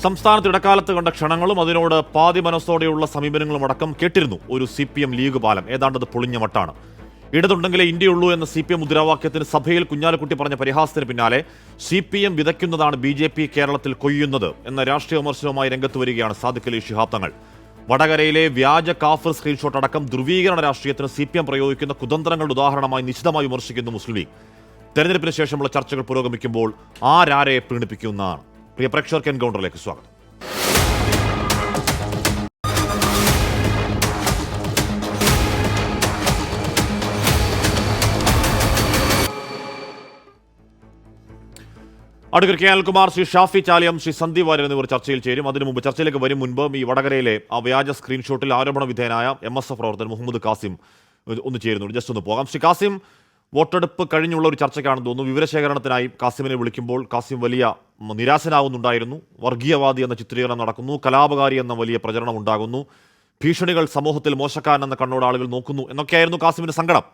സംസ്ഥാനത്ത് ഇടക്കാലത്ത് കണ്ട ക്ഷണങ്ങളും അതിനോട് പാതി മനസ്സോടെയുള്ള സമീപനങ്ങളും അടക്കം കേട്ടിരുന്നു ഒരു CPM ലീഗ് പാലം. ഏതാണ്ടത് പൊളിഞ്ഞ മട്ടാണ്. ഇടതുണ്ടെങ്കിലേ ഇന്ത്യയുള്ളൂ എന്ന CPM മുദ്രാവാക്യത്തിന് സഭയിൽ കുഞ്ഞാലിക്കുട്ടി പറഞ്ഞ പരിഹാസത്തിന് പിന്നാലെ CPM വിതയ്ക്കുന്നതാണ് BJP കേരളത്തിൽ കൊയ്യുന്നത് എന്ന രാഷ്ട്രീയ വിമർശനവുമായി രംഗത്ത് വരികയാണ് സാദിഖ് അലി ശിഹാബ് തങ്ങൾ. വടകരയിലെ വ്യാജ കാഫർ സ്ക്രീൻഷോട്ട് അടക്കം ധ്രുവീകരണ രാഷ്ട്രീയത്തിന് CPM പ്രയോഗിക്കുന്ന കുതന്ത്രങ്ങളുടെ ഉദാഹരണമായി നിശിതമായി വിമർശിക്കുന്നു മുസ്ലിം ലീഗ്. തെരഞ്ഞെടുപ്പിന് ശേഷമുള്ള ചർച്ചകൾ പുരോഗമിക്കുമ്പോൾ ആരാരെ പ്രീണിപ്പിക്കുന്നതാണ്. പ്രിയ പ്രേക്ഷകർക്ക് എൻകൗണ്ടറിലേക്ക് സ്വാഗതം. അഡ്വക്കേറ്റ് കെ അനിൽകുമാർ, ശ്രീ ഷാഫി ചാലിയം, ശ്രീ സന്ദീപ് വാര്യർ എന്നിവർ ചർച്ചയിൽ ചേരും. അതിനു മുമ്പ് ചർച്ചയിലേക്ക് വരും മുൻപ് ഈ വടകരയിലെ ആ വ്യാജ സ്ക്രീൻഷോട്ടിൽ ആരോപണ വിധേയനായ MSF പ്രവർത്തകൻ മുഹമ്മദ് കാസിം ഒന്ന് ചേരുന്നുണ്ട്. ജസ്റ്റ് ഒന്ന് പോകാം. ശ്രീ കാസിം, വോട്ടെടുപ്പ് കഴിഞ്ഞുള്ള ഒരു ചർച്ചയ്ക്കാണെന്ന് തോന്നുന്നു. വിവരശേഖരണത്തിനായി കാസിമിനെ വിളിക്കുമ്പോൾ കാസിം വലിയ നിരാശനാവുന്നുണ്ടായിരുന്നു. വർഗീയവാദി എന്ന ചിത്രീകരണം നടക്കുന്നു, കലാപകാരി എന്ന വലിയ പ്രചരണം ഉണ്ടാകുന്നു, ഭീഷണികൾ സമൂഹത്തിൽ മോശക്കാരൻ എന്ന കണ്ണോട് ആളുകൾ നോക്കുന്നു എന്നൊക്കെയായിരുന്നു കാസിമിന്റെ സങ്കടം.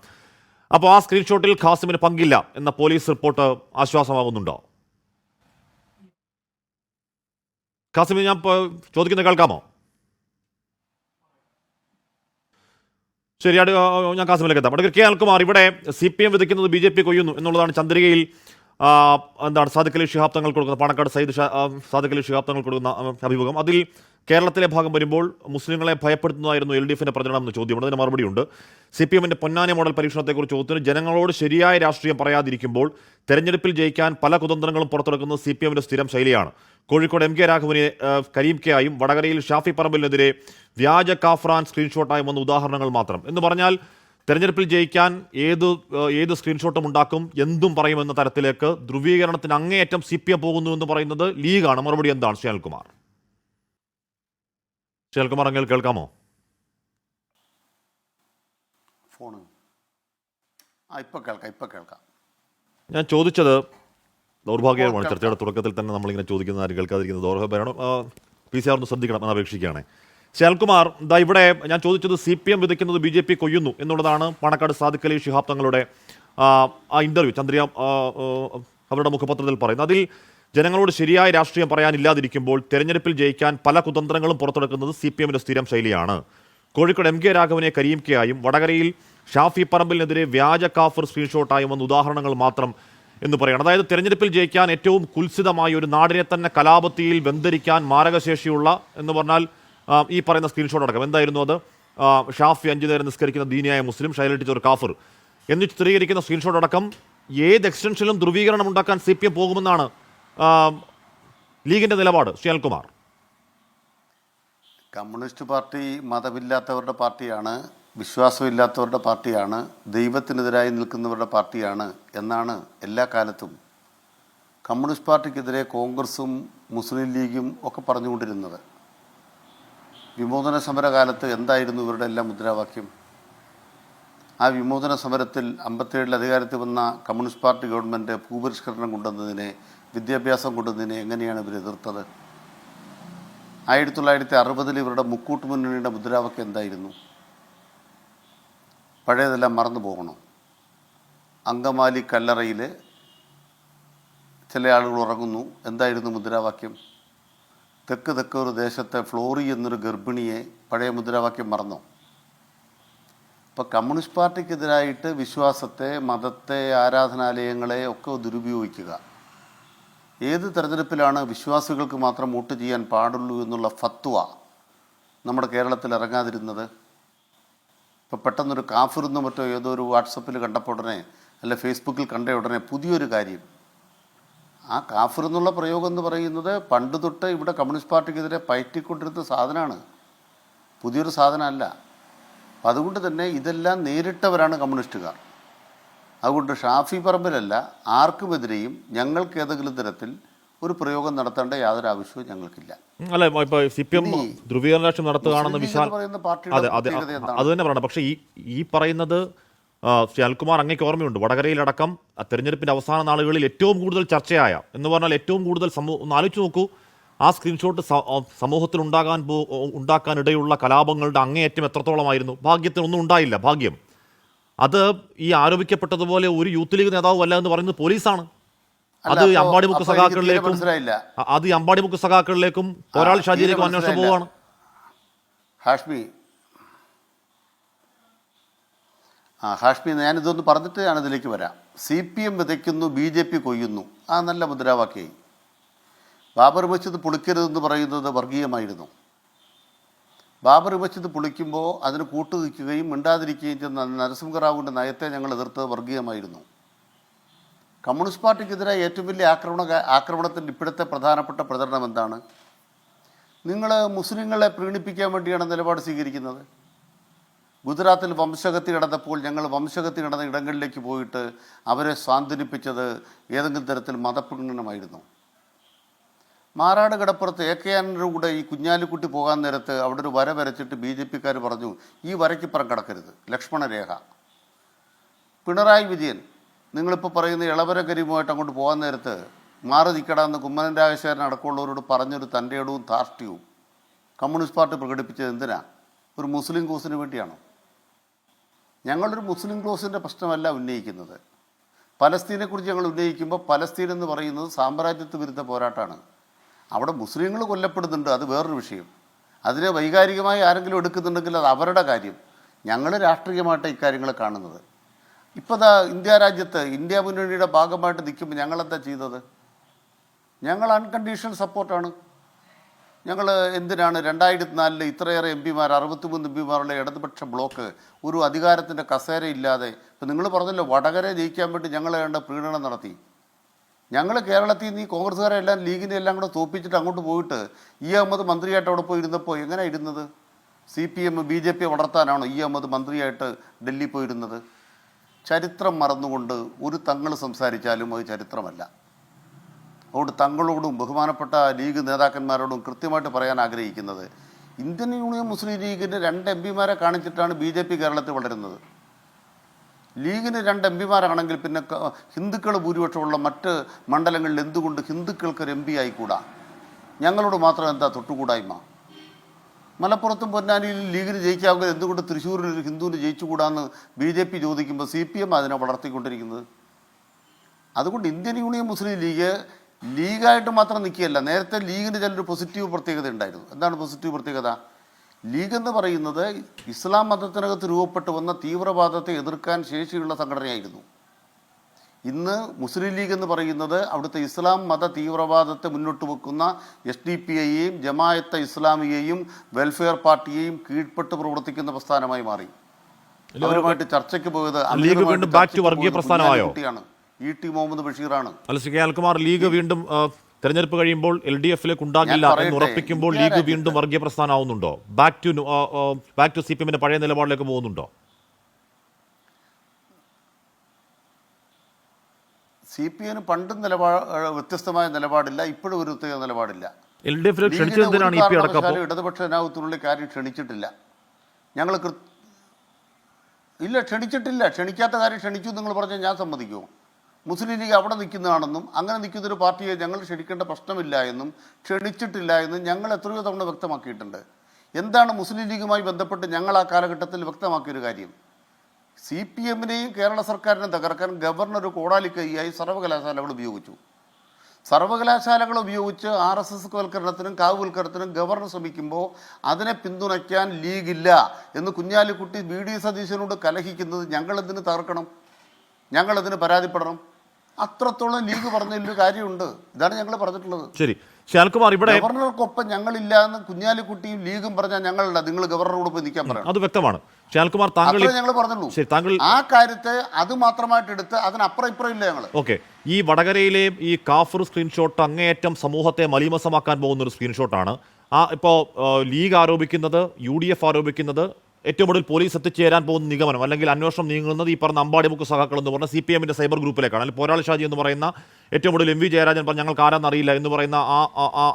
അപ്പോൾ ആ സ്ക്രീൻഷോട്ടിൽ കാസിമിന് പങ്കില്ല എന്ന പോലീസ് റിപ്പോർട്ട് ആശ്വാസമാകുന്നുണ്ടോ? കാസിം, ഞാൻ ചോദിക്കുന്നത് കേൾക്കാമോ? ശരി, ഞാൻ കാസിമിലേക്ക് എത്താം. അഡ്വക്കേറ്റ് കെ അനിൽകുമാർ, ഇവിടെ CPM വിധിക്കുന്നത് BJP കൊയ്യുന്നു എന്നുള്ളതാണ് ചന്ദ്രികയിൽ സാദിഖ് അലി ശിഹാബ് തങ്ങൾ കൊടുക്കുന്ന, പാണക്കാട് സാദിഖ് അലി ശിഹാബ് തങ്ങൾ കൊടുക്കുന്ന അഭിമുഖം. അതിൽ കേരളത്തിലെ ഭാഗം വരുമ്പോൾ മുസ്ലിങ്ങളെ ഭയപ്പെടുത്തുന്നതായിരുന്നു LDFിന്റെ പ്രചരണം എന്ന ചോദ്യമുണ്ട്. അതിന് മറുപടിയുണ്ട്. CPMന്റെ പൊന്നാനി മോഡൽ പരീക്ഷണത്തെക്കുറിച്ച് ചോദ്യത്തിന് ജനങ്ങളോട് ശരിയായ രാഷ്ട്രീയം പറയാതിരിക്കുമ്പോൾ തെരഞ്ഞെടുപ്പിൽ ജയിക്കാൻ പല കുതന്ത്രങ്ങളും പുറത്തെടുക്കുന്നത് CPMന്റെ സ്ഥിരം ശൈലിയാണ്. കോഴിക്കോട് MK രാഘവനെ കരീം കെ ആയും വടകരയിൽ ഷാഫി പറമ്പിലിനെതിരെ വ്യാജ കാഫ്രാൻ സ്ക്രീൻഷോട്ടായും വന്ന ഉദാഹരണങ്ങൾ മാത്രം എന്ന് പറഞ്ഞാൽ തെരഞ്ഞെടുപ്പിൽ ജയിക്കാൻ ഏത് സ്ക്രീൻഷോട്ടും ഉണ്ടാക്കും, എന്തും പറയുമെന്ന തരത്തിലേക്ക് ധ്രുവീകരണത്തിന് അങ്ങേയറ്റം CPM പോകുന്നു എന്ന് പറയുന്നത് ലീഗാണ്. മറുപടി എന്താണ് ശ്രീ അനിൽകുമാർ? ശ്രീ അനിൽകുമാർ, അങ്ങനെ കേൾക്കാമോ? ഇപ്പൊ കേൾക്കാം. ഞാൻ ചോദിച്ചത് ദൗർഭാഗ്യമാണ്. ചർച്ചയുടെ തുടക്കത്തിൽ തന്നെ നമ്മളിങ്ങനെ ചോദിക്കുന്ന ആരും കേൾക്കാതിരിക്കുന്നത് ദൗർഭാഗ്യമാണ്. PCR ഒന്ന് ശ്രദ്ധിക്കണം എന്ന് അപേക്ഷിക്കുകയാണ്. ശ്രീ അനിൽകുമാർ, ഇവിടെ ഞാൻ ചോദിച്ചത് CPM വിധിക്കുന്നത് BJP കൊയ്യുന്നു എന്നുള്ളതാണ് പാണക്കാട് സാദിഖ് അലി ശിഹാബ് തങ്ങളുടെ ആ ഇന്റർവ്യൂ ചന്ദ്രിക അവരുടെ മുഖപത്രത്തിൽ പറയുന്നത്. അതിൽ ജനങ്ങളോട് ശരിയായ രാഷ്ട്രീയം പറയാനില്ലാതിരിക്കുമ്പോൾ തെരഞ്ഞെടുപ്പിൽ ജയിക്കാൻ പല കുതന്ത്രങ്ങളും പുറത്തെടുക്കുന്നത് CPMന്റെ സ്ഥിരം ശൈലിയാണ്. കോഴിക്കോട് MK രാഘവനെ കരീം കെ ആയും വടകരയിൽ ഷാഫി പറമ്പിലിനെതിരെ വ്യാജ കാഫർ സ്ക്രീൻഷോട്ടായും വന്ന ഉദാഹരണങ്ങൾ മാത്രം എന്ന് പറയുകയാണ്. അതായത് തെരഞ്ഞെടുപ്പിൽ ജയിക്കാൻ ഏറ്റവും കുൽസിതമായ ഒരു നാടിനെ തന്നെ കലാപത്തിയിൽ വെന്തരിക്കാൻ മാരകശേഷിയുള്ള എന്ന് പറഞ്ഞാൽ ഈ പറയുന്ന സ്ക്രീൻഷോട്ട് അടക്കം എന്തായിരുന്നു അത്? ഷാഫി 5 നേരം നിസ്കരിക്കുന്ന ദീനിയായ മുസ്ലിം, ഷൈല ടീച്ചർ കാഫർ എന്ന് ചിത്രീകരിക്കുന്ന സ്ക്രീൻഷോട്ട് അടക്കം ഏത് എക്സ്റ്റൻഷനിലും ധ്രുവീകരണം ഉണ്ടാക്കാൻ CPM പോകുമെന്നാണ് ലീഗിന്റെ നിലപാട്. ശ്രീ അനിൽകുമാർ, കമ്മ്യൂണിസ്റ്റ് പാർട്ടി മതമില്ലാത്തവരുടെ പാർട്ടിയാണ്, വിശ്വാസമില്ലാത്തവരുടെ പാർട്ടിയാണ്, ദൈവത്തിനെതിരായി നിൽക്കുന്നവരുടെ പാർട്ടിയാണ് എന്നാണ് എല്ലാ കാലത്തും കമ്മ്യൂണിസ്റ്റ് പാർട്ടിക്കെതിരെ കോൺഗ്രസും മുസ്ലിം ലീഗും ഒക്കെ പറഞ്ഞുകൊണ്ടിരുന്നത്. വിമോചന സമരകാലത്ത് എന്തായിരുന്നു ഇവരുടെ എല്ലാം മുദ്രാവാക്യം? ആ വിമോചന സമരത്തിൽ 57 അധികാരത്തിൽ വന്ന കമ്മ്യൂണിസ്റ്റ് പാർട്ടി ഗവൺമെൻറ് ഭൂപരിഷ്കരണം കൊണ്ടുവന്നതിനെ, വിദ്യാഭ്യാസം കൊണ്ടുവന്നതിനെ എങ്ങനെയാണ് ഇവർ എതിർത്തത്? 1960 ഇവരുടെ മുക്കൂട്ട് മുന്നണിയുടെ മുദ്രാവാക്യം എന്തായിരുന്നു? പഴയതെല്ലാം മറന്നു പോകണോ? അങ്കമാലി കല്ലറയിൽ ചില ആളുകൾ ഉറങ്ങുന്നു, എന്തായിരുന്നു മുദ്രാവാക്യം? തെക്ക് ഒരു ദേശത്തെ ഫ്ലോറി എന്നൊരു ഗർഭിണിയെ, പഴയ മുദ്രാവാക്യം മറന്നോ? അപ്പോൾ കമ്മ്യൂണിസ്റ്റ് പാർട്ടിക്കെതിരായിട്ട് വിശ്വാസത്തെ, മതത്തെ, ആരാധനാലയങ്ങളെ ഒക്കെ ദുരുപയോഗിക്കുക. ഏത് തെരഞ്ഞെടുപ്പിലാണ് വിശ്വാസികൾക്ക് മാത്രം വോട്ട് ചെയ്യാൻ പാടുള്ളൂ എന്നുള്ള ഫത്വ നമ്മുടെ കേരളത്തിൽ ഇറങ്ങാതിരുന്നത്? ഇപ്പോൾ പെട്ടെന്നൊരു കാഫിറെന്നോ മറ്റോ ഏതോ ഒരു വാട്സപ്പിൽ കണ്ടപ്പോൾ ഉടനെ, അല്ല ഫേസ്ബുക്കിൽ കണ്ട ഉടനെ പുതിയൊരു കാര്യം. ആ കാഫിർ എന്നുള്ള പ്രയോഗം എന്ന് പറയുന്നത് പണ്ട് തൊട്ട് ഇവിടെ കമ്മ്യൂണിസ്റ്റ് പാർട്ടിക്കെതിരെ പയറ്റിക്കൊണ്ടിരുന്ന സാധനമാണ്, പുതിയൊരു സാധനമല്ല. അപ്പം അതുകൊണ്ട് തന്നെ ഇതെല്ലാം നേരിട്ടവരാണ് കമ്മ്യൂണിസ്റ്റുകാർ. അതുകൊണ്ട് ഷാഫി പറമ്പിലല്ല ആർക്കുമെതിരെയും ഞങ്ങൾക്ക് ഏതെങ്കിലും തരത്തിൽ ഒരു പ്രയോഗം നടത്തേണ്ട യാതൊരു ആവശ്യവും ഞങ്ങൾക്കില്ല. അല്ല, ഇപ്പോൾ CPM ധ്രുവീകരണ രാഷ്ട്രീയം നടത്തുകയാണെന്ന് വിശാൽ അത് തന്നെ പറയണം. പക്ഷേ ഈ പറയുന്നത് ശ്രീ അനിൽകുമാർ, അങ്ങേക്ക് ഓർമ്മയുണ്ട്, വടകരയിലടക്കം തെരഞ്ഞെടുപ്പിന്റെ അവസാന നാളുകളിൽ ഏറ്റവും കൂടുതൽ ചർച്ചയായ എന്ന് പറഞ്ഞാൽ ഏറ്റവും കൂടുതൽ ഒന്ന് ആലോചിച്ച് നോക്കൂ, ആ സ്ക്രീൻഷോട്ട് സമൂഹത്തിൽ ഉണ്ടാക്കാനിടയുള്ള കലാപങ്ങളുടെ അങ്ങേയറ്റം എത്രത്തോളമായിരുന്നു. ഭാഗ്യത്തിനൊന്നും ഉണ്ടായില്ല, ഭാഗ്യം. അത് ഈ ആരോപിക്കപ്പെട്ടതുപോലെ ഒരു യൂത്ത് ലീഗ് നേതാവും അല്ല എന്ന് പറയുന്നത് പോലീസാണ്. അത് അല്ല, അമ്പാടിമുക്ക് അപ്പോൾ എനിക്ക് തീരെ സഖാക്കളിലേക്കും മനസ്സിലായില്ല. അത് ഈ അമ്പാടിമുക്ക് സഖാക്കളിലേക്കും പോരാളി ഷാജിയിലേക്കും തീരെ അന്വേഷണം മനസ്സിലായില്ല. പോവുകയാണ്. ഹാഷ്മി ഹാഷ്മി, ഞാനിതൊന്ന് പറഞ്ഞിട്ട് ഞാനിതിലേക്ക് വരാം. CPM വിതയ്ക്കുന്നു, BJP കൊയ്യുന്നു. ആ നല്ല മുദ്രാവാക്യമായി. ബാബർ മസ്ജിദ് പൊളിക്കരുതെന്ന് പറയുന്നത് വർഗീയമായിരുന്നു. ബാബർ മസ്ജിദ് പൊളിക്കുമ്പോൾ അതിന് കൂട്ടുനിൽക്കുകയും മിണ്ടാതിരിക്കുകയും ചെയ്യുന്ന നരസിംഹറാവുവിൻ്റെ നയത്തെ ഞങ്ങൾ എതിർത്തത് വർഗീയമായിരുന്നു. കമ്മ്യൂണിസ്റ്റ് പാർട്ടിക്കെതിരായ ഏറ്റവും വലിയ ആക്രമണത്തിൻ്റെ ഇപ്പോഴത്തെ പ്രധാനപ്പെട്ട പ്രചരണം എന്താണ്? നിങ്ങൾ മുസ്ലിങ്ങളെ പ്രീണിപ്പിക്കാൻ വേണ്ടിയാണ് നിലപാട് സ്വീകരിക്കുന്നത്. ഗുജറാത്തിൽ വംശഹത്യ നടന്നപ്പോൾ ഞങ്ങൾ വംശഹത്യ നടന്ന ഇടങ്ങളിലേക്ക് പോയിട്ട് അവരെ സ്വാന്തനിപ്പിച്ചത് ഏതെങ്കിലും തരത്തിൽ മതപ്രീണനമായിരുന്നു? മാറാട് കടപ്പുറത്ത് AK-ആന്റണിയുടെ കൂടെ ഈ കുഞ്ഞാലിക്കുട്ടി പോകാൻ നേരത്ത് അവിടെ ഒരു വര വരച്ചിട്ട് BJP-ക്കാർ പറഞ്ഞു, ഈ വരയ്ക്കിപ്പുറം കടക്കരുത്, ലക്ഷ്മണരേഖ. പിണറായി വിജയൻ നിങ്ങളിപ്പോൾ പറയുന്ന ഇളവര കരീമുമായിട്ട് അങ്ങോട്ട് പോകാൻ നേരത്ത് മാറി നിൽക്കടാന്ന് കുമ്മനം രാജശേഖരൻ അടക്കമുള്ളവരോട് പറഞ്ഞൊരു തൻ്റെ ഇടവും ധാർഷ്ട്യവും കമ്മ്യൂണിസ്റ്റ് പാർട്ടി പ്രകടിപ്പിച്ചത് എന്തിനാ? ഒരു മുസ്ലിം കോസിന് വേണ്ടിയാണോ? ഞങ്ങളൊരു മുസ്ലിം ക്ലോസിൻ്റെ പ്രശ്നമല്ല ഉന്നയിക്കുന്നത്. പലസ്തീനെക്കുറിച്ച് ഞങ്ങൾ ഉന്നയിക്കുമ്പോൾ പലസ്തീൻ എന്ന് പറയുന്നത് സാമ്രാജ്യത്വ വിരുദ്ധ പോരാട്ടമാണ്. അവിടെ മുസ്ലിങ്ങൾ കൊല്ലപ്പെടുന്നുണ്ട്, അത് വേറൊരു വിഷയം. അതിനെ വൈകാരികമായി ആരെങ്കിലും എടുക്കുന്നുണ്ടെങ്കിൽ അത് അവരുടെ കാര്യം. ഞങ്ങൾ രാഷ്ട്രീയമായിട്ട് ഇക്കാര്യങ്ങൾ കാണുന്നത്. ഇപ്പോൾ ഇന്ത്യ രാജ്യത്ത് ഇന്ത്യ മുന്നണിയുടെ ഭാഗമായിട്ട് നിൽക്കുമ്പോൾ ഞങ്ങളെന്താ ചെയ്തത്? ഞങ്ങൾ അൺകണ്ടീഷണൽ സപ്പോർട്ടാണ്. ഞങ്ങൾ എന്തിനാണ് 2004 ഇത്രയേറെ MP 63 MP ഇടതുപക്ഷ ബ്ലോക്ക് ഒരു അധികാരത്തിൻ്റെ കസേരയില്ലാതെ, ഇപ്പം നിങ്ങൾ പറഞ്ഞല്ലോ വടകര ജയിക്കാൻ വേണ്ടി ഞങ്ങൾ വേണ്ട പ്രീണനം നടത്തി. ഞങ്ങൾ കേരളത്തിൽ നിന്ന് ഈ കോൺഗ്രസ്സുകാരെ എല്ലാം ലീഗിനെ എല്ലാം കൂടെ തോപ്പിച്ചിട്ട് അങ്ങോട്ട് പോയിട്ട് അഹമ്മദ് മന്ത്രിയായിട്ട് അവിടെ പോയി ഇരുന്നപ്പോൾ എങ്ങനെയാണ് ഇരുന്നത്? CPM BJP വളർത്താനാണോ അഹമ്മദ് മന്ത്രിയായിട്ട് ഡൽഹി പോയിരുന്നത്? ചരിത്രം മറന്നുകൊണ്ട് ഒരു തങ്ങൾ സംസാരിച്ചാലും അത് ചരിത്രമല്ല. അതുകൊണ്ട് തങ്ങളോടും ബഹുമാനപ്പെട്ട ലീഗ് നേതാക്കന്മാരോടും കൃത്യമായിട്ട് പറയാൻ ആഗ്രഹിക്കുന്നത്, ഇന്ത്യൻ യൂണിയൻ മുസ്ലിം ലീഗിന് 2 MP കാണിച്ചിട്ടാണ് BJP കേരളത്തിൽ വളരുന്നത്. ലീഗിന് 2 MP പിന്നെ ഹിന്ദുക്കൾ ഭൂരിപക്ഷമുള്ള മറ്റ് മണ്ഡലങ്ങളിൽ എന്തുകൊണ്ട് ഹിന്ദുക്കൾക്കൊരു MP ആയിക്കൂടാ? ഞങ്ങളോട് മാത്രം എന്താ തൊട്ടുകൂടായ്മ? മലപ്പുറത്തും പൊന്നാനിയിലും ലീഗിന് ജയിക്കാവുക എന്തുകൊണ്ട് തൃശ്ശൂരിൽ ഒരു ഹിന്ദുവിന് ജയിച്ചുകൂടാന്ന് BJP ചോദിക്കുമ്പോൾ CPM അതിനെ വളർത്തിക്കൊണ്ടിരിക്കുന്നത്. അതുകൊണ്ട് ഇന്ത്യൻ യൂണിയൻ മുസ്ലിം ലീഗ് ലീഗായിട്ട് മാത്രം നിൽക്കുകയല്ല. നേരത്തെ ലീഗിന് ചിലൊരു പോസിറ്റീവ് പ്രത്യേകത ഉണ്ടായിരുന്നു. എന്താണ് പോസിറ്റീവ് പ്രത്യേകത? ലീഗ് എന്ന് പറയുന്നത് ഇസ്ലാം മതത്തിനകത്ത് രൂപപ്പെട്ടു വന്ന തീവ്രവാദത്തെ എതിർക്കാൻ ശേഷിയുള്ള സംഘടനയായിരുന്നു. ഇന്ന് മുസ്ലിം ലീഗ് എന്ന് പറയുന്നത് അവിടുത്തെ ഇസ്ലാം മത തീവ്രവാദത്തെ മുന്നോട്ട് വെക്കുന്ന SDPI-യെയും ജമാഅത്തെ ഇസ്ലാമിയെയും വെൽഫെയർ പാർട്ടിയെയും കീഴ്പ്പെട്ട് പ്രവർത്തിക്കുന്ന പ്രസ്ഥാനമായി മാറി. അവരുമായിട്ട് ചർച്ചയ്ക്ക് പോയത് കുട്ടിയാണ് ET മുഹമ്മദ് ബഷീറാണ്. അല്ല, ശ്രീ അനിൽകുമാർ, ലീഗ് വീണ്ടും തെരഞ്ഞെടുപ്പ് കഴിയുമ്പോൾ LDF-ലേക്ക് ഉണ്ടാകില്ല എന്ന് ഉറപ്പിക്കുമ്പോൾ ലീഗ് വീണ്ടും വർഗീയ പ്രസ്ഥാനമാവുന്നുണ്ടോ? ബാക്ക് ടു CPM-ന്റെ പഴയ നിലപാടിലേക്ക് പോകുന്നുണ്ടോ? CPM പണ്ടും വ്യത്യസ്തമായ നിലപാടില്ല, ഇപ്പോഴും ഒരു പ്രത്യേക നിലപാടില്ല. ഇടതുപക്ഷ ജനാധിപത്യത്തിനുള്ള കാര്യം ക്ഷണിച്ചിട്ടില്ല. ഞങ്ങൾ ഇല്ല, ക്ഷണിച്ചിട്ടില്ല. ക്ഷണിക്കാത്ത കാര്യം ക്ഷണിച്ചു നിങ്ങൾ പറഞ്ഞാൽ ഞാൻ സമ്മതിക്കുമോ? മുസ്ലിം ലീഗ് അവിടെ നിൽക്കുന്നതാണെന്നും അങ്ങനെ നിൽക്കുന്നൊരു പാർട്ടിയെ ഞങ്ങൾ ക്ഷണിക്കേണ്ട പ്രശ്നമില്ല എന്നും ക്ഷണിച്ചിട്ടില്ല എന്നും ഞങ്ങൾ എത്രയോ തവണ വ്യക്തമാക്കിയിട്ടുണ്ട്. എന്താണ് മുസ്ലിം ലീഗുമായി ബന്ധപ്പെട്ട് ഞങ്ങൾ ആ കാലഘട്ടത്തിൽ വ്യക്തമാക്കിയൊരു കാര്യം? CPM-നെയും കേരള സർക്കാരിനെ തകർക്കാൻ ഗവർണർ കോടാലിക്കൈയായി സർവകലാശാലകൾ ഉപയോഗിച്ചു. സർവകലാശാലകൾ ഉപയോഗിച്ച് RSS വൽക്കരണത്തിനും കാവുവൽക്കരണത്തിനും ഗവർണർ ശ്രമിക്കുമ്പോൾ അതിനെ പിന്തുണയ്ക്കാൻ ലീഗില്ല എന്ന് കുഞ്ഞാലിക്കുട്ടി BD സതീശനോട് കലഹിക്കുന്നത് ഞങ്ങളെന്തിന് തകർക്കണം? ഞങ്ങളതിന് പരാതിപ്പെടണം? അത്രത്തോളം ലീഗ് പറഞ്ഞതിലൊരു കാര്യമുണ്ട്. ഇതാണ് ഞങ്ങൾ പറഞ്ഞിട്ടുള്ളത്. ശരി, ശാൽകുമാർ, ഇവിടെ ഗവർണർക്കൊപ്പം ഞങ്ങളില്ല എന്ന് കുഞ്ഞാലിക്കുട്ടിയും ലീഗും പറഞ്ഞാൽ ഞങ്ങളല്ല, നിങ്ങൾ ഗവർണറോട് പോയി നിൽക്കാൻ പറയണം. അത് വ്യക്തമാണ്. ശാൽകുമാർ, താങ്കൾ ഞങ്ങൾ പറഞ്ഞുള്ളൂ. ആ കാര്യത്തെ അത് മാത്രമായിട്ട് എടുത്ത് അതിനപ്പുറം ഇപ്പുറം ഇല്ല ഞങ്ങൾ. ഓക്കെ, ഈ വടകരയിലെ ഈ കാഫർ സ്ക്രീൻഷോട്ട് അങ്ങേയറ്റം സമൂഹത്തെ മലീമസമാക്കാൻ പോകുന്ന ഒരു സ്ക്രീൻഷോട്ടാണ്. ഇപ്പോൾ ലീഗ് ആരോപിക്കുന്നത്, UDF ആരോപിക്കുന്നത്, ഏറ്റവും കൂടുതൽ പോലീസ് എത്തിച്ചേരാൻ പോകുന്ന നിഗമനം അല്ലെങ്കിൽ അന്വേഷണം നീങ്ങുന്നത് ഈ പറഞ്ഞ അമ്പാടിമുക്ക് സഖാക്കൾ എന്ന് പറഞ്ഞ CPM-ന്റെ സൈബർ ഗ്രൂപ്പിലേക്കാണ്. അല്ലെങ്കിൽ പോരാളി ഷാജി എന്ന് പറയുന്ന ഏറ്റവും കൂടുതൽ MV ജയരാജൻ പറഞ്ഞ ഞങ്ങൾക്ക് ആരാന്നറിയില്ല എന്ന് പറയുന്ന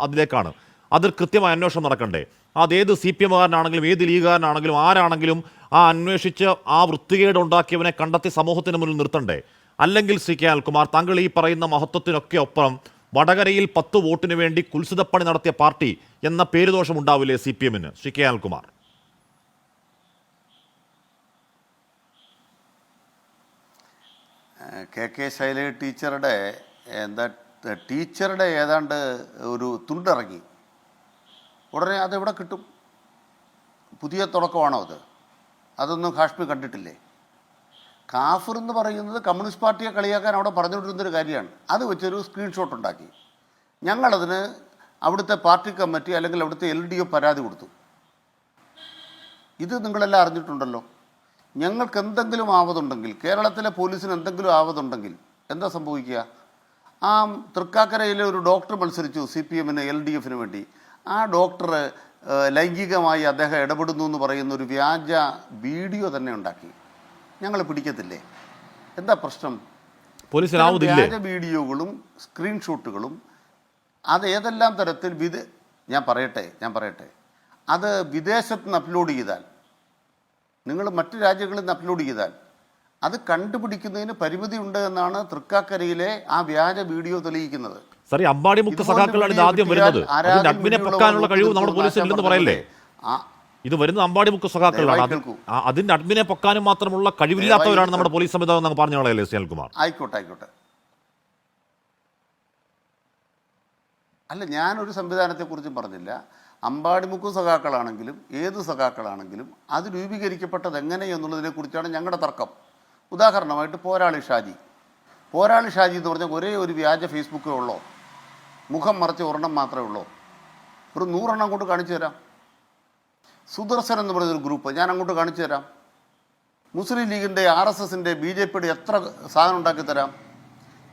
അതിലേക്കാണ്. അതിൽ കൃത്യമായ അന്വേഷണം നടക്കണ്ടേ? അതേത് CPM-കാരനാണെങ്കിലും ഏത് ലീഗുകാരനാണെങ്കിലും ആരാണെങ്കിലും അന്വേഷിച്ച് വൃത്തികേട് ഉണ്ടാക്കിയവനെ കണ്ടെത്തി സമൂഹത്തിന് മുന്നിൽ നിർത്തണ്ടേ? അല്ലെങ്കിൽ ശ്രീ കെ അനിൽകുമാർ, താങ്കൾ ഈ പറയുന്ന മഹത്വത്തിനൊക്കെ ഒപ്പം വടകരയിൽ 10 വോട്ടിന് വേണ്ടി കുൽസിതപ്പണി നടത്തിയ പാർട്ടി എന്ന പേരുദോഷം ഉണ്ടാവില്ലേ CPM-ന്? ശ്രീ കെ അനിൽകുമാർ. KK ശൈലജ ടീച്ചറുടെ എന്താ ടീച്ചറുടെ ഏതാണ്ട് ഒരു തുണ്ടിറങ്ങി, ഉടനെ അതെവിടെ കിട്ടും? പുതിയ തുടക്കമാണോ അത്? അതൊന്നും ഹാഷ്മി കണ്ടിട്ടില്ലേ? കാഫിർ എന്ന് പറയുന്നത് കമ്മ്യൂണിസ്റ്റ് പാർട്ടിയെ കളിയാക്കാൻ അവിടെ പറഞ്ഞുകൊണ്ടിരുന്നൊരു കാര്യമാണ്. അത് വെച്ചൊരു സ്ക്രീൻഷോട്ട് ഉണ്ടാക്കി. ഞങ്ങളതിന് അവിടുത്തെ പാർട്ടി കമ്മിറ്റി അല്ലെങ്കിൽ അവിടുത്തെ LDO പരാതി കൊടുത്തു. ഇത് നിങ്ങളെല്ലാം അറിഞ്ഞിട്ടുണ്ടല്ലോ. ഞങ്ങൾക്ക് എന്തെങ്കിലും ആവതുണ്ടെങ്കിൽ, കേരളത്തിലെ പോലീസിന് എന്തെങ്കിലും ആവതുണ്ടെങ്കിൽ എന്താ സംഭവിക്കുക? ആ തൃക്കാക്കരയിലെ ഒരു ഡോക്ടർ മത്സരിച്ചു CPM-ന് LDF-ന് വേണ്ടി. ആ ഡോക്ടർ ലൈംഗികമായി അദ്ദേഹം ഇടപെടുന്നു എന്ന് പറയുന്ന ഒരു വ്യാജ വീഡിയോ തന്നെ ഉണ്ടാക്കി. ഞങ്ങൾ പിടിക്കത്തില്ലേ? എന്താ പ്രശ്നം? വ്യാജ വീഡിയോകളും സ്ക്രീൻഷോട്ടുകളും അത് ഏതെല്ലാം തരത്തിൽ ഞാൻ പറയട്ടെ അത് വിദേശത്ത് നിന്ന് അപ്ലോഡ് ചെയ്താൽ, നിങ്ങൾ മറ്റു രാജ്യങ്ങളിൽ നിന്ന് അപ്ലോഡ് ചെയ്താൽ അത് കണ്ടുപിടിക്കുന്നതിന് പരിമിതി ഉണ്ട് എന്നാണ് തൃക്കാക്കരയിലെ ആ വ്യാജ വീഡിയോ തെളിയിക്കുന്നത്. സറി, അമ്പാടി മുക്ത സഖാക്കളാണ് ഇത് ആദ്യം വരുന്നത്. അതിന്റെ അഡ്മിനെ പൊക്കാനുള്ള കഴിവ് നമ്മുടെ പോലീസിനില്ലെന്ന് പറയല്ലേ? ഇത് വരുന്നത് അമ്പാടി മുക്ത സഖാക്കളാണ്. അതിന്റെ അഡ്മിനെ പൊക്കാനും മാത്രമുള്ള കഴിവില്ലാത്തവരാണ് നമ്മുടെ പോലീസ് സംവിധാനം എന്ന് പറഞ്ഞു കളയല്ലേ സുനിൽകുമാർ? ആയിക്കോട്ടെ. അല്ല, ഞാനൊരു സംവിധാനത്തെക്കുറിച്ചും പറഞ്ഞില്ല. അമ്പാടിമുക്ക് സഖാക്കളാണെങ്കിലും ഏത് സഖാക്കളാണെങ്കിലും അത് രൂപീകരിക്കപ്പെട്ടത് എങ്ങനെയെന്നുള്ളതിനെക്കുറിച്ചാണ് ഞങ്ങളുടെ തർക്കം. ഉദാഹരണമായിട്ട് പോരാളി ഷാജി എന്ന് പറഞ്ഞാൽ ഒരേ ഒരു വ്യാജ ഫേസ്ബുക്കേ ഉള്ളൂ, മുഖം മറച്ച് ഒരെണ്ണം മാത്രമേ ഉള്ളൂ. ഒരു 100 എണ്ണം കൊണ്ട് കാണിച്ചു തരാം. സുദർശൻ എന്ന് പറയുന്നൊരു ഗ്രൂപ്പ് ഞാൻ അങ്ങോട്ട് കാണിച്ചു തരാം. മുസ്ലിം ലീഗിൻ്റെ, RSSൻ്റെ, BJPയുടെ എത്ര സാധനം ഉണ്ടാക്കി തരാം.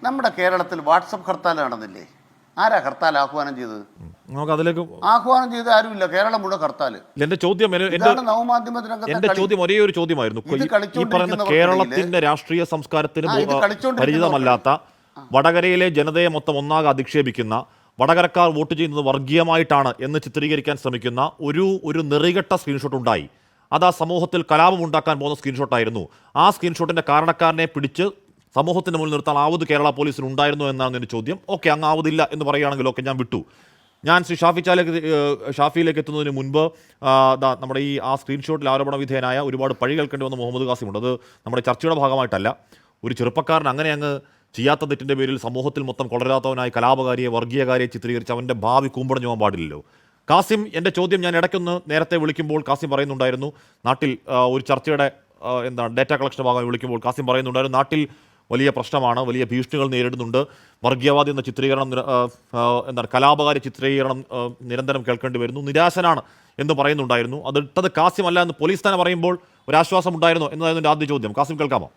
നമ്മുടെ കേരളത്തിൽ വാട്സപ്പ് ഹർത്താൽ നടന്നില്ലേ? ആരാ ഹർത്താൽ ആഹ്വാനം ചെയ്തത്? ആഹ്വാനം ചെയ്ത് ആരുമില്ല. കേരളം മുഴുവൻ ഹർത്താൽ. എന്റെ ചോദ്യം ഒരേ ഒരു ചോദ്യമായിരുന്നു. ഈ പറയുന്ന കേരളത്തിന്റെ രാഷ്ട്രീയ സംസ്കാരത്തിന് പരിചിതമല്ലാത്ത, വടകരയിലെ ജനതയെ മൊത്തം ഒന്നാകെ അധിക്ഷേപിക്കുന്ന, വടകരക്കാർ വോട്ട് ചെയ്യുന്നത് വർഗീയമായിട്ടാണ് എന്ന് ചിത്രീകരിക്കാൻ ശ്രമിക്കുന്ന ഒരു നെറികെട്ട സ്ക്രീൻഷോട്ട് ഉണ്ടായി. അത് ആ സമൂഹത്തിൽ കലാപം ഉണ്ടാക്കാൻ പോകുന്ന സ്ക്രീൻഷോട്ടായിരുന്നു. ആ സ്ക്രീൻഷോട്ടിന്റെ കാരണക്കാരനെ പിടിച്ച് സമൂഹത്തിന് മുന്നിൽ നിർത്താൻ ആവത് കേരള പോലീസിന് ഉണ്ടായിരുന്നു എന്നാണ് എൻ്റെ ചോദ്യം. ഓക്കെ, അങ്ങ് ആവതില്ല എന്ന് പറയുകയാണെങ്കിലൊക്കെ ഞാൻ വിട്ടു. ഞാൻ ശ്രീ ഷാഫിയിലേക്ക് എത്തുന്നതിന് മുൻപ് നമ്മുടെ ആ സ്ക്രീൻഷോട്ടിൽ ആരോപണ വിധേയനായ ഒരുപാട് പഴി കേൾക്കേണ്ടി വന്ന മുഹമ്മദ് ഖാസിമുണ്ട്. അത് നമ്മുടെ ചർച്ചയുടെ ഭാഗമായിട്ടല്ല. ഒരു ചെറുപ്പക്കാരൻ അങ്ങനെ അങ്ങ് ചെയ്യാത്ത തെറ്റിൻ്റെ പേരിൽ സമൂഹത്തിൽ മൊത്തം കൊളരാത്തവനായി കലാപകാരിയെ, വർഗീയകാരിയെ ചിത്രീകരിച്ച് അവൻ്റെ ഭാവി കൂമ്പടഞ്ഞു പോകാൻ പാടില്ലല്ലോ. കാസിം, എൻ്റെ ചോദ്യം ഞാൻ ഇടയ്ക്കൊന്ന് നേരത്തെ വിളിക്കുമ്പോൾ കാസിം പറയുന്നുണ്ടായിരുന്നു, നാട്ടിൽ ഒരു ചർച്ചയുടെ ഡേറ്റ കളക്ഷൻ ഭാഗമായി വിളിക്കുമ്പോൾ കാസിം പറയുന്നുണ്ടായിരുന്നു, നാട്ടിൽ വലിയ പ്രശ്നമാണ്, വലിയ ഭീഷണികൾ നേരിടുന്നുണ്ട്, വർഗീയവാദി എന്ന ചിത്രീകരണം, കലാപകാരി ചിത്രീകരണം നിരന്തരം കേൾക്കേണ്ടി വരുന്നു, നിരാശനാണ് എന്ന് പറയുന്നുണ്ടായിരുന്നു. അത് ഇട്ടത് കാസിം അല്ല എന്ന് പോലീസ് തന്നെ പറയുമ്പോൾ ഒരാശ്വാസം ഉണ്ടായിരുന്നു എന്നതായിരുന്നു എൻ്റെ ആദ്യ ചോദ്യം. കാസിം, കേൾക്കാമോ?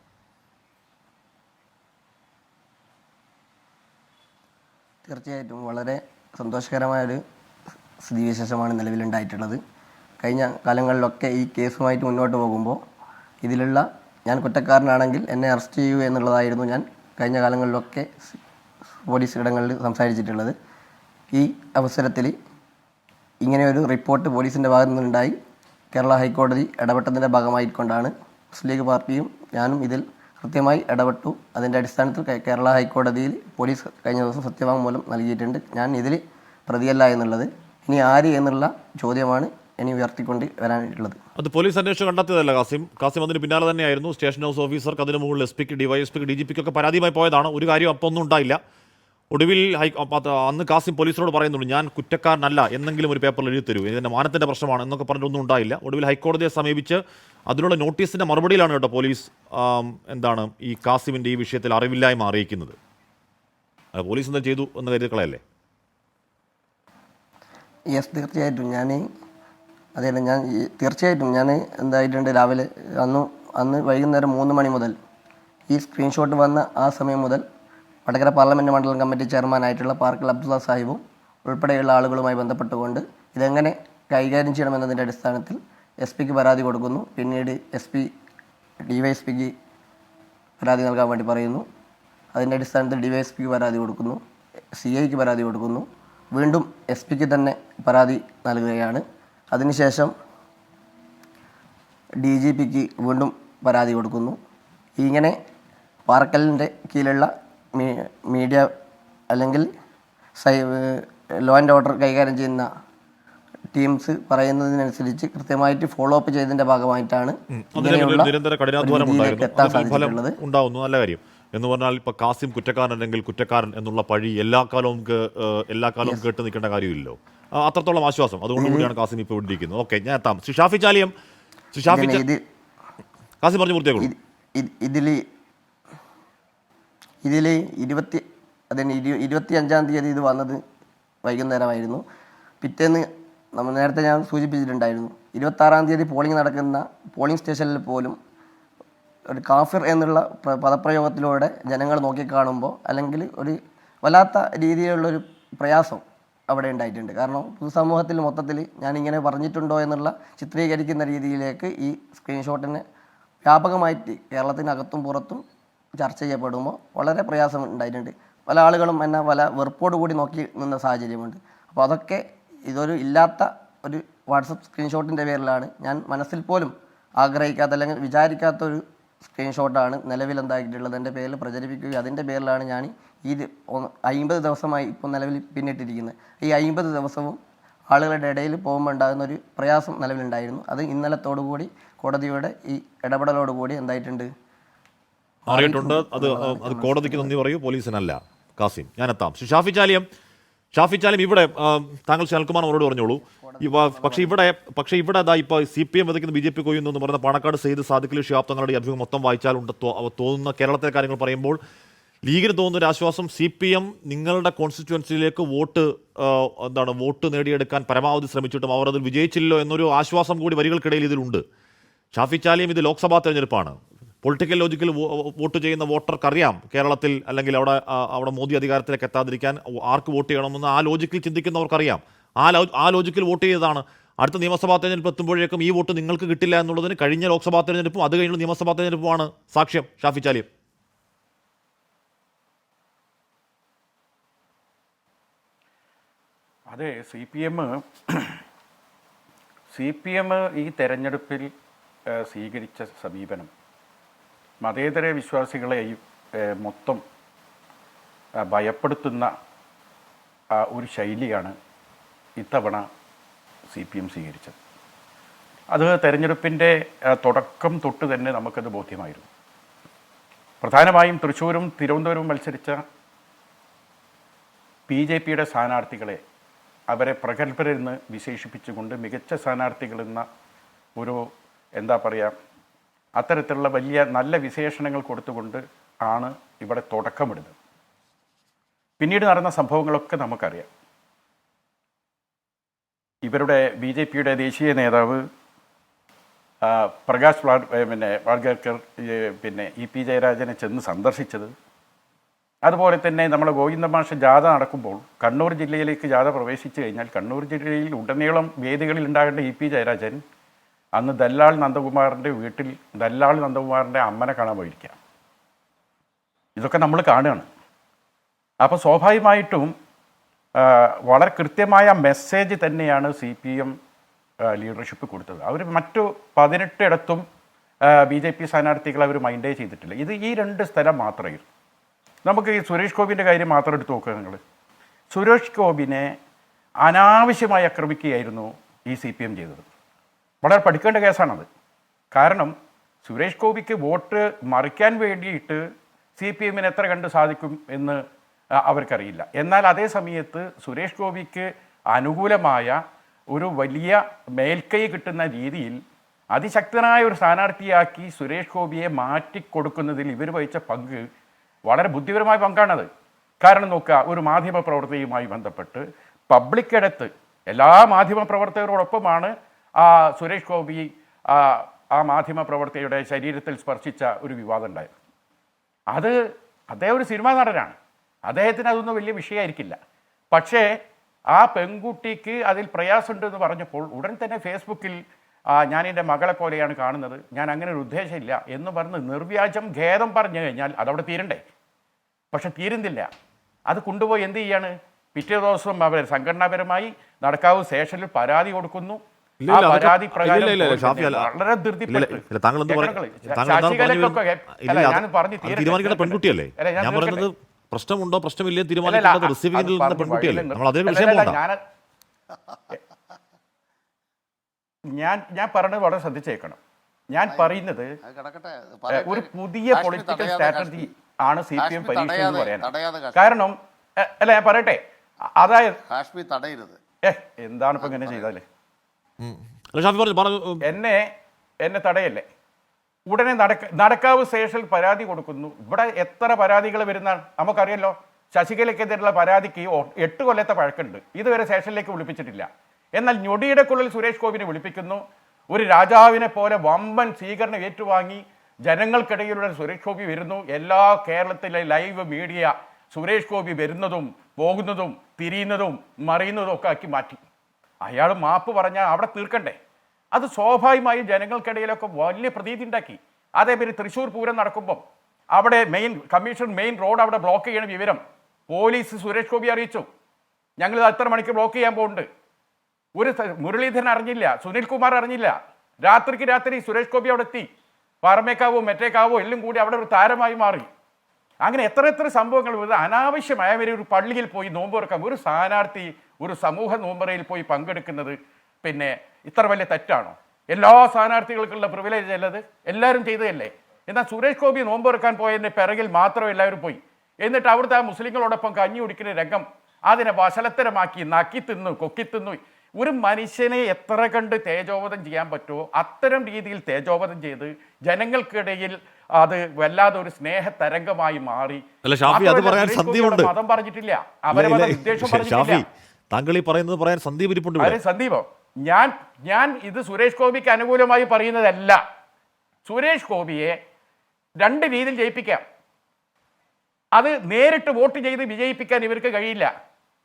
തീർച്ചയായിട്ടും വളരെ സന്തോഷകരമായൊരു സ്ഥിതിവിശേഷമാണ് നിലവിലുണ്ടായിട്ടുള്ളത്. കഴിഞ്ഞ കാലങ്ങളിലൊക്കെ ഈ കേസുമായിട്ട് മുന്നോട്ട് പോകുമ്പോൾ ഇതിലുള്ള ഞാൻ കുറ്റക്കാരനാണെങ്കിൽ എന്നെ അറസ്റ്റ് ചെയ്യൂ എന്നുള്ളതായിരുന്നു ഞാൻ കഴിഞ്ഞ കാലങ്ങളിലൊക്കെ പോലീസ് ഇടങ്ങളിൽ സംസാരിച്ചിട്ടുള്ളത്. ഈ അവസരത്തിൽ ഇങ്ങനെയൊരു റിപ്പോർട്ട് പോലീസിൻ്റെ ഭാഗത്തു നിന്നുണ്ടായി കേരള ഹൈക്കോടതി ഇടപെട്ടതിൻ്റെ ഭാഗമായിക്കൊണ്ടാണ് മുസ്ലിം ലീഗ് പാർട്ടിയും ഞാനും ഇതിൽ കൃത്യമായി ഇടപെട്ടു. അതിൻ്റെ അടിസ്ഥാനത്തിൽ കേരള ഹൈക്കോടതിയിൽ പോലീസ് കഴിഞ്ഞ ദിവസം സത്യവാങ്മൂലം നൽകിയിട്ടുണ്ട്. ഞാൻ ഇതിൽ പ്രതിയല്ല എന്നുള്ളത്. ഇനി ആര് എന്നുള്ള ചോദ്യമാണ് ഇനി ഉയർത്തിക്കൊണ്ട് വരാനുള്ളത്. അത് പോലീസ് അന്വേഷണം കണ്ടെത്തിയതല്ല കാസിം അതിന് പിന്നാലെ തന്നെയായിരുന്നു. സ്റ്റേഷൻ ഹൗസ് ഓഫീസർക്ക്, അതിന് മുകളിൽ SP-ക്ക്, DYSP-ക്ക്, DGP-ക്കൊക്കെ പരാതിയുമായി പോയതാണ്. ഒരു കാര്യം അപ്പോൾ ഒന്നും ഉണ്ടായില്ല. ഒടുവിൽ അന്ന് കാസിം പോലീസിനോട് പറയുന്നുണ്ട്, ഞാൻ കുറ്റക്കാരനല്ല, എന്നെങ്കിലും ഒരു പേപ്പറിൽ എഴുതി തരൂ, ഇതിൻ്റെ മാനത്തിൻ്റെ പ്രശ്നമാണ് എന്നൊക്കെ പറഞ്ഞിട്ടൊന്നും ഉണ്ടായില്ല. ഒടുവിൽ ഹൈക്കോടതിയെ സമീപിച്ച് അതിനുള്ള നോട്ടീസിൻ്റെ മറുപടിയിലാണ് കേട്ടോ പോലീസ് ഈ കാസിമിൻ്റെ ഈ വിഷയത്തിൽ അറിവില്ലായ്മ അറിയിക്കുന്നത്. പോലീസ് എന്താ ചെയ്തു എന്ന് കരുതിക്കളയല്ലേ? യെസ്, തീർച്ചയായിട്ടും ഞാൻ എന്തായിട്ടുണ്ട്, രാവിലെ അന്ന് വൈകുന്നേരം 3 മണി മുതൽ ഈ സ്ക്രീൻഷോട്ട് വന്ന ആ സമയം മുതൽ വടകര പാർലമെൻറ്റ് മണ്ഡലം കമ്മിറ്റി ചെയർമാനായിട്ടുള്ള പാർക്കിൽ അബ്ദുള്ള സാഹിബും ഉൾപ്പെടെയുള്ള ആളുകളുമായി ബന്ധപ്പെട്ടുകൊണ്ട് ഇതെങ്ങനെ കൈകാര്യം ചെയ്യണമെന്നതിൻ്റെ അടിസ്ഥാനത്തിൽ SP-ക്ക് പരാതി കൊടുക്കുന്നു. പിന്നീട് SP DYSP-ക്ക് പരാതി നൽകാൻ വേണ്ടി പറയുന്നു. അതിൻ്റെ അടിസ്ഥാനത്തിൽ DYSP-ക്ക് പരാതി കൊടുക്കുന്നു, CIക്ക് പരാതി കൊടുക്കുന്നു, വീണ്ടും SP-ക്ക് തന്നെ പരാതി നൽകുകയാണ്. അതിനുശേഷം DGP-ക്ക് വീണ്ടും പരാതി കൊടുക്കുന്നു. ഇങ്ങനെ പാർക്കലിൻ്റെ കീഴിലുള്ള മീഡിയ അല്ലെങ്കിൽ ലോ ആൻഡ് ഓർഡർ കൈകാര്യം ചെയ്യുന്ന ടീംസ് പറയുന്നതിനനുസരിച്ച് കൃത്യമായിട്ട് ഫോളോ അപ്പ് ചെയ്തതിൻ്റെ ഭാഗമായിട്ടാണ് ഉണ്ടാവുന്നു. നല്ല കാര്യം. എന്ന് പറഞ്ഞാൽ ഇപ്പോൾ കാസിം കുറ്റക്കാരനല്ലെങ്കിൽ കുറ്റക്കാരൻ എന്നുള്ള പഴി എല്ലാ കാലവും കേട്ട് നിൽക്കേണ്ട കാര്യമില്ലല്ലോ. അത്രത്തോളം ആശ്വാസം. അതുകൊണ്ട് കൂടിയാണ് കാസിം ഇപ്പോൾ ഇരിക്കുന്നത്. ഓക്കെ, ഞാൻ എത്താം. ശ്രീ ഷാഫി ചാലിയം, കാസിം പറഞ്ഞു പൂർത്തിയാക്കുള്ളൂ. ഇതിൽ 25-ാം തീയതി ഇത് വന്നത് വൈകുന്നേരമായിരുന്നു. പിറ്റേന്ന് നേരത്തെ ഞാൻ സൂചിപ്പിച്ചിട്ടുണ്ടായിരുന്നു, 26-ാം തീയതി പോളിംഗ് നടക്കുന്ന പോളിംഗ് സ്റ്റേഷനിൽ പോലും ഒരു കാഫിർ എന്നുള്ള പദപ്രയോഗത്തിലൂടെ ജനങ്ങൾ നോക്കിക്കാണുമ്പോൾ അല്ലെങ്കിൽ ഒരു വല്ലാത്ത രീതിയിലുള്ളൊരു പ്രയാസം അവിടെ ഉണ്ടായിട്ടുണ്ട്. കാരണം പൊതുസമൂഹത്തിൽ മൊത്തത്തിൽ ഞാനിങ്ങനെ പറഞ്ഞിട്ടുണ്ടോ എന്നുള്ള ചിത്രീകരിക്കുന്ന രീതിയിലേക്ക് ഈ സ്ക്രീൻഷോട്ടിനെ വ്യാപകമായിട്ട് കേരളത്തിനകത്തും പുറത്തും ചർച്ച ചെയ്യപ്പെടുമ്പോൾ വളരെ പ്രയാസം ഉണ്ടായിട്ടുണ്ട്. പല ആളുകളും എന്നെ പല വെറുപ്പോടു കൂടി നോക്കി നിന്ന സാഹചര്യമുണ്ട്. അപ്പോൾ അതൊക്കെ ഇതൊരു ഇല്ലാത്ത ഒരു വാട്സപ്പ് സ്ക്രീൻഷോട്ടിൻ്റെ പേരിലാണ്, ഞാൻ മനസ്സിൽ പോലും ആഗ്രഹിക്കാത്ത അല്ലെങ്കിൽ വിചാരിക്കാത്ത ഒരു സ്ക്രീൻഷോട്ടാണ് നിലവിൽ എന്തായിട്ടുള്ളത്. എൻ്റെ പേരിൽ പ്രചരിപ്പിക്കുകയും അതിൻ്റെ പേരിലാണ് ഞാൻ ഈ 50 ദിവസമായി ഇപ്പോൾ നിലവിൽ പിന്നിട്ടിരിക്കുന്നത്. ഈ 50 ദിവസവും ആളുകളുടെ ഇടയിൽ പോകുമ്പോൾ ഉണ്ടാകുന്ന ഒരു പ്രയാസം നിലവിലുണ്ടായിരുന്നു. അത് ഇന്നലത്തോടുകൂടി കോടതിയുടെ ഈ ഇടപെടലോടുകൂടി എന്തായിട്ടുണ്ട്, അറിയിട്ടുണ്ട്. അത് കോടതിക്ക് നന്ദി പറയൂ, പോലീസിനല്ല. കാസിം, ഞാനെത്താം. ഷാഫി ചാലിയം, ഇവിടെ താങ്കൾ ശരൽകുമാർ അവരോട് പറഞ്ഞോളൂ. പക്ഷേ ഇവിടെ അതാ ഇപ്പോൾ CPM വിതയ്ക്കുന്ന BJP കൊയ്യുന്നു എന്ന് പറയുന്ന പാണക്കാട് സെയ്ദ് സാദിഖലി ഷിഹാബ് തങ്ങളുടെ അഭിമുഖം മൊത്തം വായിച്ചാലുണ്ട് തോന്നുന്ന കേരളത്തിലെ കാര്യങ്ങൾ പറയുമ്പോൾ ലീഗിന് തോന്നുന്ന ഒരു ആശ്വാസം, CPM നിങ്ങളുടെ കോൺസ്റ്റിറ്റ്യുവൻസിയിലേക്ക് വോട്ട് നേടിയെടുക്കാൻ പരമാവധി ശ്രമിച്ചിട്ടും അവർ അതിൽ വിജയിച്ചില്ലല്ലോ എന്നൊരു ആശ്വാസം കൂടി വരികൾക്കിടയിൽ ഇതിലുണ്ട്. ഷാഫി ചാലിയം, ഇത് ലോക്സഭാ തെരഞ്ഞെടുപ്പാണ്. പൊളിറ്റിക്കൽ ലോജിക്കിൽ വോട്ട് ചെയ്യുന്ന വോട്ടർക്കറിയാം കേരളത്തിൽ അല്ലെങ്കിൽ അവിടെ മോദി അധികാരത്തിലേക്ക് എത്താതിരിക്കാൻ ആർക്ക് വോട്ട് ചെയ്യണമെന്ന് ആ ലോജിക്കിൽ ചിന്തിക്കുന്നവർക്കറിയാം. ആ ലോജിക്കിൽ വോട്ട് ചെയ്തതാണ്. അടുത്ത നിയമസഭാ തെരഞ്ഞെടുപ്പ് എത്തുമ്പോഴേക്കും ഈ വോട്ട് നിങ്ങൾക്ക് കിട്ടില്ല എന്നുള്ളതിന് കഴിഞ്ഞ ലോക്സഭാ തെരഞ്ഞെടുപ്പും അത് കഴിഞ്ഞുള്ള നിയമസഭാ തെരഞ്ഞെടുപ്പുമാണ് സാക്ഷ്യം. ഷാഫി ചാലിയം. അതെ, CPM ഈ തെരഞ്ഞെടുപ്പിൽ സ്വീകരിച്ച സമീപനം മതേതര വിശ്വാസികളെ മൊത്തം ഭയപ്പെടുത്തുന്ന ഒരു ശൈലിയാണ് ഇത്തവണ CPM സ്വീകരിച്ചത്. അത് തെരഞ്ഞെടുപ്പിൻ്റെ തുടക്കം തൊട്ട് തന്നെ നമുക്കത് ബോധ്യമായിരുന്നു. പ്രധാനമായും തൃശ്ശൂരും തിരുവനന്തപുരവും മത്സരിച്ച BJPയുടെ സ്ഥാനാർത്ഥികളെ അവരെ പ്രഗത്ഭരെന്ന് വിശേഷിപ്പിച്ചുകൊണ്ട് മികച്ച സ്ഥാനാർത്ഥികളെന്ന ഒരു അത്തരത്തിലുള്ള വലിയ നല്ല വിശേഷണങ്ങൾ കൊടുത്തുകൊണ്ട് ആണ് ഇവിടെ തുടക്കമിടുന്നത്. പിന്നീട് നടന്ന സംഭവങ്ങളൊക്കെ നമുക്കറിയാം. ഇവരുടെ BJPയുടെ ദേശീയ നേതാവ് പ്രകാശ് വാഡ്ഗേക്കർ EP ജയരാജനെ ചെന്ന് സന്ദർശിച്ചത്, അതുപോലെ തന്നെ നമ്മുടെ ഗോവിന്ദമാഷ് ജാഥ നടക്കുമ്പോൾ കണ്ണൂർ ജില്ലയിലേക്ക് ജാഥ പ്രവേശിച്ചു കഴിഞ്ഞാൽ കണ്ണൂർ ജില്ലയിൽ ഉടനീളം വേദികളിൽ ഉണ്ടാകേണ്ട EP ജയരാജൻ അന്ന് ദല്ലാൾ നന്ദകുമാറിൻ്റെ വീട്ടിൽ ദല്ലാൾ നന്ദകുമാറിൻ്റെ അമ്മനെ കാണാൻ പോയിരിക്കാം. ഇതൊക്കെ നമ്മൾ കാണുകയാണ്. അപ്പോൾ സ്വാഭാവികമായിട്ടും വളരെ കൃത്യമായ മെസ്സേജ് തന്നെയാണ് CPM ലീഡർഷിപ്പ് കൊടുത്തത്. അവർ മറ്റു 18 ഇടത്തും BJP സ്ഥാനാർത്ഥികൾ അവർ മൈൻഡേ ചെയ്തിട്ടില്ല. ഈ 2 സ്ഥലം മാത്രമേ. നമുക്ക് ഈ സുരേഷ് ഗോപിൻ്റെ കാര്യം മാത്രം എടുത്ത് നോക്കുക. നിങ്ങൾ സുരേഷ് ഗോപിനെ അനാവശ്യമായി ആക്രമിക്കുകയായിരുന്നു ഈ CPM ചെയ്തത്. വളരെ പഠിക്കേണ്ട കേസാണത്. കാരണം സുരേഷ് ഗോപിക്ക് വോട്ട് മറിക്കാൻ വേണ്ടിയിട്ട് CPMന് എത്ര കണ്ട് സാധിക്കും എന്ന് അവർക്കറിയില്ല. എന്നാൽ അതേ സമയത്ത് സുരേഷ് ഗോപിക്ക് അനുകൂലമായ ഒരു വലിയ മേൽക്കൈ കിട്ടുന്ന രീതിയിൽ അതിശക്തനായ ഒരു സ്ഥാനാർത്ഥിയാക്കി സുരേഷ് ഗോപിയെ മാറ്റിക്കൊടുക്കുന്നതിൽ ഇവർ വഹിച്ച പങ്ക് വളരെ ബുദ്ധിപരമായ പങ്കാണത്. കാരണം നോക്കുക, ഒരു മാധ്യമ പ്രവർത്തകയുമായി ബന്ധപ്പെട്ട് പബ്ലിക്കിടത്ത് എല്ലാ മാധ്യമ പ്രവർത്തകരോടൊപ്പമാണ് സുരേഷ് ഗോപി ആ മാധ്യമ പ്രവർത്തകയുടെ ശരീരത്തിൽ സ്പർശിച്ച ഒരു വിവാദം ഉണ്ടായത്. അദ്ദേഹം ഒരു സിനിമാ നടനാണ്, അദ്ദേഹത്തിന് അതൊന്നും വലിയ വിഷയമായിരിക്കില്ല. പക്ഷേ ആ പെൺകുട്ടിക്ക് അതിൽ പ്രയാസമുണ്ടെന്ന് പറഞ്ഞപ്പോൾ ഉടൻ തന്നെ ഫേസ്ബുക്കിൽ ഞാൻ എൻ്റെ മകളെ പോലെയാണ് കാണുന്നത്, ഞാൻ അങ്ങനെ ഒരു ഉദ്ദേശമില്ല എന്ന് പറഞ്ഞ് നിർവ്യാജം ഖേദം പറഞ്ഞു കഴിഞ്ഞാൽ അതവിടെ തീരണ്ടേ? പക്ഷെ തീരുന്നില്ല. അത് കൊണ്ടുപോയി എന്ത് ചെയ്യാണ്? പിറ്റേ ദിവസം അവർ സംഘടനാപരമായി നടക്കാവ് സ്റ്റേഷനിൽ പരാതി കൊടുക്കുന്നു. ആ പരാതി പ്രകാരം വളരെ ധൃതിപ്പെട്ട് പെൺകുട്ടിയല്ലേ ഞാൻ പറയുന്നത്, പ്രശ്നമുണ്ടോ പ്രശ്നമില്ലേ തീരുമാനിക്കേണ്ടത് റിസീവിംഗിൽ പെൺകുട്ടിയല്ലേ, നമ്മൾ അതേ വിഷയം ഞാൻ പറഞ്ഞത് വളരെ ശ്രദ്ധിച്ചേക്കണം. ഞാൻ പറയുന്നത് ഒരു പുതിയ പൊളിറ്റിക്കൽ സ്ട്രാറ്റജി ആണ് CPM കാശ്മീർ പരീക്ഷിച്ചെന്ന് തടയാതെ പറയാൻ. കാശ്മീർ. കാരണം അല്ല ഞാൻ പറയട്ടെ, അതായത് കാശ്മീർ തടയരുത്. എന്താണ് ഇപ്പൊ ഇങ്ങനെ ചെയ്താലേ? അല്ല ഷാഫി പറഞ്ഞു എന്നെ തടയല്ലേ? ഉടനെ നടക്കാവ് സ്റ്റേഷനിൽ പരാതി കൊടുക്കുന്നു. ഇവിടെ എത്ര പരാതികൾ വരുന്നതാണ് നമുക്കറിയല്ലോ. ശശികലയ്ക്കെതിരെയുള്ള പരാതിക്ക് 8 കൊല്ലത്തെ പഴക്കമുണ്ട്. ഇതുവരെ സ്റ്റേഷനിലേക്ക് വിളിപ്പിച്ചിട്ടില്ല. എന്നാൽ ഞൊടിയിടക്കുള്ളിൽ സുരേഷ് ഗോപിനെ വിളിപ്പിക്കുന്നു. ഒരു രാജാവിനെ പോലെ വമ്പൻ സ്വീകരണം ഏറ്റുവാങ്ങി ജനങ്ങൾക്കിടയിലൂടെ സുരേഷ് ഗോപി വരുന്നു. എല്ലാ കേരളത്തിലെ ലൈവ് മീഡിയ സുരേഷ് ഗോപി വരുന്നതും പോകുന്നതും തിരിയുന്നതും മറിയുന്നതും ഒക്കെ ആക്കി മാറ്റി. അയാൾ മാപ്പ് പറഞ്ഞാൽ അവിടെ തീർക്കണ്ടേ? അത് സ്വാഭാവികമായും ജനങ്ങൾക്കിടയിലൊക്കെ വലിയ പ്രതീതി ഉണ്ടാക്കി. അതേമാതിരി തൃശ്ശൂർ പൂരം നടക്കുമ്പം അവിടെ മെയിൻ റോഡ് അവിടെ ബ്ലോക്ക് ചെയ്യണ വിവരം പോലീസ് സുരേഷ് ഗോപി അറിയിച്ചു. ഞങ്ങൾ അത്ര മണിക്ക് ബ്ലോക്ക് ചെയ്യാൻ പോകുന്നുണ്ട്. ഒരു മുരളീധരൻ അറിഞ്ഞില്ല, സുനിൽകുമാർ അറിഞ്ഞില്ല. രാത്രിക്ക് രാത്രി സുരേഷ് ഗോപി അവിടെ എത്തി. പാറമേക്കാവോ മറ്റേക്കാവോ എല്ലാം കൂടി അവിടെ ഒരു താരമായി മാറി. അങ്ങനെ എത്ര സംഭവങ്ങൾ. അനാവശ്യമായ ഒരു പള്ളിയിൽ പോയി നോമ്പ് തുറക്കാം ഒരു സ്ഥാനാർത്ഥി ഒരു സമൂഹ നോമ്പറയിൽ പോയി പങ്കെടുക്കുന്നത് പിന്നെ ഇത്ര വലിയ തെറ്റാണോ? എല്ലാ സ്ഥാനാർത്ഥികൾക്കുള്ള പ്രിവിലേജ് അല്ലത്, എല്ലാവരും ചെയ്തതല്ലേ. എന്നാൽ സുരേഷ് ഗോപി നോമ്പ് തുറക്കാൻ പോയതിൻ്റെ പിറകിൽ മാത്രം എല്ലാവരും പോയി. എന്നിട്ട് അവിടുത്തെ ആ മുസ്ലിങ്ങളോടൊപ്പം കഞ്ഞി കുടിക്കുന്ന രംഗം അതിനെ വശലത്തരമാക്കി നക്കി തിന്നു കൊക്കി തിന്നു. ഒരു മനുഷ്യനെ എത്ര കണ്ട് തേജോവധം ചെയ്യാൻ പറ്റുമോ അത്തരം രീതിയിൽ തേജോവധം ചെയ്ത് ജനങ്ങൾക്കിടയിൽ അത് വല്ലാതെ ഒരു സ്നേഹ തരംഗമായി മാറി. മതം പറഞ്ഞിട്ടില്ല, അവരെ ഉദ്ദേശം പറഞ്ഞിട്ടില്ല. താങ്കൾ ഈ പറയുന്നത് പറയാൻ സന്ദീപ് ഇരിപ്പുണ്ട്. സന്ദീപോ, ഞാൻ ഇത് സുരേഷ് ഗോപിക്ക് അനുകൂലമായി പറയുന്നതല്ല. സുരേഷ് ഗോപിയെ 2 രീതിയിൽ ജയിപ്പിക്കാം. അത് നേരിട്ട് വോട്ട് ചെയ്ത് വിജയിപ്പിക്കാൻ ഇവർക്ക് കഴിയില്ല.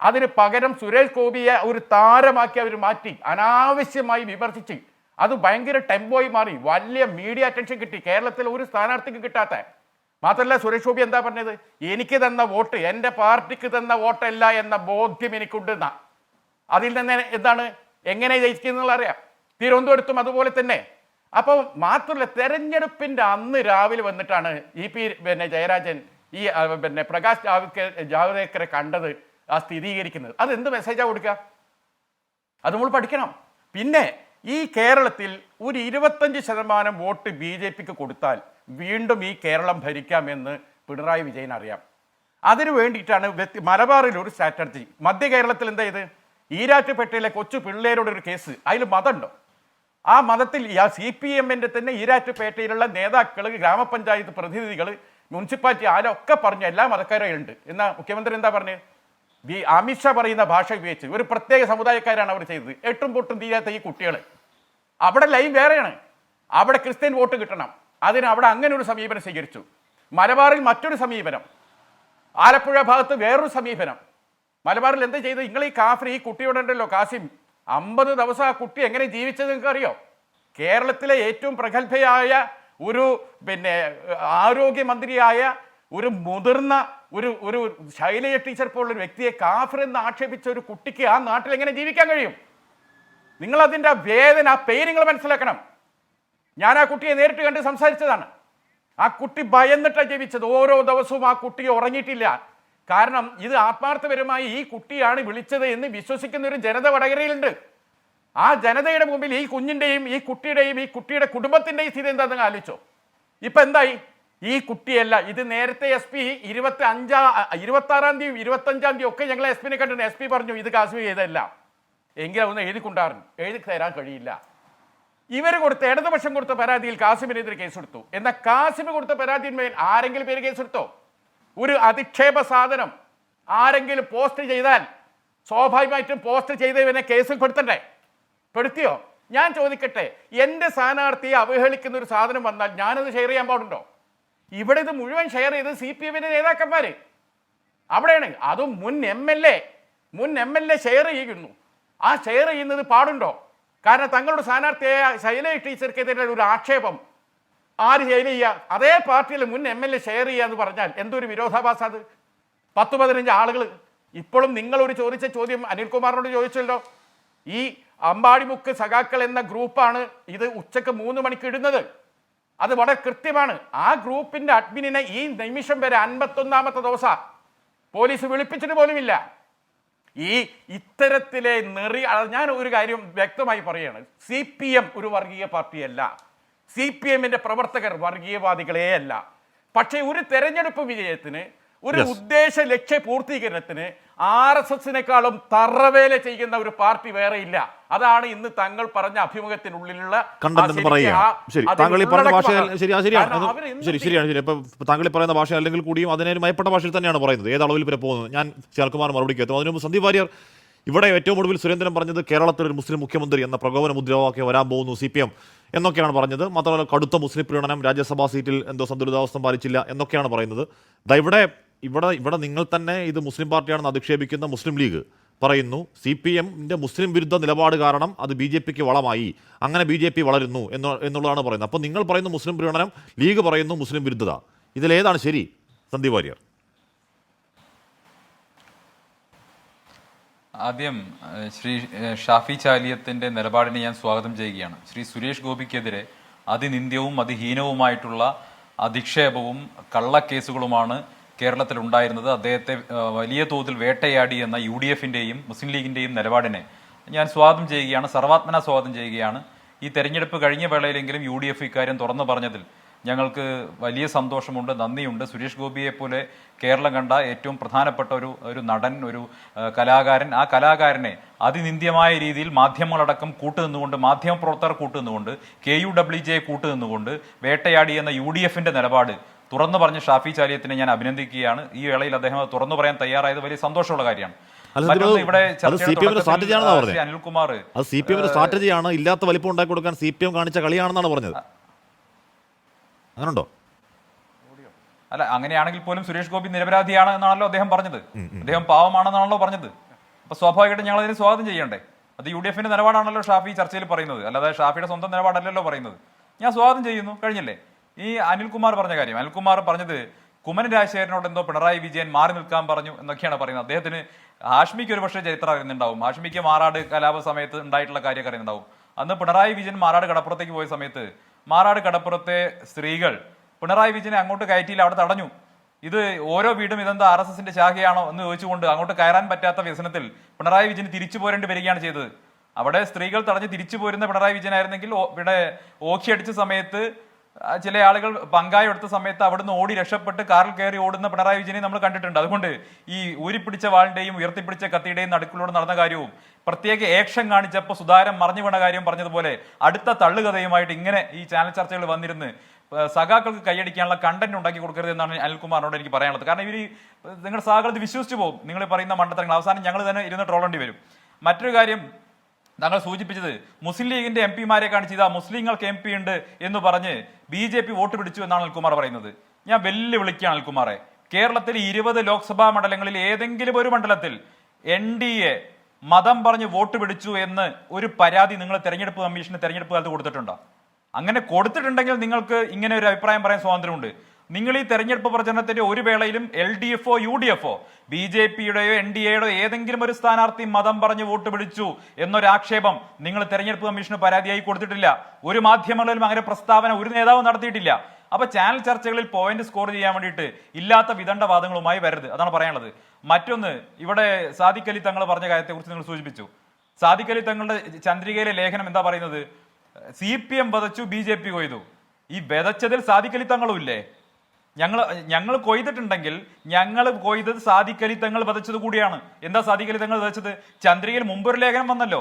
അതിന് പകരം സുരേഷ് ഗോപിയെ ഒരു താരമാക്കി അവർ മാറ്റി അനാവശ്യമായി വിമർശിച്ച് അത് ഭയങ്കര ടെമ്പോയി മാറി. വലിയ മീഡിയ അറ്റൻഷൻ കിട്ടി, കേരളത്തിൽ ഒരു സ്ഥാനാർത്ഥിക്കും കിട്ടാത്ത. മാത്രമല്ല സുരേഷ് ഗോപി എന്താ പറഞ്ഞത്? എനിക്ക് തന്ന വോട്ട് എൻ്റെ പാർട്ടിക്ക് തന്ന വോട്ടല്ല എന്ന ബോധ്യം എനിക്കുണ്ടെന്ന. അതിൽ നിന്ന് എന്താണ് എങ്ങനെ ജയിക്കുന്നത് അറിയാം. തിരുവനന്തപുരത്തും അതുപോലെ തന്നെ. അപ്പോൾ മാത്രമല്ല തെരഞ്ഞെടുപ്പിൻ്റെ അന്ന് രാവിലെ വന്നിട്ടാണ് ജയരാജൻ ഈ പ്രകാശ് ജാവ്ദേക്കറെ കണ്ടത്, സ്ഥിരീകരിക്കുന്നത്. അതെന്ത് മെസ്സേജാണ് കൊടുക്കുക? അത് നമ്മൾ പഠിക്കണം. പിന്നെ ഈ കേരളത്തിൽ ഒരു 25% വോട്ട് BJPക്ക് കൊടുത്താൽ വീണ്ടും ഈ കേരളം ഭരിക്കാമെന്ന് പിണറായി വിജയൻ അറിയാം. അതിനു വേണ്ടിയിട്ടാണ് മലബാറിൽ ഒരു സ്ട്രാറ്റജി. മധ്യ കേരളത്തിൽ എന്താ ഇത്? ഈരാറ്റുപേട്ടയിലെ കൊച്ചു പിള്ളേരോടൊരു കേസ്, അതിൽ മതമുണ്ടോ? ആ മതത്തിൽ CPM-ന്റെ തന്നെ ഈരാറ്റുപേട്ടയിലുള്ള നേതാക്കൾ, ഗ്രാമപഞ്ചായത്ത് പ്രതിനിധികൾ, മുനിസിപ്പാലിറ്റി ആരൊക്കെ പറഞ്ഞു എല്ലാ മതക്കാരും ഉണ്ട്. എന്നാൽ മുഖ്യമന്ത്രി എന്താ പറഞ്ഞത്? അമിത്ഷാ പറയുന്ന ഭാഷ ഉപയോഗിച്ച് ഒരു പ്രത്യേക സമുദായക്കാരാണ് അവർ ചെയ്തത്. 8ഉം പൊട്ടും തീരാത്ത ഈ കുട്ടികൾ. അവിടെ ലൈൻ വേറെയാണ്. അവിടെ ക്രിസ്ത്യൻ വോട്ട് കിട്ടണം. അതിന് അവിടെ അങ്ങനെ ഒരു സമീപനം സ്വീകരിച്ചു. മലബാറിൽ മറ്റൊരു സമീപനം, ആലപ്പുഴ ഭാഗത്ത് വേറൊരു സമീപനം. മലബാറിൽ എന്താ ചെയ്തത്? നിങ്ങൾ ഈ കാഫിർ ഈ കുട്ടിയോടുണ്ടല്ലോ കാസിം, 50 ദിവസം ആ കുട്ടി എങ്ങനെ ജീവിച്ചത് നിങ്ങൾക്ക് അറിയോ? കേരളത്തിലെ ഏറ്റവും പ്രഗത്ഭയായ ഒരു ആരോഗ്യമന്ത്രിയായ ഒരു മുതിർന്ന ഒരു ശൈലജ ടീച്ചർ പോലുള്ളൊരു വ്യക്തിയെ കാഫിർ എന്ന് ആക്ഷേപിച്ച ഒരു കുട്ടിക്ക് ആ നാട്ടിൽ എങ്ങനെ ജീവിക്കാൻ കഴിയും? നിങ്ങളതിൻ്റെ വേദന, ആ പെയിൻ നിങ്ങൾ മനസ്സിലാക്കണം. ഞാൻ ആ കുട്ടിയെ നേരിട്ട് കണ്ട് സംസാരിച്ചതാണ്. ആ കുട്ടി ഭയന്നിട്ടാണ് ജീവിച്ചത്. ഓരോ ദിവസവും ആ കുട്ടി ഉറങ്ങിയിട്ടില്ല. കാരണം ഇത് ആത്മാർത്ഥപരമായി ഈ കുട്ടിയാണ് വിളിച്ചത് എന്ന് വിശ്വസിക്കുന്ന ഒരു ജനത വടകരയിലുണ്ട്. ആ ജനതയുടെ മുമ്പിൽ ഈ കുഞ്ഞിൻ്റെയും ഈ കുട്ടിയുടെ കുടുംബത്തിൻ്റെയും സ്ഥിതി എന്താണെന്ന് ആലോചിച്ചോ? ഇപ്പം എന്തായി? ഈ കുട്ടിയല്ല, ഇത് നേരത്തെ SP 26-ാം തീയതി 25-ാം തീയതി ഒക്കെ ഞങ്ങൾ SP-നെ കണ്ടിട്ടുണ്ട്. SP പറഞ്ഞു ഇത് കാശ്മീർ ചെയ്തല്ല, എങ്കിലും ഒന്ന് എഴുതിക്കൊണ്ടായിരുന്നു. എഴുതി തരാൻ കഴിയില്ല. ഇവർ കൊടുത്ത ഇടതുപക്ഷം കൊടുത്ത പരാതിയിൽ കാസിമിനെതിരെ കേസെടുത്തു. എന്നാൽ കാസിമ് കൊടുത്ത പരാതിന്മേൽ ആരെങ്കിലും പേര് കേസെടുത്തോ? ഒരു അധിക്ഷേപ സാധനം ആരെങ്കിലും പോസ്റ്റ് ചെയ്താൽ സ്വാഭാവികമായിട്ടും പോസ്റ്റ് ചെയ്തവനെ കേസിൽ പെടുത്തണ്ടേ? പെടുത്തിയോ? ഞാൻ ചോദിക്കട്ടെ, എൻ്റെ സ്ഥാനാർത്ഥിയെ അവഹേളിക്കുന്ന ഒരു സാധനം വന്നാൽ ഞാനത് ഷെയർ ചെയ്യാൻ പാടുണ്ടോ? ഇവിടെ ഇത് മുഴുവൻ ഷെയർ ചെയ്ത് CPM-ന്റെ നേതാക്കന്മാർ അവിടെയാണ്. അതും മുൻ MLA ഷെയർ ചെയ്യുന്നു. ആ ഷെയർ ചെയ്യുന്നത് പാടുണ്ടോ? കാരണം തങ്ങളുടെ സ്ഥാനാർത്ഥിയായ ശൈലജ ടീച്ചർക്കെതിരെ ഒരു ആക്ഷേപം ആര് ഷെയർ ചെയ്യുക? അതേ പാർട്ടിയിൽ മുൻ MLA ഷെയർ ചെയ്യുക എന്ന് പറഞ്ഞാൽ എന്തൊരു വിരോധാഭാസം അത്? 10-15 ആളുകൾ. ഇപ്പോഴും നിങ്ങളൊരു ചോദിച്ച ചോദ്യം അനിൽകുമാറിനോട് ചോദിച്ചല്ലോ. ഈ അമ്പാടിമുക്ക് സഖാക്കൾ എന്ന ഗ്രൂപ്പാണ് ഇത് ഉച്ചക്ക് 3 മണിക്ക് ഇടുന്നത്. അത് വളരെ കൃത്യമാണ്. ആ ഗ്രൂപ്പിൻ്റെ അഡ്മിനെ ഈ നിമിഷം വരെ 51-ാമത്തെ ദിവസം പോലീസ് വിളിപ്പിച്ചിട്ട് പോലുമില്ല. ഈ ഇത്തരത്തിലെ ഞാൻ ഒരു കാര്യം വ്യക്തമായി പറയുകയാണ്. CPM ഒരു വർഗീയ പാർട്ടിയല്ല. CPM-ന്റെ പ്രവർത്തകർ വർഗീയവാദികളേ അല്ല. പക്ഷേ ഒരു തെരഞ്ഞെടുപ്പ് വിജയത്തിന്, ഒരു ഉദ്ദേശ ലക്ഷ്യ പൂർത്തീകരണത്തിന് RSSനേക്കാളും തറവേല ചെയ്യുന്ന ഒരു പാർട്ടി വേറെ ഇല്ല. അതാണ് ഇന്ന് താങ്കൾ പറഞ്ഞ അഭിമുഖത്തിനുള്ളിലുള്ള ശരി, താങ്കൾ ഈ പറയുന്ന ഭാഷ ശരിയാണ്. ഇപ്പൊ താങ്കൾ ഈ പറയുന്ന ഭാഷ അല്ലെങ്കിൽ കൂടിയും അതിനെ മയപ്പെട്ട ഭാഷയിൽ തന്നെയാണ് പറയുന്നത്. ഏത് അളവിൽ വരെ പോകുന്നത് ഞാൻ ശരത്കുമാർ മറുപടിക്ക് എത്തും. അതിനു മുമ്പ് സന്ദീപ് വാര്യർ, ഇവിടെ ഏറ്റവും ഒടുവിൽ സുരേന്ദ്രൻ പറഞ്ഞത് കേരളത്തിൽ ഒരു മുസ്ലിം മുഖ്യമന്ത്രി എന്ന പ്രകോപന മുദ്രാവാക്യം വരാൻ പോകുന്നു CPM എന്നൊക്കെയാണ് പറഞ്ഞത്. മാത്രമല്ല കടുത്ത മുസ്ലിം പ്രീണനം, രാജ്യസഭാ സീറ്റിൽ എന്തോ സന്തുലിതാവസ്ഥ പാലിച്ചില്ല എന്നൊക്കെയാണ് പറയുന്നത്. ഇവിടെ നിങ്ങൾ തന്നെ ഇത് മുസ്ലിം പാർട്ടിയാണെന്ന് അധിക്ഷേപിക്കുന്ന മുസ്ലിം ലീഗ് പറയുന്നു CPMന്റെ മുസ്ലിം വിരുദ്ധ നിലപാട് കാരണം അത് BJPക്ക് വളമായി, അങ്ങനെ BJP വളരുന്നു എന്നുള്ളതാണ് പറയുന്നത്. അപ്പോൾ നിങ്ങൾ പറയുന്നു മുസ്ലിം പ്രീണനം, ലീഗ് പറയുന്നു മുസ്ലിം വിരുദ്ധത. ഇതിലേതാണ് ശരി സന്ദീപ് വാര്യർ? ആദ്യം ശ്രീ ഷാഫി ചാലിയത്തിൻ്റെ നിലപാടിനെ ഞാൻ സ്വാഗതം ചെയ്യുകയാണ്. ശ്രീ സുരേഷ് ഗോപിക്കെതിരെ അതിനിന്ദ്യവും അതിഹീനവുമായിട്ടുള്ള അധിക്ഷേപവും കള്ളക്കേസുകളുമാണ് കേരളത്തിലുണ്ടായിരുന്നത്. അദ്ദേഹത്തെ വലിയ തോതിൽ വേട്ടയാടി എന്ന UDFന്റെയും മുസ്ലിം ലീഗിൻ്റെയും നിലപാടിനെ ഞാൻ സ്വാഗതം ചെയ്യുകയാണ്, സർവാത്മന സ്വാഗതം ചെയ്യുകയാണ്. ഈ തെരഞ്ഞെടുപ്പ് കഴിഞ്ഞ വേളയിലെങ്കിലും UDF ഇക്കാര്യം തുറന്നു പറഞ്ഞതിൽ ഞങ്ങൾക്ക് വലിയ സന്തോഷമുണ്ട്, നന്ദിയുണ്ട്. സുരേഷ് ഗോപിയെ പോലെ കേരളം കണ്ട ഏറ്റവും പ്രധാനപ്പെട്ട ഒരു നടൻ, ഒരു കലാകാരൻ, ആ കലാകാരനെ അതിനിന്ദ്യമായ രീതിയിൽ മാധ്യമങ്ങളടക്കം കൂട്ടുനിന്നുകൊണ്ട്, മാധ്യമപ്രവർത്തകർ കൂട്ടുനിന്നുകൊണ്ട്, KUWJ കൂട്ടുനിന്നുകൊണ്ട് വേട്ടയാടി എന്ന UDFന്റെ നിലപാട് തുറന്നു പറഞ്ഞ ഷാഫി ചാലിയത്തിനെ ഞാൻ അഭിനന്ദിക്കുകയാണ്. ഈ വേളയിൽ അദ്ദേഹം അത് തുറന്നു പറയാൻ തയ്യാറായത് വലിയ സന്തോഷമുള്ള കാര്യമാണ്. ഇവിടെ അനിൽകുമാർ സ്ട്രാറ്റജിയാണ്, ഇല്ലാത്ത വലിപ്പം ഉണ്ടാക്കി കൊടുക്കാൻ CPM കാണിച്ച കളിയാണെന്നാണ് പറഞ്ഞത്. അങ്ങനെയുണ്ടോ? അല്ല, അങ്ങനെയാണെങ്കിൽ പോലും സുരേഷ് ഗോപി നിരപരാധിയാണ് എന്നാണല്ലോ അദ്ദേഹം പറഞ്ഞത്. അദ്ദേഹം പാവമാണെന്നാണല്ലോ പറഞ്ഞത്. അപ്പൊ സ്വാഭാവികമായിട്ടും ഞങ്ങൾ അതിന് സ്വാഗതം ചെയ്യണ്ടേ? അത് UDFന്റെ നിലപാടാണല്ലോ ഷാഫി ചർച്ചയിൽ പറയുന്നത്, അല്ലാതെ ഷാഫിയുടെ സ്വന്തം നിലപാടല്ലല്ലോ പറയുന്നത്. ഞാൻ സ്വാഗതം ചെയ്യുന്നു, കഴിഞ്ഞില്ലേ? ഈ അനിൽകുമാർ പറഞ്ഞ കാര്യം, അനിൽകുമാർ പറഞ്ഞത് കുമ്മനം രാജശേഖരനോട് എന്തോ പിണറായി വിജയൻ മാറി നിൽക്കാൻ പറഞ്ഞു എന്നൊക്കെയാണ് പറയുന്നത്. അദ്ദേഹത്തിന് ഹാഷ്മിക്ക് ഒരു പക്ഷേ ചരിത്രം അറിയുന്നുണ്ടാവും. ഹാഷ്മിക്ക് മാറാട് കലാപ സമയത്ത് ഉണ്ടായിട്ടുള്ള കാര്യമൊക്കെ അറിയുന്നുണ്ടാവും. അന്ന് പിണറായി വിജയൻ മാറാട് കടപ്പുറത്തേക്ക് പോയ സമയത്ത് മാറാട് കടപ്പുറത്തെ സ്ത്രീകൾ പിണറായി വിജയനെ അങ്ങോട്ട് കയറ്റിയില്ല, അവിടെ തടഞ്ഞു. ഇത് ഓരോ വീടും ഇതെന്താ RSSന്റെ ശാഖയാണോ എന്ന് ചോദിച്ചുകൊണ്ട് അങ്ങോട്ട് കയറാൻ പറ്റാത്ത വ്യസനത്തിൽ പിണറായി വിജയൻ തിരിച്ചു പോരേണ്ടി വരികയാണ് ചെയ്തത്. അവിടെ സ്ത്രീകൾ തടഞ്ഞ് തിരിച്ചു പോരുന്ന പിണറായി വിജയനായിരുന്നെങ്കിൽ ഇവിടെ ഓഖി അടിച്ച സമയത്ത് ചില ആളുകൾ പങ്കായം എടുത്ത സമയത്ത് അവിടുന്ന് ഓടി രക്ഷപ്പെട്ട് കാറിൽ കയറി ഓടുന്ന പിണറായി വിജയനെ നമ്മൾ കണ്ടിട്ടുണ്ട്. അതുകൊണ്ട് ഈ ഊരിപ്പിടിച്ച വാളിന്റെയും ഉയർത്തിപ്പിടിച്ച കത്തിയുടെയും നടുക്കിലൂടെ നടന്ന കാര്യവും പ്രത്യേക ആക്ഷൻ കാണിച്ചപ്പോൾ സുതാരം മറിഞ്ഞു വീണ കാര്യം പറഞ്ഞതുപോലെ അടുത്ത തള്ളുകഥയുമായിട്ട് ഇങ്ങനെ ഈ ചാനൽ ചർച്ചകൾ വന്നിരുന്ന് സഖാക്കൾക്ക് കൈയടിക്കാനുള്ള കണ്ടന്റ് ഉണ്ടാക്കി കൊടുക്കരുത് എന്നാണ് അനിൽകുമാറിനോട് എനിക്ക് പറയാനുള്ളത്. കാരണം ഇവർ നിങ്ങളുടെ സഖാക്കൾ ഇത് വിശ്വസിച്ചു പോകും. നിങ്ങൾ പറയുന്ന മണ്ടത്തരങ്ങൾ അവസാനം ഞങ്ങൾ തന്നെ ഇരുന്ന് ട്രോളേണ്ടി വരും. മറ്റൊരു കാര്യം താങ്കൾ സൂചിപ്പിച്ചത് മുസ്ലിം ലീഗിന്റെ MP കാണിച്ച് ഇതാ മുസ്ലിങ്ങൾക്ക് MP ഉണ്ട് എന്ന് പറഞ്ഞ് BJP വോട്ട് പിടിച്ചു എന്നാണ് അനിൽകുമാർ പറയുന്നത്. ഞാൻ വെല്ലുവിളിക്കുകയാണ് അനിൽകുമാറെ, കേരളത്തിൽ 20 ലോക്സഭാ മണ്ഡലങ്ങളിൽ ഏതെങ്കിലും ഒരു മണ്ഡലത്തിൽ NDA മതം പറഞ്ഞ് വോട്ട് പിടിച്ചു എന്ന് ഒരു പരാതി നിങ്ങൾ തെരഞ്ഞെടുപ്പ് കമ്മീഷന് തെരഞ്ഞെടുപ്പ് കാലത്ത് കൊടുത്തിട്ടുണ്ടോ? അങ്ങനെ കൊടുത്തിട്ടുണ്ടെങ്കിൽ നിങ്ങൾക്ക് ഇങ്ങനെ ഒരു അഭിപ്രായം പറയാൻ സ്വാതന്ത്ര്യമുണ്ട്. നിങ്ങൾ ഈ തെരഞ്ഞെടുപ്പ് പ്രചരണത്തിന്റെ ഒരു വേളയിലും LDFO UDFO BJPയുടെയോ NDAയുടെയോ ഏതെങ്കിലും ഒരു സ്ഥാനാർത്ഥി മതം പറഞ്ഞ് വോട്ട് പിടിച്ചു എന്നൊരാക്ഷേപം നിങ്ങൾ തെരഞ്ഞെടുപ്പ് കമ്മീഷന് പരാതിയായി കൊടുത്തിട്ടില്ല. ഒരു മാധ്യമങ്ങളിലും അങ്ങനെ പ്രസ്താവന ഒരു നേതാവും നടത്തിയിട്ടില്ല. അപ്പൊ ചാനൽ ചർച്ചകളിൽ പോയിന്റ് സ്കോർ ചെയ്യാൻ വേണ്ടിയിട്ട് ഇല്ലാത്ത വിദണ്ഡവാദങ്ങളുമായി വരരുത്, അതാണ് പറയാനുള്ളത്. മറ്റൊന്ന്, ഇവിടെ സാദിഖ് അലി തങ്ങൾ പറഞ്ഞ കാര്യത്തെ കുറിച്ച് നിങ്ങൾ സൂചിപ്പിച്ചു. സാദിഖ് അലി തങ്ങളുടെ ചന്ദ്രികയിലെ ലേഖനം എന്താ പറയുന്നത്? CPM വധച്ചു, BJP കൊയ്തു. ഈ വിതച്ചതിൽ സാദിഖ് അലി തങ്ങളും ഇല്ലേ? ഞങ്ങൾ കൊയ്തിട്ടുണ്ടെങ്കിൽ ഞങ്ങൾ കൊയ്തത് സാദിഖ് അലി തങ്ങൾ വധച്ചത് കൂടിയാണ്. എന്താ സാദിഖ് അലി തങ്ങൾ വധച്ചത്? ചന്ദ്രികയിൽ മുമ്പൊരു ലേഖനം വന്നല്ലോ.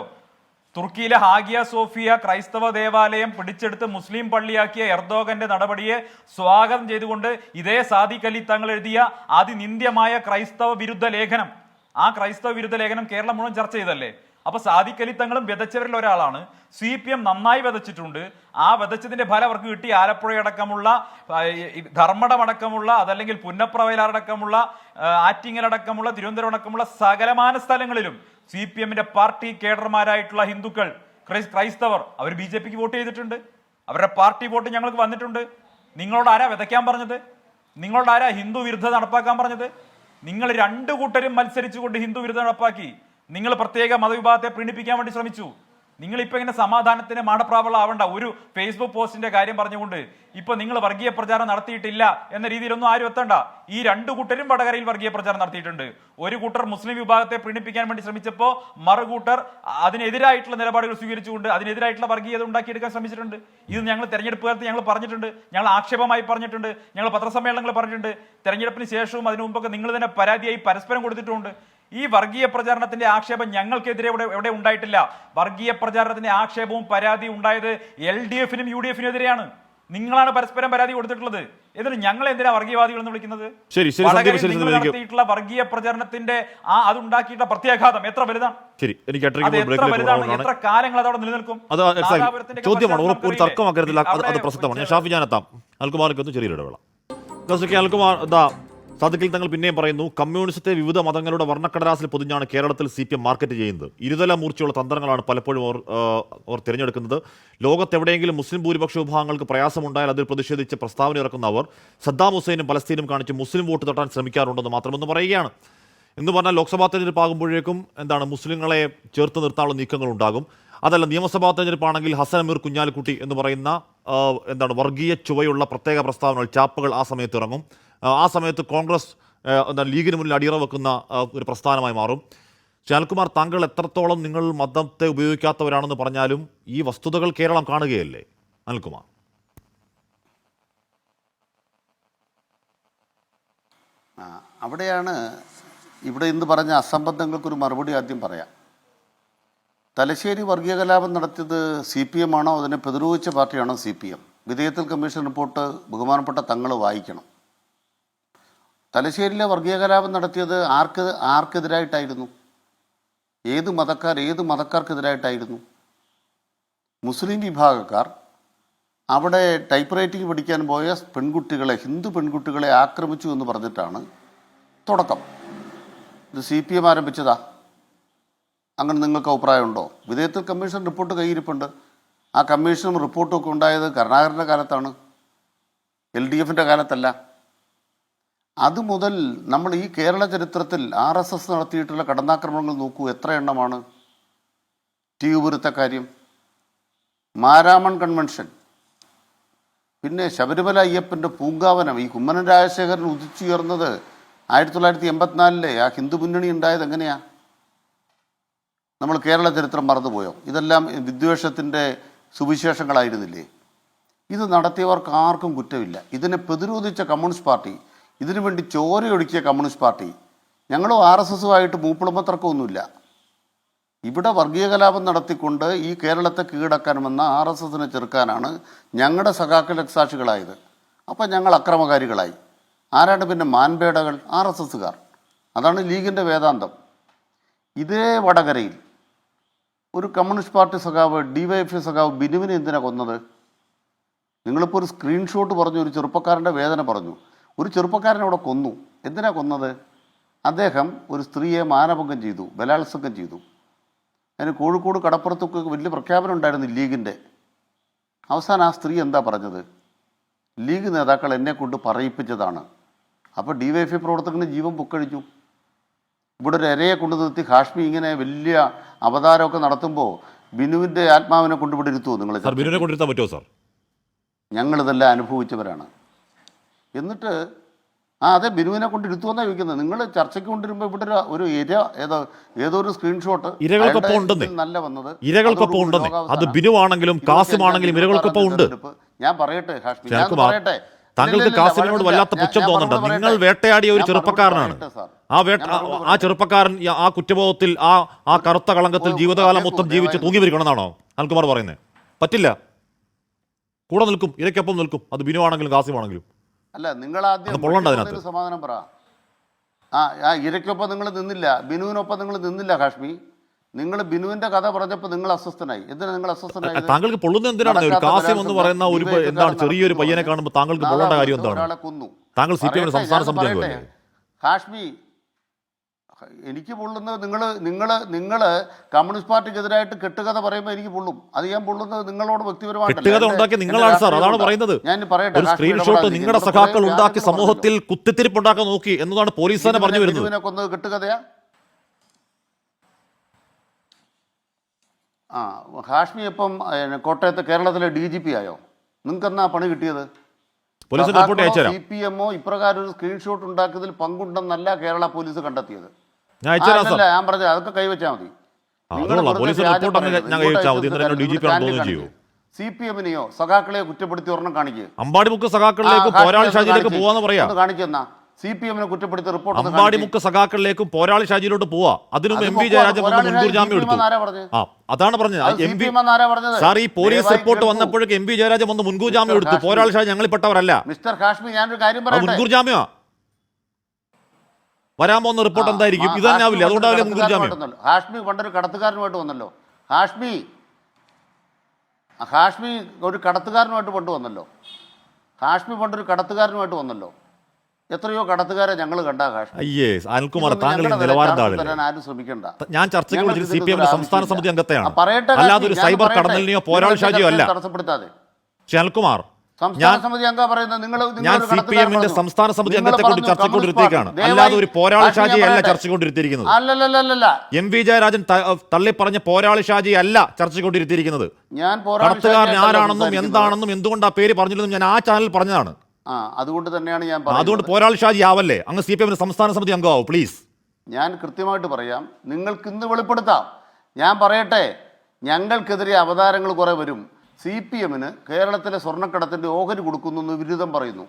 തുർക്കിയിലെ ഹാഗിയ സോഫിയ ക്രൈസ്തവ ദേവാലയം പിടിച്ചെടുത്ത് മുസ്ലിം പള്ളിയാക്കിയ എർദോഗന്റെ നടപടിയെ സ്വാഗതം ചെയ്തുകൊണ്ട് ഇതേ സാദിഖ് അലി തങ്ങൾ എഴുതിയ അതിനിന്ദ്യമായ ക്രൈസ്തവ വിരുദ്ധ ലേഖനം, ആ ക്രൈസ്തവ വിരുദ്ധ ലേഖനം കേരളം മുഴുവൻ ചർച്ച ചെയ്തല്ലേ? അപ്പൊ സാദിഖ് അലി തങ്ങളും വിതച്ചവരിൽ ഒരാളാണ്. CPM നന്നായി വിതച്ചിട്ടുണ്ട്. ആ വിതച്ചതിന്റെ ഫലം അവർക്ക് കിട്ടി. ആലപ്പുഴയടക്കമുള്ള, ധർമ്മടമടക്കമുള്ള, അതല്ലെങ്കിൽ പുന്നപ്രവയലടക്കമുള്ള, ആറ്റിങ്ങലടക്കമുള്ള, തിരുവനന്തപുരം അടക്കമുള്ള സകലമാന സ്ഥലങ്ങളിലും CPMന്റെ പാർട്ടി കേഡർമാരായിട്ടുള്ള ഹിന്ദുക്കൾ, ക്രൈസ്തവർ അവർ BJPക്ക് വോട്ട് ചെയ്തിട്ടുണ്ട്. അവരുടെ പാർട്ടി വോട്ട് ഞങ്ങൾക്ക് വന്നിട്ടുണ്ട്. നിങ്ങളോട് ആരാ വിതയ്ക്കാൻ പറഞ്ഞത്? നിങ്ങളോട് ആരാ ഹിന്ദു വിരുദ്ധത നടപ്പാക്കാൻ പറഞ്ഞത്? നിങ്ങൾ രണ്ടു കൂട്ടരും മത്സരിച്ചുകൊണ്ട് ഹിന്ദു വിരുദ്ധത നടപ്പാക്കി. നിങ്ങൾ പ്രത്യേക മതവിഭാഗത്തെ പ്രീണിപ്പിക്കാൻ വേണ്ടി ശ്രമിച്ചു. നിങ്ങൾ ഇപ്പൊ ഇങ്ങനെ സമാധാനത്തിന് മാടപ്രാവളാവണ്ട. ഒരു ഫേസ്ബുക്ക് പോസ്റ്റിന്റെ കാര്യം പറഞ്ഞുകൊണ്ട് ഇപ്പൊ നിങ്ങൾ വർഗീയ പ്രചാരണം നടത്തിയിട്ടില്ല എന്ന രീതിയിലൊന്നും ആരും എത്തണ്ട. ഈ രണ്ടു കൂട്ടരും വടകരയിൽ വർഗീയ പ്രചാരണം നടത്തിയിട്ടുണ്ട്. ഒരു കൂട്ടർ മുസ്ലിം വിഭാഗത്തെ പ്രീണിപ്പിക്കാൻ വേണ്ടി ശ്രമിച്ചപ്പോൾ മറുകൂട്ടർ അതിനെതിരായിട്ടുള്ള നിലപാടുകൾ സ്വീകരിച്ചുകൊണ്ട് അതിനെതിരായിട്ടുള്ള വർഗീയത ഉണ്ടാക്കിയെടുക്കാൻ ശ്രമിച്ചിട്ടുണ്ട്. ഇത് ഞങ്ങൾ തെരഞ്ഞെടുപ്പ് കാലത്ത് ഞങ്ങൾ പറഞ്ഞിട്ടുണ്ട്, ഞങ്ങൾ ആക്ഷേപമായി പറഞ്ഞിട്ടുണ്ട്, ഞങ്ങൾ പത്രസമ്മേളനങ്ങൾ പറഞ്ഞിട്ടുണ്ട്. തെരഞ്ഞെടുപ്പിന് ശേഷവും അതിനു മുമ്പൊക്കെ നിങ്ങൾ തന്നെ പരാതിയായി പരസ്പരം കൊടുത്തിട്ടുണ്ട്. ഈ വർഗീയ പ്രചാരണത്തിന്റെ ആക്ഷേപം ഞങ്ങൾക്കെതിരെ എവിടെ ഉണ്ടായിട്ടില്ല. വർഗീയ പ്രചാരണത്തിന്റെ ആക്ഷേപവും പരാതിയും ഉണ്ടായത് LDF-നും UDF-നും എതിരെയാണ്. നിങ്ങളാണ് പരസ്പരം പരാതി കൊടുത്തിട്ടുള്ളത്. എന്നിട്ട് ഞങ്ങൾ എന്തിനാ വർഗീയവാദികൾ എന്ന് വിളിക്കുന്നത്? നടത്തിയിട്ടുള്ള വർഗീയ പ്രചാരണത്തിന്റെ അതുണ്ടാക്കിയിട്ടുള്ള പ്രത്യാഘാതം എത്ര വലുതാണ്? എത്ര കാലങ്ങൾ അതവിടെ നിലനിൽക്കും? ചോദ്യമാണ്, ഒരു തർക്കമാക്കരുതില്ല, അത് പ്രസക്തമാണ്. ഞാൻ ഷാഫി ഞാനെത്താം. അൽകുമാർക്ക് ചെറിയൊരു ഇടവേള. അൽകുമാർ സാദിഖിൽ തങ്ങൾ പിന്നെയും പറയുന്നു, കമ്മ്യൂണിസത്തെ വിവിധ മതങ്ങളുടെ വർണ്ണക്കടലാസിൽ പൊതിഞ്ഞാണ് കേരളത്തിൽ CPM മാർക്കറ്റ് ചെയ്യുന്നത്. ഇരുതല മൂർച്ചയുള്ള തന്ത്രങ്ങളാണ് പലപ്പോഴും അവർ തിരഞ്ഞെടുക്കുന്നത്. ലോകത്തെവിടെയെങ്കിലും മുസ്ലിം ഭൂരിപക്ഷ വിഭാഗങ്ങൾക്ക് പ്രയാസമുണ്ടായാൽ അതിൽ പ്രതിഷേധിച്ച് പ്രസ്താവന ഇറക്കുന്ന അവർ സദ്ദാം ഹുസൈനും പലസ്തീനും കാണിച്ച് മുസ്ലിം വോട്ട് തട്ടാൻ ശ്രമിക്കാറുണ്ടെന്ന് മാത്രമെന്ന് പറയുകയാണ്. എന്ന് പറഞ്ഞാൽ ലോക്സഭാ തെരഞ്ഞെടുപ്പാകുമ്പോഴേക്കും മുസ്ലിങ്ങളെ ചേർത്ത് നിർത്താനുള്ള നീക്കങ്ങൾ ഉണ്ടാകും. അതല്ല, നിയമസഭാ തെരഞ്ഞെടുപ്പാണെങ്കിൽ ഹസൻ അമീർ കുഞ്ഞാലിക്കുട്ടി എന്ന് പറയുന്ന വർഗീയ ചുവയുള്ള പ്രത്യേക പ്രസ്താവനകൾ, ചാപ്പുകൾ ആ സമയത്ത് ഇറങ്ങും. ആ സമയത്ത് കോൺഗ്രസ് ലീഗിന് മുന്നിൽ അടിയറ വെക്കുന്ന ഒരു പ്രസ്ഥാനമായി മാറും. ശാൽകുമാർ, താങ്കൾ എത്രത്തോളം നിങ്ങൾ മതത്തെ ഉപയോഗിക്കാത്തവരാണെന്ന് പറഞ്ഞാലും ഈ വസ്തുതകൾ കേരളം കാണുകയല്ലേ? അനിൽകുമാർ, അവിടെയാണ് ഇവിടെ ഇന്ന് പറഞ്ഞ അസംബന്ധങ്ങൾക്കൊരു മറുപടി ആദ്യം പറയാം. തലശ്ശേരി വർഗീയ കലാപം നടത്തിയത് CPM ആണോ അതിനെ പ്രതിരോധിച്ച പാർട്ടിയാണോ CPM? വിധേയത്തിൽ കമ്മീഷൻ റിപ്പോർട്ട് ബഹുമാനപ്പെട്ട തങ്ങൾ വായിക്കണം. തലശ്ശേരിയിലെ വർഗീയ കലാപം നടത്തിയത് ആർക്കെതിരായിട്ടായിരുന്നു? ഏത് മതക്കാർക്കെതിരായിട്ടായിരുന്നു? മുസ്ലിം വിഭാഗക്കാർ അവിടെ ടൈപ്പ് റൈറ്റിംഗ് പഠിക്കാൻ പോയ ഹിന്ദു പെൺകുട്ടികളെ ആക്രമിച്ചു എന്ന് പറഞ്ഞിട്ടാണ് തുടക്കം. ഇത് CPM ആരംഭിച്ചതാ. അങ്ങനെ നിങ്ങൾക്ക് അഭിപ്രായമുണ്ടോ? വിധേയത്തിൽ കമ്മീഷൻ റിപ്പോർട്ട് കയ്യിരിപ്പുണ്ട്. ആ കമ്മീഷനും റിപ്പോർട്ടും ഒക്കെ ഉണ്ടായത് കരുണാകരൻ്റെ കാലത്താണ്, LDF-ൻ്റെ കാലത്തല്ല. അതുമുതൽ നമ്മൾ ഈ കേരള ചരിത്രത്തിൽ RSS നടത്തിയിട്ടുള്ള കടന്നാക്രമണങ്ങൾ നോക്കൂ, എത്ര എണ്ണമാണ്. ടിയുപുരത്തെ കാര്യം, മാരാമൺ കൺവെൻഷൻ, പിന്നെ ശബരിമല അയ്യപ്പൻ്റെ പൂങ്കാവനം. ഈ കുമ്മനം രാജശേഖരൻ ഉദിച്ചുയർന്നത് 1984 ആ ഹിന്ദു മുന്നണി ഉണ്ടായത് എങ്ങനെയാ? നമ്മൾ കേരള ചരിത്രം മറന്നുപോയോ? ഇതെല്ലാം വിദ്വേഷത്തിൻ്റെ സുവിശേഷങ്ങളായിരുന്നില്ലേ? ഇത് നടത്തിയവർക്ക് ആർക്കും കുറ്റമില്ല. ഇതിനെ പ്രതിരോധിച്ച കമ്മ്യൂണിസ്റ്റ് പാർട്ടി, ഇതിനുവേണ്ടി ചോരയൊടുക്കിയ കമ്മ്യൂണിസ്റ്റ് പാർട്ടി, ഞങ്ങളും RSS-ഉമായിട്ട് മൂപ്പിളമത്തർക്കമൊന്നുമില്ല. ഇവിടെ വർഗീയ കലാപം നടത്തിക്കൊണ്ട് ഈ കേരളത്തെ കീഴടക്കാൻ വന്ന RSS-നെ ചെറുക്കാനാണ് ഞങ്ങളുടെ സഖാക്കൾ രക്തസാക്ഷികളായത്. അപ്പം ഞങ്ങൾ അക്രമകാരികളായി. ആരാണ് പിന്നെ മാൻപേടകൾ? RSS-കാർ. അതാണ് ലീഗിൻ്റെ വേദാന്തം. ഇതേ വടകരയിൽ ഒരു കമ്മ്യൂണിസ്റ്റ് പാർട്ടി സഖാവ്, DYFI സഖാവ് ബിനുവിനെ എന്തിനാണ് കൊന്നത്? നിങ്ങളിപ്പോൾ ഒരു സ്ക്രീൻഷോട്ട് പറഞ്ഞു, ഒരു ചെറുപ്പക്കാരൻ്റെ വേദന പറഞ്ഞു. ഒരു ചെറുപ്പക്കാരനെ അവിടെ കൊന്നു. എന്തിനാ കൊന്നത്? അദ്ദേഹം ഒരു സ്ത്രീയെ മാനഭംഗം ചെയ്തു, ബലാത്സംഗം ചെയ്തു. അതിന് കോഴിക്കോട് കടപ്പുറത്തൊക്കെ വലിയ പ്രഖ്യാപനം ഉണ്ടായിരുന്നു ലീഗിൻ്റെ. അവസാനം ആ സ്ത്രീ എന്താ പറഞ്ഞത്? ലീഗ് നേതാക്കൾ എന്നെ കൊണ്ട് പറയിപ്പിച്ചതാണ്. അപ്പോൾ DYFI പ്രവർത്തകന് ജീവൻ പൊക്കഴിച്ചു. ഇവിടെ ഒരു ഇരയെ കൊണ്ടു നിർത്തി ഹാഷ്മി ഇങ്ങനെ വലിയ അവതാരമൊക്കെ നടത്തുമ്പോൾ ബിനുവിൻ്റെ ആത്മാവിനെ കൊണ്ടുവിടെ ഇരുത്തുമോ നിങ്ങൾ? ബിനുവിനെ കൊണ്ടിരുത്താൻ പറ്റുമോ സാർ? ഞങ്ങളിതെല്ലാം അനുഭവിച്ചവരാണ്. എന്നിട്ട് അതെ, ബിനുവിനെ കൊണ്ടിരുത്തുമെന്നാണ് ചോദിക്കുന്നത്. നിങ്ങൾ ചർച്ചയ്ക്ക് കൊണ്ടുവരുമ്പോൾ ഇവിടെ ഒരു ഏതോ ഒരു സ്ക്രീൻഷോട്ട് നല്ല വന്നത്. ഇരകൾക്കൊപ്പം ഉണ്ടെന്ന്. അത് ബിനുവാണെങ്കിലും കാസിമാണെങ്കിലും ഇരകൾക്കൊപ്പം ഉണ്ട്. ഞാൻ പറയട്ടെ ഹാഷ്മി, ഞാൻ പറയട്ടെ. താങ്കൾക്ക് കാസിമിനോട് വല്ലാത്ത പുച്ഛം തോന്നുന്നുണ്ട്. നിങ്ങൾ വേട്ടയാടിയ ഒരു ചെറുപ്പക്കാരനാണ്. ആ ചെറുപ്പക്കാരൻ ആ കുറ്റബോധത്തിൽ, ആ കറുത്ത കളങ്കത്തിൽ ജീവിതകാലം മൊത്തം ജീവിച്ച് തൂങ്ങി വരിക്കണമെന്നാണോ അനിൽകുമാർ പറയുന്നത്? പറ്റില്ല. കൂടെ നിൽക്കും, ഇരയ്ക്കൊപ്പം നിൽക്കും. അത് ബിനു ആണെങ്കിലും കാസിമാണെങ്കിലും. അല്ല, നിങ്ങൾ ആദ്യം സമാധാനം പറ. ഇരയ്ക്കൊപ്പം നിങ്ങൾ നിന്നില്ല, ബിനുവിനൊപ്പം നിങ്ങൾ നിന്നില്ല ഹാഷ്മി. നിങ്ങൾ ബിനുവിന്റെ കഥ പറഞ്ഞപ്പോൾ നിങ്ങൾ അസ്വസ്ഥനായി. എന്തിനാ നിങ്ങൾ അസ്വസ്ഥനായി? താങ്കൾക്ക് പൊള്ളുന്നത് എന്തിനാണ്? ഒരു കാസിം എന്ന് പറയുന്ന ഒരു എന്താണ് ചെറിയൊരു പയ്യനെ കാണുമ്പോൾ താങ്കൾക്ക് പൊള്ളേണ്ട കാര്യം എന്താണ്? ഒരാളെ കൊന്നു. താങ്കൾ CPM സംസ്ഥാന സമിതി അംഗമല്ലേ? ഹാഷ്മി, എനിക്ക് പൊള്ളുന്നത് നിങ്ങൾ കമ്മ്യൂണിസ്റ്റ് പാർട്ടിക്കെതിരായിട്ട് കെട്ടുകഥ പറയുമ്പോൾ എനിക്ക് പൊള്ളും. അത് ഞാൻ പൊള്ളുന്നത് നിങ്ങളോട് വ്യക്തിപരമായിട്ട്. നിങ്ങളാണ് സാർ, അതാണ് പറയുന്നത്. ഞാൻ പറയട്ടെ, ഒരു സ്ക്രീൻഷോട്ട് നിങ്ങളുടെ സഖാക്കൾ ഉണ്ടാക്കി സമൂഹത്തിൽ കുത്തിത്തിരിപ്പുണ്ടാക്കാൻ നോക്കി എന്നതാണ് പോലീസ് തന്നെ പറഞ്ഞു വരുന്നത്. കൊന്നത് കെട്ടുകഥയാ? ആ ഹാഷ്മി ഇപ്പം കോട്ടയത്ത് കേരളത്തിലെ DGP ആയോ? നിങ്ങൾക്ക് എന്നാ പണി കിട്ടിയത്? പോലീസിന് റിപ്പോർട്ട് അയച്ചുതരാം. CPM ഇപ്രകാരം ഒരു സ്ക്രീൻഷോട്ട് ഉണ്ടാക്കിയതിൽ പങ്കുണ്ടെന്നല്ല കേരള പോലീസ് കണ്ടെത്തിയത്. ഞാൻ അയച്ചുതരാം സാർ. ഞാൻ പറഞ്ഞത് അതൊക്കെ കൈവച്ചാൽ മതി. പോലീസ് റിപ്പോർട്ട് ഞാൻ അയച്ചാൽ മതി. എന്നിട്ട് DGP ആണെന്ന് ചെയ്യൂ. CPM-നെയോ സഖാക്കളെയോ കുറ്റപ്പെടുത്തി ഒരെണ്ണം കാണിക്കുക. അമ്പാടിമുക്ക് സഖാക്കളിലേക്ക് പോരാളി ഷാജിയിലേക്ക് പോവാന്ന് പറയാ. കാണിക്കുന്ന CPM-നെ കുറ്റപ്പെടുത്തി റിപ്പോർട്ട് അമ്പാടിമുക്ക് സഖാക്കളിലേക്കും പോരാളി ഷാജിയിലോട്ട് പോവാ. അതിനും MV ജയരാജൻ വന്ന് മുൻകൂർ ജാമ്യം എടുത്തു. അതാണ് പറഞ്ഞത്. സാർ ഈ പോലീസ് റിപ്പോർട്ട് വന്നപ്പോഴേക്കും MV ജയരാജൻ വന്ന് മുൻകൂർ ജാമ്യം എടുത്തു. പോരാളി ഷാജി ഞങ്ങളിൽ പെട്ടവരല്ല. മിസ്റ്റർ ഹാഷ്മി, ഞാനൊരു കാര്യം പറയട്ടെ. മുൻകൂർ ജാമ്യമാ വരാൻ പോകുന്ന റിപ്പോർട്ട് എന്തായിരിക്കും? ഇത് തന്നെ ആവില്ല. അതുകൊണ്ടാവില്ല മുൻകൂർ ജാമ്യം. ഹാഷ്മി പണ്ടൊരു കടത്തുകാരനുമായിട്ട് വന്നല്ലോ. ഹാഷ്മി ഒരു കടത്തുകാരനുമായിട്ട് കൊണ്ടുവന്നല്ലോ. ഹാഷ്മി പണ്ടൊരു കടത്തുകാരനുമായിട്ട് വന്നല്ലോ. എത്രയോ കടത്തുകാരെ ഞങ്ങൾ കണ്ട ഹാഷ്മി. അയ്യേ അനിൽകുമാർ, താങ്കൾ നിലവാരം താഴെ. ആരും ശ്രമിക്കണ്ട. ഞാൻ ചർച്ചയ്ക്ക് വിളിച്ചത് CPM സംസ്ഥാന സമിതി അംഗത്തെയാണ്, പറയട്ടെ. അല്ലാതെ ഒരു സൈബർ കടന്നലിനെയോ പോരാളി ഷാജിയോ അല്ല. തടസ്സപ്പെടുത്താതെ അനിൽകുമാർ, സംസ്ഥാന സമിതി അംഗം പറയുന്നത് ഞാൻ CPM-ന്റെ സംസ്ഥാന സമിതി അംഗത്തെ കൊണ്ട് ചർച്ച കൊണ്ടിരുത്തിയേക്കാണ്, അല്ലാതെ ഒരു പോരാളി ഷാജി അല്ല ചർച്ച കൊണ്ടിരുത്തിയിരിക്കുന്നത്. അല്ലല്ലല്ല, MV ജയരാജൻ തള്ളി പറഞ്ഞ പോരാളി ഷാജി അല്ല ചർച്ച കൊണ്ടിരുത്തിയിരിക്കുന്നത്. കടത്തുകാരൻ ആരാണെന്നും എന്താണെന്നും എന്തുകൊണ്ട് ആ പേര് പറഞ്ഞില്ലെന്നും ഞാൻ ആ ചാനൽ പറഞ്ഞതാണ്. അതുകൊണ്ട് തന്നെയാണ് ഞാൻ അതുകൊണ്ട് പോരാളി ഷാജി ആവല്ലേ അങ്ങ് CPM-ന്റെ സംസ്ഥാന സമിതി അംഗമാവും പ്ലീസ്. ഞാൻ കൃത്യമായിട്ട് പറയാം. നിങ്ങൾക്ക് ഇന്ന് വെളിപ്പെടുത്താം. ഞാൻ പറയട്ടെ, ഞങ്ങൾക്കെതിരെ അവതാരങ്ങൾ കുറെ വരും. CPM-ന് കേരളത്തിലെ സ്വർണ്ണക്കടത്തിന്റെ ഓഹരി കൊടുക്കുന്നു എന്ന് വിരുദ്ധം പറയുന്നു.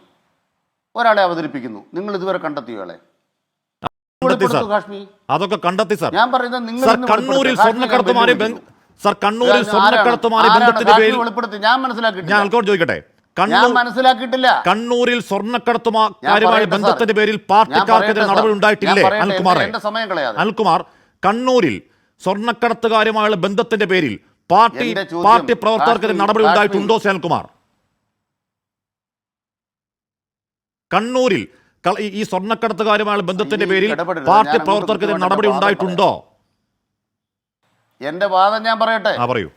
ഒരാളെ അവതരിപ്പിക്കുന്നു. നിങ്ങൾ ഇതുവരെ കണ്ടെത്തിയോളെ അതൊക്കെ കണ്ടെത്തി സാർ. ഞാൻ പറയുന്നത് നിങ്ങൾ കണ്ണൂരിൽ സ്വർണ്ണക്കടത്തുമാരെ ബന്ധത്തിന്റെ പേരിൽ വെളിപ്പെടുത്തി. ഞാൻ മനസ്സിലാക്കിയിട്ടില്ല. ഞാൻ ആൾക്കോട് ചോദിക്കട്ടെ, മനസ്സിലാക്കിയിട്ടില്ല. കണ്ണൂരിൽ സ്വർണ്ണക്കടത്തുമാരുമായി ബന്ധത്തിന്റെ പേരിൽ പാർട്ടിക്കാർക്കെതിരെ നടപടി ഉണ്ടായിട്ടില്ലേ അനിൽകുമാറെ? അനിൽകുമാർ, കണ്ണൂരിൽ സ്വർണ്ണക്കടത്തുകാരുമായുള്ള ബന്ധത്തിന്റെ പേരിൽ പാർട്ടി പ്രവർത്തകർക്കെതിരെ നടപടി ഉണ്ടായിട്ടുണ്ടോ അനിൽകുമാർ? കണ്ണൂരിൽ ഈ സ്വർണ്ണക്കടത്തുകാരുമായുള്ള ബന്ധത്തിന്റെ പേരിൽ പാർട്ടി പ്രവർത്തകർക്കെതിരെ നടപടി ഉണ്ടായിട്ടുണ്ടോ? എന്റെ വാദം ഞാൻ പറയട്ടെ. പറയൂ.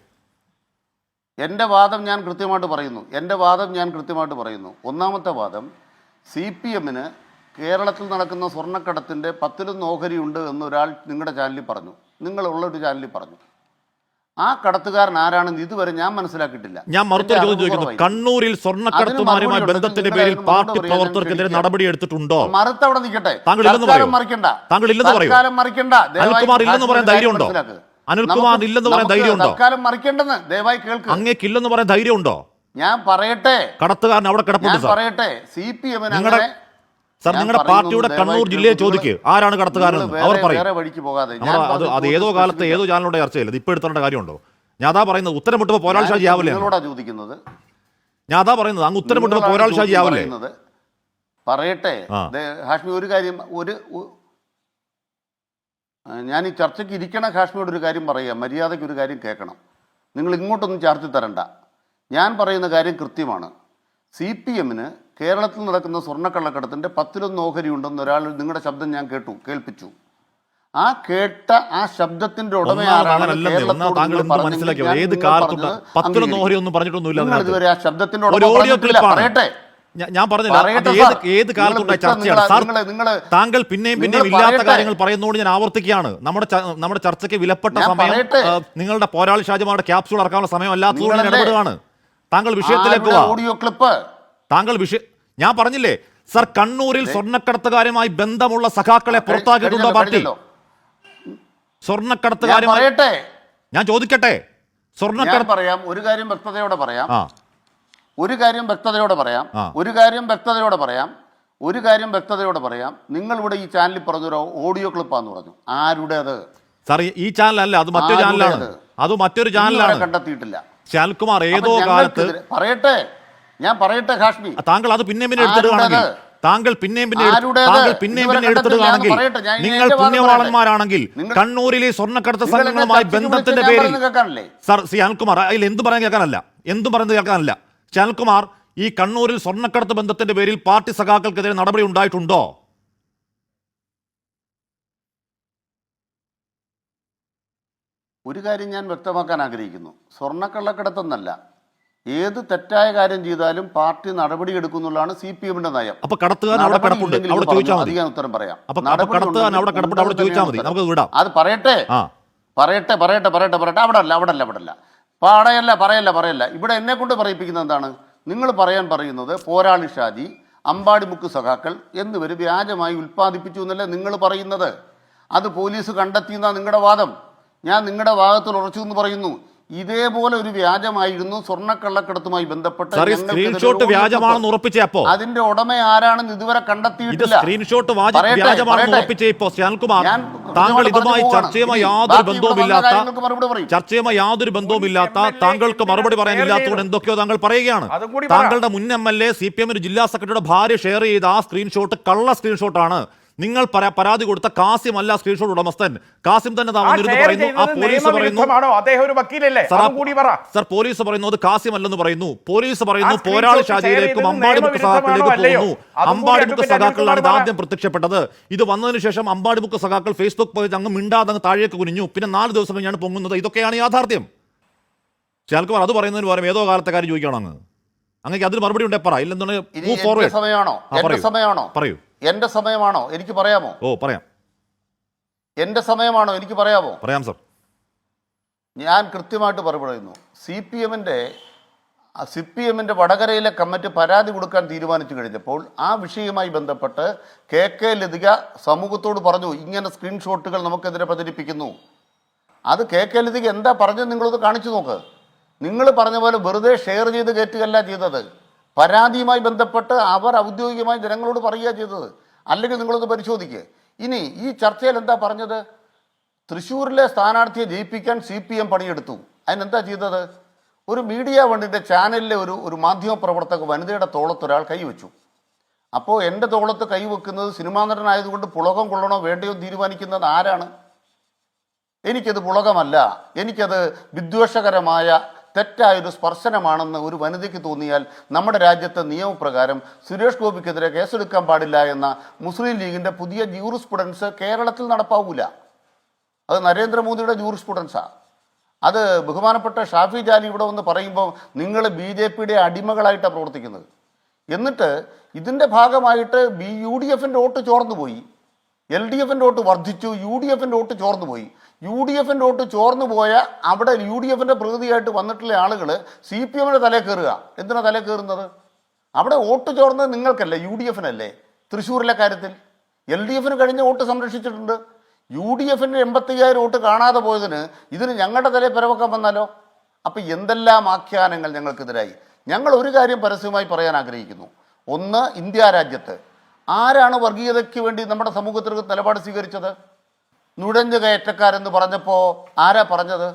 എൻ്റെ വാദം ഞാൻ കൃത്യമായിട്ട് പറയുന്നു. ഒന്നാമത്തെ വാദം, CPM-ന് കേരളത്തിൽ നടക്കുന്ന സ്വർണ്ണക്കടത്തിൻ്റെ 10 ഓഹരിയുണ്ട് എന്നൊരാൾ നിങ്ങളുടെ ചാനലിൽ പറഞ്ഞു, നിങ്ങളുള്ളൊരു ചാനലിൽ പറഞ്ഞു. ആ കടത്തുകാരൻ ആരാണെന്ന് ഇതുവരെ ഞാൻ മനസ്സിലാക്കിയിട്ടില്ല. ഞാൻ മറുപടി ചോദിക്കുന്നു, കണ്ണൂരിൽ സ്വർണ്ണക്കടത്തുമാരുമായി ബന്ധത്തിന്റെ പേരിൽ പാർട്ടി പ്രവർത്തകർക്കെതിരെ നടപടി എടുത്തിട്ടുണ്ടോ? മറുത്തവിടെ നിൽക്കട്ടെ. താങ്കൾ ഇല്ലെന്ന് പറയൂ. അനിൽകുമാർ ഇല്ലെന്ന് പറയാൻ ധൈര്യമുണ്ടോ? അനിൽകുമാർ ഇല്ലെന്ന് പറയാൻ ധൈര്യമുണ്ടോ? മറിക്കേണ്ടെന്ന് ദയവായി കേൾക്കുക. അങ്ങേക്കില്ലെന്ന് പറയാൻ ധൈര്യമുണ്ടോ? ഞാൻ പറയട്ടെ. കടത്തുകാരൻ അവിടെ കിടപ്പുണ്ട് സാർ. പറയട്ടെ. CPM-ന് സാർ, നിങ്ങളുടെ പാർട്ടിയുടെ കണ്ണൂർ ജില്ലയെ ചോദിക്കുക ആരാണ് കടത്തുകാരൻ, അവർ പറയും. അത് ഏതോ കാലത്ത് ഏതോ ചാനലിലൂടെ ചർച്ചയില്ല, ഇപ്പൊ എടുത്തേണ്ട കാര്യമുണ്ടോ? ഞാൻ അതാ പറയുന്നത്, ഉത്തരം വിട്ടപ്പോ പോരാളി ഷാജി ആവില്ലേ? ഞാൻ അതാ പറയുന്നത്, അങ്ങ് ഉത്തരം വിട്ടപ്പോ പോരാളി ഷാജി ആവില്ലേ? പറയട്ടെ ഹാഷ്മി, ഒരു കാര്യം, ഞാൻ ഈ ചർച്ചയ്ക്ക് ഇരിക്കണ ഹാഷ്മിയോട് ഒരു കാര്യം പറയുക, മര്യാദയ്ക്ക് ഒരു കാര്യം കേൾക്കണം. നിങ്ങൾ ഇങ്ങോട്ടൊന്നും ചാർജ് തരണ്ട. ഞാൻ പറയുന്ന കാര്യം കൃത്യമാണ്. CPM-ന് കേരളത്തിൽ നടക്കുന്ന സ്വർണ്ണക്കള്ളക്കടത്തിൻ്റെ 10 ഓഹരി ഉണ്ടെന്ന് ഒരാൾ നിങ്ങളുടെ ശബ്ദം ഞാൻ കേൾപ്പിച്ചു. ആ കേട്ട ആ ശബ്ദത്തിന്റെ ഉടമയാണ് ഏത് കാലത്തുണ്ട് 10 ഓഹരി ഒന്നും പറഞ്ഞിട്ടൊന്നുമില്ല. ഇതുവരെ ആ ശബ്ദത്തിന്റെ ഉടമ പറയട്ടെ. ഞാൻ പറഞ്ഞില്ല ഏത് കാലത്തുണ്ടായ ചർച്ചയാണ് സാർ. താങ്കൾ പിന്നെയും ഇല്ലാത്ത കാര്യങ്ങൾ പറയുന്നതുകൊണ്ട് ഞാൻ ആവർത്തിക്കുകയാണ്. നമ്മുടെ ചർച്ചയ്ക്ക് വിലപ്പെട്ട സമയം നിങ്ങളുടെ പോരാളി ഷാജിമാരുടെ ക്യാപ്സ്യൂൾ ഇറക്കാനുള്ള സമയം അല്ലാത്തതുകൊണ്ട് ഞാൻ ഇടപെടുകയാണ്. താങ്കൾ വിഷയത്തിലേക്ക് വാ. ഞാൻ പറഞ്ഞില്ലേ സർ, കണ്ണൂരിൽ സ്വർണ്ണക്കടത്തുകാരുമായി ബന്ധമുള്ള സഖാക്കളെ പുറത്താക്കിയിട്ടുണ്ടോ പാർട്ടി? സ്വർണ്ണക്കടത്തുകാരുമായി ഞാൻ ചോദിക്കട്ടെ, സ്വർണ്ണക്കടത്ത് പറയാം. ഒരു കാര്യം വ്യക്തതയോടെ പറയാം. നിങ്ങൾ ഇവിടെ ഈ ചാനലിൽ പറഞ്ഞൊരു ഓഡിയോ ക്ലിപ്പാന്ന് പറഞ്ഞു. ആരുടേത്? സാർ, ഈ ചാനലല്ല, അത് മറ്റൊരു ചാനലാണ്. അത് മറ്റൊരു ചാനലാണ്. കണ്ടെത്തിയിട്ടില്ല. ശാൽകുമാർ ഏതോ കാലത്ത് പറയട്ടെ. ഞാൻ പറയട്ടെ ഹാഷ്മി, താങ്കൾ അത് പിന്നെയും എടുത്തിടുകയാണെങ്കിൽ, താങ്കൾ പിന്നെയും എടുത്തിടുകയാണെങ്കിൽ, നിങ്ങൾ പുണ്യവാളന്മാരാണെങ്കിൽ കണ്ണൂരിലെ സ്വർണ്ണക്കടത്ത് സംഘങ്ങളുമായി ബന്ധത്തിന്റെ പേരിൽ സർ അനിൽകുമാർ അതിൽ എന്തും പറയാൻ കേൾക്കാനല്ല. അനിൽകുമാർ, ഈ കണ്ണൂരിൽ സ്വർണ്ണക്കടത്ത് ബന്ധത്തിന്റെ പേരിൽ പാർട്ടി സഖാക്കൾക്കെതിരെ നടപടി ഉണ്ടായിട്ടുണ്ടോ? ഒരു കാര്യം ഞാൻ വ്യക്തമാക്കാൻ ആഗ്രഹിക്കുന്നു. സ്വർണ്ണക്കള്ളക്കടത്തെന്നല്ല, ഏത് തെറ്റായ കാര്യം ചെയ്താലും പാർട്ടി നടപടി എടുക്കുന്നുള്ളതാണ് CPM-ന്റെ നയം. അപ്പൊ കടത്തുകാരൻ അവിടെ കിടപ്പുണ്ട്, അവിടെ ചോദിച്ചാൽ മതി. അധികം ഉത്തരം പറയാം. കടത്തുകാരൻ അവിടെ കിടപ്പുണ്ട്, അവിടെ ചോദിച്ചാൽ മതി, നമുക്ക് വിടാം. അത് പറയട്ടെ. പറയട്ടെ. അവിടെ അല്ല. പറയല്ല. ഇവിടെ എന്നെ കൊണ്ട് പറയിപ്പിക്കുന്നത് എന്താണ്? നിങ്ങൾ പറയാൻ പറയുന്നത് പോരാളി ഷാജി, അമ്പാടിമുക്ക് സഖാക്കൾ എന്നിവർ വ്യാജമായി ഉൽപ്പാദിപ്പിച്ചു എന്നല്ലേ നിങ്ങൾ പറയുന്നത്. അത് പോലീസ് കണ്ടെത്തിയെന്നാണ് നിങ്ങളുടെ വാദം. ഞാൻ നിങ്ങളുടെ വാദത്തിൽ ഉറച്ചു എന്ന് പറയുന്നു. ഇതേപോലെ ഒരു വ്യാജമായിരുന്നു സ്വർണ്ണക്കള്ളക്കടത്തുമായി ബന്ധപ്പെട്ട് സ്ക്രീൻഷോട്ട് വ്യാജമാണെന്ന് ഉറപ്പിച്ചപ്പോ അതിന്റെ ഉടമ ആരാണെന്ന് ഇതുവരെ കണ്ടെത്തിയിട്ടില്ല. സ്ക്രീൻഷോട്ട് വ്യാജമാണെന്ന് ഉറപ്പിച്ചപ്പോ ശ്യാൽകുമാർ, താങ്കൾ ഇതുമായി ചർച്ചയുമായി യാതൊരു ബന്ധവുമില്ലാത്ത താങ്കൾക്ക് മറുപടി പറയാനില്ലാത്തതുകൊണ്ട് എന്തൊക്കെയോ താങ്കൾ പറയുകയാണ്. താങ്കളുടെ മുൻ MLA CPM ജില്ലാ സെക്രട്ടറിയുടെ ഭാര്യ ഷെയർ ചെയ്ത ആ സ്ക്രീൻഷോട്ട് കള്ള സ്ക്രീൻഷോട്ടാണ്. നിങ്ങൾ പരാതി കൊടുത്ത കാസിം അല്ല സ്ക്രീൻഷോട്ട് ഉടമസ്ഥൻ. കാസിം തന്നെ പറയുന്നു. ആ പോലീസ് പറയുന്നു സർ, പോലീസ് പറയുന്നു അത് കാസിം അല്ലെന്ന് പറയുന്നു. പോലീസ് പറയുന്നു പോരാളി ഷാജിയിലേക്കും അമ്പാടിമുക്ക് സഖാക്കളിലേക്ക് പോകുന്നു. അമ്പാടിമുക്ക് സഖാക്കളിലാണ് ഇത് ആദ്യം പ്രത്യക്ഷപ്പെട്ടത്. ഇത് വന്നതിന് ശേഷം അമ്പാടിമുക്ക് സഖാക്കൾ ഫേസ്ബുക്ക് പേജ് അങ്ങ് മിണ്ടാതെ അങ്ങ് താഴേക്ക് കുനിഞ്ഞു. പിന്നെ 4 ദിവസം കഴിഞ്ഞാണ് പൊങ്ങുന്നത്. ഇതൊക്കെയാണ് യാഥാർത്ഥ്യം. ശ്യാൽകുമാർ അത് പറയുന്നതിന് പകരം ഏതോ കാലത്തെ കാര്യം ചോദിക്കണം. അങ്ങനെ അതിന് മറുപടി ഉണ്ടേ പറ. ഇല്ലെന്നുണ്ടെങ്കിൽ പറയൂ. എന്റെ സമയമാണോ എനിക്ക് പറയാമോ? പറയാം. എന്റെ സമയമാണോ എനിക്ക് പറയാമോ? പറയാം സർ. ഞാൻ കൃത്യമായിട്ട് പറയുന്നു. CPM വടകരയിലെ കമ്മിറ്റി പരാതി കൊടുക്കാൻ തീരുമാനിച്ചു കഴിഞ്ഞപ്പോൾ ആ വിഷയവുമായി ബന്ധപ്പെട്ട് KK ലതിക സമൂഹത്തോട് പറഞ്ഞു, ഇങ്ങനെ സ്ക്രീൻഷോട്ടുകൾ നമുക്കെതിരെ പ്രചരിപ്പിക്കുന്നു. അത് KK ലതിക എന്താ പറഞ്ഞത് നിങ്ങളത് കാണിച്ചു നോക്ക്. നിങ്ങൾ പറഞ്ഞ പോലെ വെറുതെ ഷെയർ ചെയ്ത് കയറ്റുകയല്ല ചെയ്തത്. പരാതിയുമായി ബന്ധപ്പെട്ട് അവർ ഔദ്യോഗികമായി ജനങ്ങളോട് പറയുക ചെയ്തത്. അല്ലെങ്കിൽ നിങ്ങളൊന്ന് പരിശോധിക്കുക. ഇനി ഈ ചർച്ചയിൽ എന്താ പറഞ്ഞത്? തൃശ്ശൂരിലെ സ്ഥാനാർത്ഥിയെ ജയിപ്പിക്കാൻ CPM പണിയെടുത്തു. അതിനെന്താ ചെയ്തത്? ഒരു മീഡിയ വണ്ടിൻ്റെ ചാനലിലെ ഒരു മാധ്യമപ്രവർത്തക വനിതയുടെ തോളത്ത് ഒരാൾ കൈവച്ചു. അപ്പോൾ എൻ്റെ തോളത്ത് കൈവെക്കുന്നത് സിനിമാ നടനായതുകൊണ്ട് പുളകം കൊള്ളണോ വേണ്ടയോ തീരുമാനിക്കുന്നത് ആരാണ്? എനിക്കത് പുളകമല്ല, എനിക്കത് വിദ്വേഷകരമായ തെറ്റായൊരു സ്പർശനമാണെന്ന് ഒരു വനിതയ്ക്ക് തോന്നിയാൽ നമ്മുടെ രാജ്യത്തെ നിയമപ്രകാരം സുരേഷ് ഗോപിക്കെതിരെ കേസെടുക്കാൻ പാടില്ല എന്ന മുസ്ലിം ലീഗിൻ്റെ പുതിയ ജൂറിസ്പ്രുഡൻസ് കേരളത്തിൽ നടപ്പാവില്ല. അത് നരേന്ദ്രമോദിയുടെ ജൂറിസ്പ്രുഡൻസാണ്. അത് ബഹുമാനപ്പെട്ട ഷാഫി ജാലി ഇവിടെ വന്ന് പറയുമ്പോൾ നിങ്ങൾ BJPയുടെ അടിമകളായിട്ടാണ് പ്രവർത്തിക്കുന്നത്. എന്നിട്ട് ഇതിൻ്റെ ഭാഗമായിട്ട് UDFൻ്റെ വോട്ട് ചോർന്നുപോയി, LDFൻ്റെ വോട്ട് വർദ്ധിച്ചു, UDFൻ്റെ വോട്ട് ചോർന്നുപോയി. UDFൻ്റെ വോട്ട് ചോർന്നു പോയ അവിടെ UDFൻ്റെ പ്രതിനിധിയായിട്ട് വന്നിട്ടുള്ള ആളുകൾ CPMൻ്റെ തലേ കയറുക. എന്തിനാണ് തലേ കയറുന്നത്? അവിടെ വോട്ട് ചോർന്നത് നിങ്ങൾക്കല്ലേ, UDFനല്ലേ? തൃശ്ശൂരിലെ കാര്യത്തിൽ LDFന് കഴിഞ്ഞ വോട്ട് സംരക്ഷിച്ചിട്ടുണ്ട്. UDFൻ്റെ 85,000 വോട്ട് കാണാതെ പോയതിന് ഇതിന് ഞങ്ങളുടെ തലേ പിറവക്കാൻ വന്നാലോ? അപ്പം എന്തെല്ലാം ആഖ്യാനങ്ങൾ ഞങ്ങൾക്കെതിരായി. ഞങ്ങൾ ഒരു കാര്യം പരസ്യമായി പറയാൻ ആഗ്രഹിക്കുന്നു. ഒന്ന്, ഇന്ത്യ രാജ്യത്ത് ആരാണ് വർഗീയതയ്ക്ക് വേണ്ടി നമ്മുടെ സമൂഹത്തിൽ നിലപാട് സ്വീകരിച്ചത്? നുഴഞ്ഞു കയറ്റക്കാരെന്ന് പറഞ്ഞപ്പോൾ ആരാ പറഞ്ഞത്?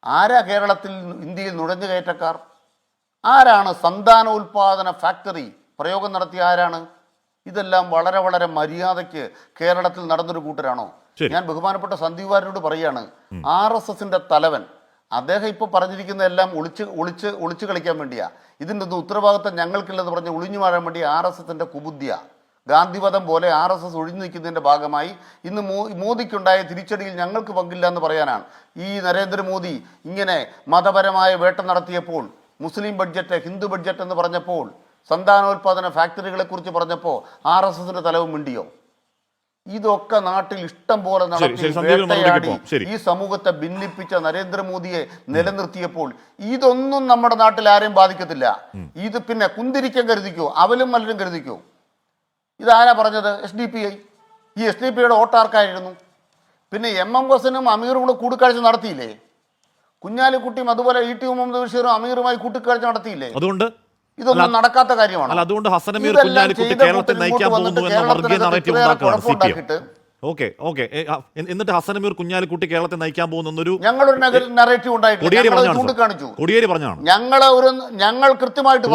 ആരാ കേരളത്തിൽ ഇന്ത്യയിൽ നുഴഞ്ഞു കയറ്റക്കാർ? ആരാണ് സന്താനോൽപാദന ഫാക്ടറി പ്രയോഗം നടത്തിയ ആരാണ്? ഇതെല്ലാം വളരെ വളരെ മര്യാദയ്ക്ക് കേരളത്തിൽ നടന്നൊരു കൂട്ടരാണോ? ഞാൻ ബഹുമാനപ്പെട്ട സന്ദീപ് വാര്യരോട് പറയാണ്, RSSന്റെ തലവൻ അദ്ദേഹം ഇപ്പോൾ പറഞ്ഞിരിക്കുന്നതെല്ലാം ഒളിച്ച് കളിക്കാൻ വേണ്ടിയാ. ഇതിൻ്റെ ഒന്നും ഉത്തരവാദിത്തം ഞങ്ങൾക്കില്ലെന്ന് പറഞ്ഞ് ഒളിഞ്ഞു മാറാൻ വേണ്ടി RSSന്റെ കുബുദ്ധിയ. ഗാന്ധിവധം പോലെ RSS ഒഴിഞ്ഞു നിൽക്കുന്നതിൻ്റെ ഭാഗമായി ഇന്ന് മോദിക്കുണ്ടായ തിരിച്ചടിയിൽ ഞങ്ങൾക്ക് പങ്കില്ല എന്ന് പറയാനാണ് ഈ നരേന്ദ്രമോദി ഇങ്ങനെ മതപരമായ വേട്ട നടത്തിയപ്പോൾ, മുസ്ലിം ബഡ്ജറ്റ്, ഹിന്ദു ബഡ്ജറ്റ് എന്ന് പറഞ്ഞപ്പോൾ, സന്താനോൽപാദന ഫാക്ടറികളെക്കുറിച്ച് പറഞ്ഞപ്പോൾ RSSന്റെ തലവും മിണ്ടിയോ? ഇതൊക്കെ നാട്ടിൽ ഇഷ്ടം പോലെ നടത്തി ഈ സമൂഹത്തെ ഭിന്നിപ്പിച്ച നരേന്ദ്രമോദിയെ നിലനിർത്തിയപ്പോൾ ഇതൊന്നും നമ്മുടെ നാട്ടിൽ ആരെയും ബാധിക്കത്തില്ല. ഇത് പിന്നെ കുന്തിരിക്കാൻ കരുതിക്കോ, അവലും മലരും കരുതിക്കോ. ഇതാരാ പറഞ്ഞത്? SDPI. ഈ SDPIയുടെ വോട്ടാർക്കായിരുന്നു. പിന്നെ MM ഹസനും അമീറും കൂടെ കൂടിക്കാഴ്ച നടത്തിയില്ലേ? കുഞ്ഞാലിക്കുട്ടിയും അതുപോലെ ET മുഹമ്മദ് ബഷീറും അമീറുമായി കൂട്ടിക്കാഴ്ച നടത്തിയില്ലേ? അതുകൊണ്ട് ഇതൊന്നും നടക്കാത്ത കാര്യമാണ്. അതുകൊണ്ട് ഹസൻ അമീർ കുഞ്ഞാലിക്കുട്ടി കേരളത്തിൽ നയിക്കാൻ പോകുന്നു എന്ന വർഗീയ നറേറ്റീവ് ഉണ്ടാക്കുകയാണ് CPM. ഓക്കെ. എന്നിട്ട് ഹസൻ അമീർ കുഞ്ഞാലിക്കുട്ടി കേരളത്തിൽ നയിക്കാൻ പോകുന്നൊരു ഞങ്ങളൊരു നറേറ്റീവ് ഉണ്ടായിട്ടുണ്ട്. കോടിയേരി പറഞ്ഞാണ്. ഞങ്ങൾ കൃത്യമായിട്ട്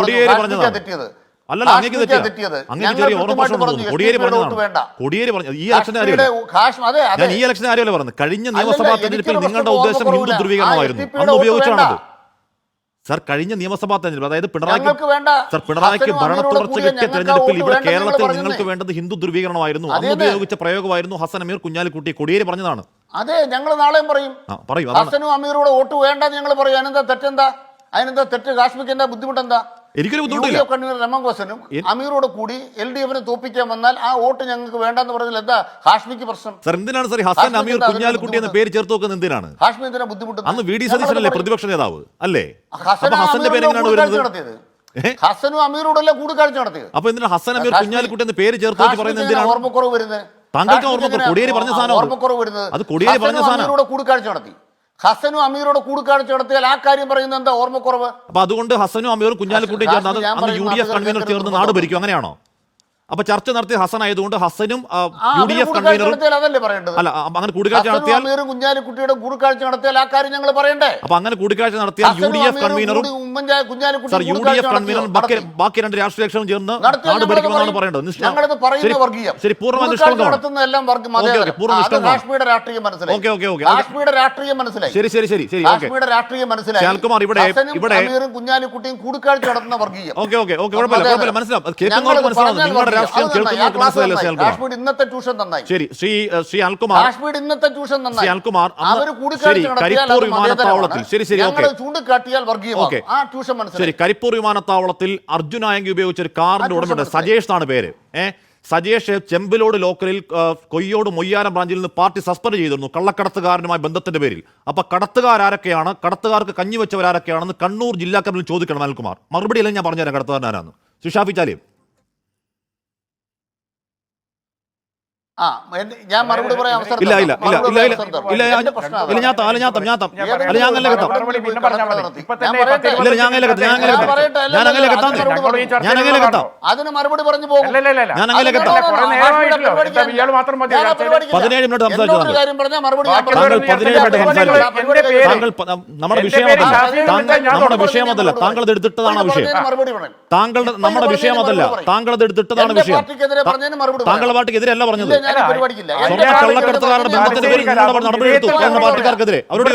തെറ്റിയത് അല്ലല്ല, അങ്ങേക്ക് തെറ്റിയത്. അങ്ങേക്ക് ചെറിയ ഓർമ്മ. കോടിയേരി പറഞ്ഞതാണ്. കോടിയേരി പറഞ്ഞു ഈ ഇലക്ഷന്റെ കാര്യമല്ല, ഞാൻ ഈ ഇലക്ഷന്റെ കാര്യമല്ല പറഞ്ഞത്. കഴിഞ്ഞ നിയമസഭാ തെരഞ്ഞെടുപ്പിൽ നിങ്ങളുടെ ഉദ്ദേശം ഹിന്ദു ധ്രുവീകരണമായിരുന്നു. അന്ന് ഉപയോഗിച്ചാണത് സർ. കഴിഞ്ഞ നിയമസഭാ തെരഞ്ഞെടുപ്പ്, അതായത് പിണറായിക്ക് ഭരണ തുടർച്ച കിട്ടിയ തെരഞ്ഞെടുപ്പിൽ ഇവിടെ കേരളത്തിൽ നിങ്ങൾക്ക് വേണ്ടത് ഹിന്ദു ധ്രുവീകരണമായിരുന്നു. അന്ന് ഉപയോഗിച്ച പ്രയോഗമായിരുന്നു ഹസൻ അമീർ കുഞ്ഞാലിക്കുട്ടി. കോടിയേരി പറഞ്ഞതാണ്. അതെ, ഞങ്ങൾ നാളെയും പറയും. ഹസനും അമീറോട് വോട്ട് വേണ്ട ഞങ്ങൾ പറയും. അതിനെന്താ തെറ്റെന്താ? അതിനെന്താ തെറ്റ്? കാശ്മീർക്ക് എന്താ ബുദ്ധിമുട്ടെന്താ? എനിക്കൊരു ബുദ്ധിമുട്ടില്ല. UDF കൺവീനർ എം എം ഹസനും അമീറോട് കൂടി LDF-നെ തോപ്പിക്കാൻ വന്നാൽ ആ വോട്ട് ഞങ്ങൾക്ക് വേണ്ടെന്ന് പറഞ്ഞാൽ എന്താ ഹാഷ്മിക്ക് പ്രശ്നം? സാർ എന്തിനാണ് സാർ ഹസൻ അമീർ കുഞ്ഞാലിക്കുട്ടി എന്ന പേര് ചേർത്ത് വെക്കുന്നത് എന്തിനാണ്? ഹാഷ്മി എന്തിനാ ബുദ്ധിമുട്ട്? അന്ന് VD സതീശനല്ലേ പ്രതിപക്ഷ നേതാവ് അല്ലേ? ഹസനും അപ്പൊ ഹസന്റെ പേര് എങ്ങനെയാണ് കൂടിക്കാഴ്ച വരുന്നത്? നടത്തിയത്. ഹസനും അമീറോടല്ല കൂടിക്കാഴ്ച നടത്തിയത്. അപ്പൊ എന്തിനാ ഹസൻ അമീർ കുഞ്ഞാലിക്കുട്ടി എന്ന പേര് ചേർത്ത് വെച്ച് പറയുന്നത് എന്തിനാണ്? ഓർമ്മക്കുറവ് വരുന്നത് താങ്കൾക്ക് ഓർമ്മക്കുറവ് കൊടിയേരി പറഞ്ഞ സാധനം ഓർമ്മക്കുറവ് വരുന്നത് അത് കൊടിയേരി പറഞ്ഞ സാധനം. അമീറോട് കൂടിക്കാഴ്ച നടത്തി. ഹസനും അമീറോട് കൂടിക്കാഴ്ച നടത്തിയാൽ ആ കാര്യം പറയുന്നത് എന്താ ഓർമ്മക്കുറവ്? അപ്പൊ അതുകൊണ്ട് ഹസനും അമീറും കുഞ്ഞാലിക്കുട്ടിയും ചേർന്ന് അത് അന്ന് UDF കൺവീനർ ചേർന്ന് നാട് ഭരിക്കും അങ്ങനെയാണോ? അപ്പൊ ചർച്ച നടത്തിയ ഹസൻ ആയതുകൊണ്ട് ഹസനും UDF കൺവീനറും അതല്ലേ പറയേണ്ടത്? അല്ല അങ്ങനെ കൂടിക്കാഴ്ച നടത്തിയാൽ കുഞ്ഞാലിക്കുട്ടിയുടെ കൂടിക്കാഴ്ച നടത്തിയാൽ ആ കാര്യം ഞങ്ങൾ പറയണ്ടേ? അപ്പൊ അങ്ങനെ കൂടിക്കാഴ്ച നടത്തിയാൽ UDF കൺവീനറും സാർ UDF കൺവീനറും ബാക്കി രണ്ട് രാഷ്ട്രീയ കക്ഷികളും ചേർന്ന് നാട് ഭരിക്കുമെന്നാണ് പറയേണ്ടത്. ഞങ്ങളത് പറയുന്ന വർഗീയം. ശരി, പൂർണ്ണമായി നിഷ്കളങ്കമാണ്. നടത്തുന്നതെല്ലാം കാശ്മീരുടെ രാഷ്ട്രീയം മനസ്സിലായി. കാശ്മീരുടെ രാഷ്ട്രീയം മനസ്സിലായി. ശരി ശരി ശരി ശരി കാശ്മീരുടെ രാഷ്ട്രീയം മനസ്സിലായി. ശാൽകുമാർ ഇവിടെ അമീറും കുഞ്ഞാലിക്കുട്ടിയും കൂടിക്കാഴ്ച നടത്തുന്ന വർഗീയം. കുഴപ്പമില്ല മനസ്സിലാവും. നിങ്ങളുടെ രാഷ്ട്രീയം കേൾക്കുന്നവർക്ക് മനസ്സിലായില്ല ശാൽകുമാർ. കാശ്മീർ ഇന്നത്തെ ട്യൂഷൻ നന്നായി. ശരി ശ്രീ അൽകുമാർ, കാശ്മീർ ഇന്നത്തെ ട്യൂഷൻ നന്നായി. അൽകുമാർ അവർ കൂടിക്കാഴ്ച നടത്തിയാൽ കരിപ്പൂർ വിമാനത്താവളത്തിൽ ചൂണ്ടിക്കാട്ടിയാൽ വർഗീയമാണ്. ആ ട്യൂഷൻ മനസ്സിലായി. ശരി, കരിപ്പൂർ വിമാനത്താവളത്തിൽ അർജുൻ ആയങ്കി ഉപയോഗിച്ച ഒരു കാറിന്റെ ഉടമയുണ്ട്, സജേഷ് എന്നാണ് പേര്. സജേഷ് ചെമ്പിലോട് ലോക്കലിൽ കൊയ്യോട് മൊയ്യാരം ബ്രാഞ്ചിൽ നിന്ന് പാർട്ടി സസ്പെൻഡ് ചെയ്തിരുന്നു കള്ളക്കടത്തുകാരനുമായി ബന്ധത്തിന്റെ പേരിൽ. അപ്പൊ കടത്തുകാരൊക്കെയാണ്, കടത്തുകാർക്ക് കഞ്ഞി വെച്ചവരാരൊക്കെയാണെന്ന് കണ്ണൂർ ജില്ലാ കമ്മിറ്റി ചോദിക്കണം അൽകുമാർ. മറുപടി അല്ലെങ്കിൽ ഞാൻ പറഞ്ഞുതരാം കടത്തുകാരനാരാന്ന്. ശ്രീ ഷാഫി ചാലിയം. ഞാൻ മറുപടി പറയാൻ അവസരം ഇല്ല ഞാൻ അതിന് മറുപടി പറഞ്ഞു പോകും. 17 മിനിറ്റ് സംസാരിച്ചു. കാര്യം പറഞ്ഞാൽ മറുപടി നമ്മുടെ വിഷയമതല്ല, താങ്കൾ അത് എടുത്തിട്ടതാണ് വിഷയം. താങ്കളുടെ നമ്മുടെ വിഷയമതല്ല, താങ്കൾ അത് എടുത്തിട്ടതാണ് വിഷയം. താങ്കളുടെ പാർട്ടിക്കെതിരെ അല്ല പറഞ്ഞത്. കള്ളക്കടത്തുകാരുടെ ബന്ധത്തിന്റെ പേരിൽ നടപടിയെടുത്തു പാർട്ടിക്കാർക്കെതിരെ. അവരോട്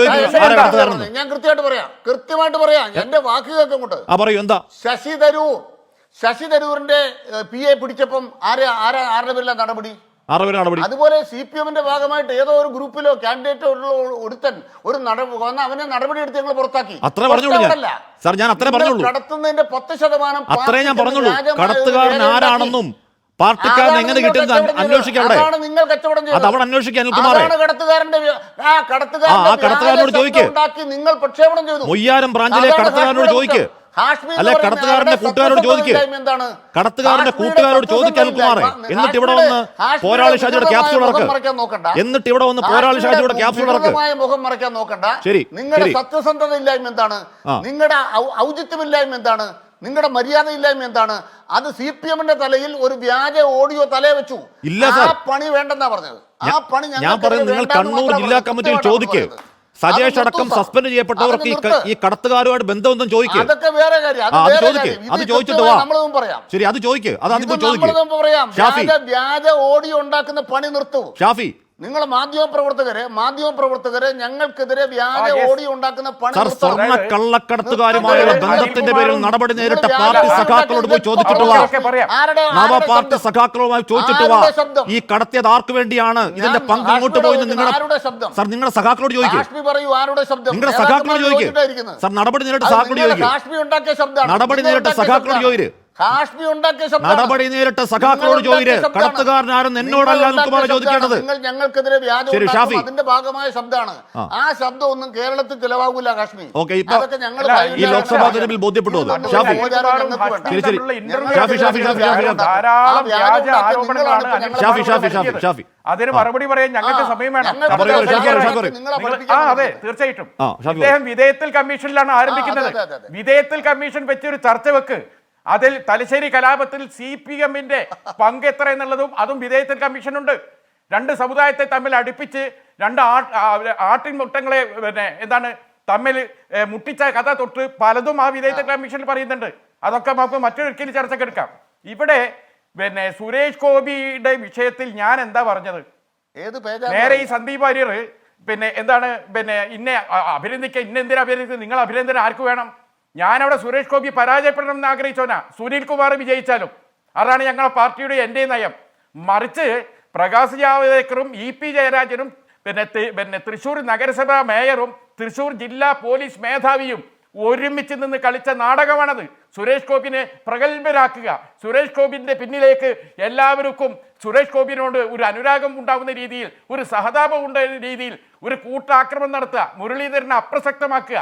ഞാൻ കൃത്യമായിട്ട് പറയാം എന്റെ വാക്കുകൾക്ക് അങ്ങോട്ട്. പറയൂ എന്താ? ശശി തരൂരിന്റെ PA പിടിച്ചപ്പം ആരുടെ പേരിലാണ് നടപടി? അതുപോലെ CPM-ന്റെ ഭാഗമായിട്ട് ഏതോ ഒരു ഗ്രൂപ്പിലോ കാൻഡിഡേറ്റോ ഒരുത്തൻ അവനെ നടപടി എടുത്ത് ഞങ്ങൾ പുറത്താക്കി. അത്ര പറഞ്ഞോളൂ സാർ, ഞാൻ അത്രേ പറഞ്ഞോളൂ. കടത്തുന്നതിന്റെ 10% അത്രേ ഞാൻ പറഞ്ഞോളൂ. കടത്തുകാരൻ ആരാണെന്നും പാർട്ടിക്കാരൻ എങ്ങനെ കിട്ടുന്നത് അന്വേഷിക്കാം. അവിടെ അത് അവിടെ അന്വേഷിക്കാൻ കടത്തുകാരനോട് ചോദിക്ക്. മൊയ്യാരം ബ്രാഞ്ചിലെ കടത്തുകാരനോട് ചോദിക്ക്. അല്ലെ കടത്തുകാരന്റെ കൂട്ടുകാരോട് ചോദിക്ക്. കടത്തുകാരന്റെ കൂട്ടുകാരോട് ചോദിക്കാൻ കുമാറെ. എന്നിട്ട് ഇവിടെ വന്ന് പോരാളി ഷാജിയുടെ ക്യാപ്സ്യൂൾ ഇറക്ക്. എന്നിട്ട് ഇവിടെ വന്ന് പോരാളി ഷാജിയുടെ ക്യാപ്സ്യൂൾ ഇറക്ക്. മുഖം മറയ്ക്കാൻ നോക്കണ്ട. ശരി, നിങ്ങളുടെ സത്യസന്ധത ഇല്ലായ്മ എന്താണ്? നിങ്ങളുടെ ഔചിത്യമില്ലായ്മ എന്താണ്? നിങ്ങളുടെ മര്യാദയില്ലായ്മ എന്താണ്? അത് CPM-ന്റെ തലയിൽ ഒരു വ്യാജ ഓഡിയോ തലയെ വെച്ചു. ആ പണി വേണ്ടെന്നാ പറഞ്ഞത്. ആ പണി ഞാൻ പറയുന്നത് നിങ്ങൾ കണ്ണൂർ ജില്ലാ കമ്മിറ്റിയിൽ ചോദിക്ക്. സജേഷ് അടക്കം സസ്പെൻഡ് ചെയ്യപ്പെട്ടവർക്ക് ഈ കടത്തുകാരുമായിട്ട് ബന്ധമൊന്നും ചോദിക്കുക. അതൊക്കെ വേറെ കാര്യം. അത് ചോദിച്ചിട്ട് വാ. ശരി, അത് ചോദിക്കുക. അത് അതിപ്പോ ചോദിക്കുക. വ്യാജ ഓഡിയോ ഉണ്ടാക്കുന്ന പണി നിർത്തൂ ഷാഫി. നിങ്ങൾ മാധ്യമപ്രവർത്തകരെ ഞങ്ങൾക്കെതിരെ വ്യാജ ഓഡിയോ ഉണ്ടാക്കുന്ന പണി. സ്വർണ്ണ കള്ളക്കടത്തുകാരുമായുള്ള ബന്ധത്തിന്റെ പേരിൽ നടപടി നേരിട്ട പാർട്ടി സഖാക്കളോട് പോയി ചോദിച്ചിട്ട് വാ. നവ പാർട്ടി സഖാക്കളുമായി ചോദിച്ചിട്ട് വാ. ഈ കടത്തിയത് ആർക്ക് വേണ്ടിയാണ്, ഇതിന്റെ പങ്ക് ഇങ്ങോട്ട് പോയി നിങ്ങളുടെ സഖാക്കളോട് ചോദിക്കും. നിങ്ങളുടെ സഖാക്കളോട് ചോദിക്കും. സാർ നടപടി നേരിട്ട് സഖാക്കളോട് ചോദിക്കും. നടപടി നേരിട്ട് സഖാക്കളോട് ചോദിക്കും. നടപടി നേരിട്ട സഖാക്കളോട് ചോദിര്. കടത്തുകാരനാരും എന്നോടല്ല കുമാർ ചോദിക്കേണ്ടത്. ഞങ്ങൾക്കെതിരെ വ്യാജം അതിന്റെ ഭാഗമായ ശബ്ദമാണ്. ആ ശബ്ദം ഒന്നും കേരളത്തിൽ ചിലവാകൂല കാശ്മീർ. ഓക്കെ, ഇപ്പൊ ഈ ലോക്സഭാ തെരഞ്ഞെടുപ്പിൽ ബോധ്യപ്പെട്ടു. ഷാഫി ഷാഫി അതിന് മറുപടി പറയാൻ ഞങ്ങൾക്ക് സമയം വേണം. അതെ, തീർച്ചയായിട്ടും. അദ്ദേഹം വിധേയത്തിൽ കമ്മീഷനിലാണ് ആരംഭിക്കുന്നത്. വിധേയത്തിൽ കമ്മീഷൻ വെച്ചൊരു ചർച്ച വെക്ക്. അതിൽ തലശ്ശേരി കലാപത്തിൽ CPM-ന്റെ പങ്ക് എത്ര എന്നുള്ളതും അതും വിധേയത്തിൽ കമ്മീഷനുണ്ട്. രണ്ട് സമുദായത്തെ തമ്മിൽ അടുപ്പിച്ച് രണ്ട് ആട്ടിൻ മുട്ടങ്ങളെ തമ്മിൽ മുട്ടിച്ച കഥ തൊട്ട് പലതും ആ വിധേയത്തിൽ കമ്മീഷനിൽ പറയുന്നുണ്ട്. അതൊക്കെ നമുക്ക് മറ്റൊരിക്കലും ചർച്ചക്കെടുക്കാം. ഇവിടെ സുരേഷ് ഗോപിയുടെ വിഷയത്തിൽ ഞാൻ എന്താ പറഞ്ഞത്? നേരെ ഈ സന്ദീപ് വാര്യർ ഇന്നെ അഭിനന്ദിക്കുക, ഇന്നെന്തിനാ അഭിനന്ദിക്കുക? നിങ്ങൾ അഭിനന്ദനം ആർക്ക് വേണം? ഞാനവിടെ സുരേഷ് ഗോപി പരാജയപ്പെടണം എന്ന് ആഗ്രഹിച്ചോനാ. സുനിൽ കുമാർ വിജയിച്ചാലും അതാണ് ഞങ്ങളുടെ പാർട്ടിയുടെ എൻ്റെ നയം. മറിച്ച് പ്രകാശ് ജാവ്ദേക്കറും EP ജയരാജനും തൃശ്ശൂർ നഗരസഭാ മേയറും തൃശ്ശൂർ ജില്ലാ പോലീസ് മേധാവിയും ഒരുമിച്ച് നിന്ന് കളിച്ച നാടകമാണത്. സുരേഷ് ഗോപിനെ പ്രഗത്ഭരാക്കുക, സുരേഷ് ഗോപിന്റെ പിന്നിലേക്ക് എല്ലാവർക്കും സുരേഷ് ഗോപിനോട് ഒരു അനുരാഗം ഉണ്ടാകുന്ന രീതിയിൽ, ഒരു സഹതാപം ഉണ്ടാകുന്ന രീതിയിൽ ഒരു കൂട്ടാക്രമണം നടത്തുക, മുരളീധരനെ അപ്രസക്തമാക്കുക.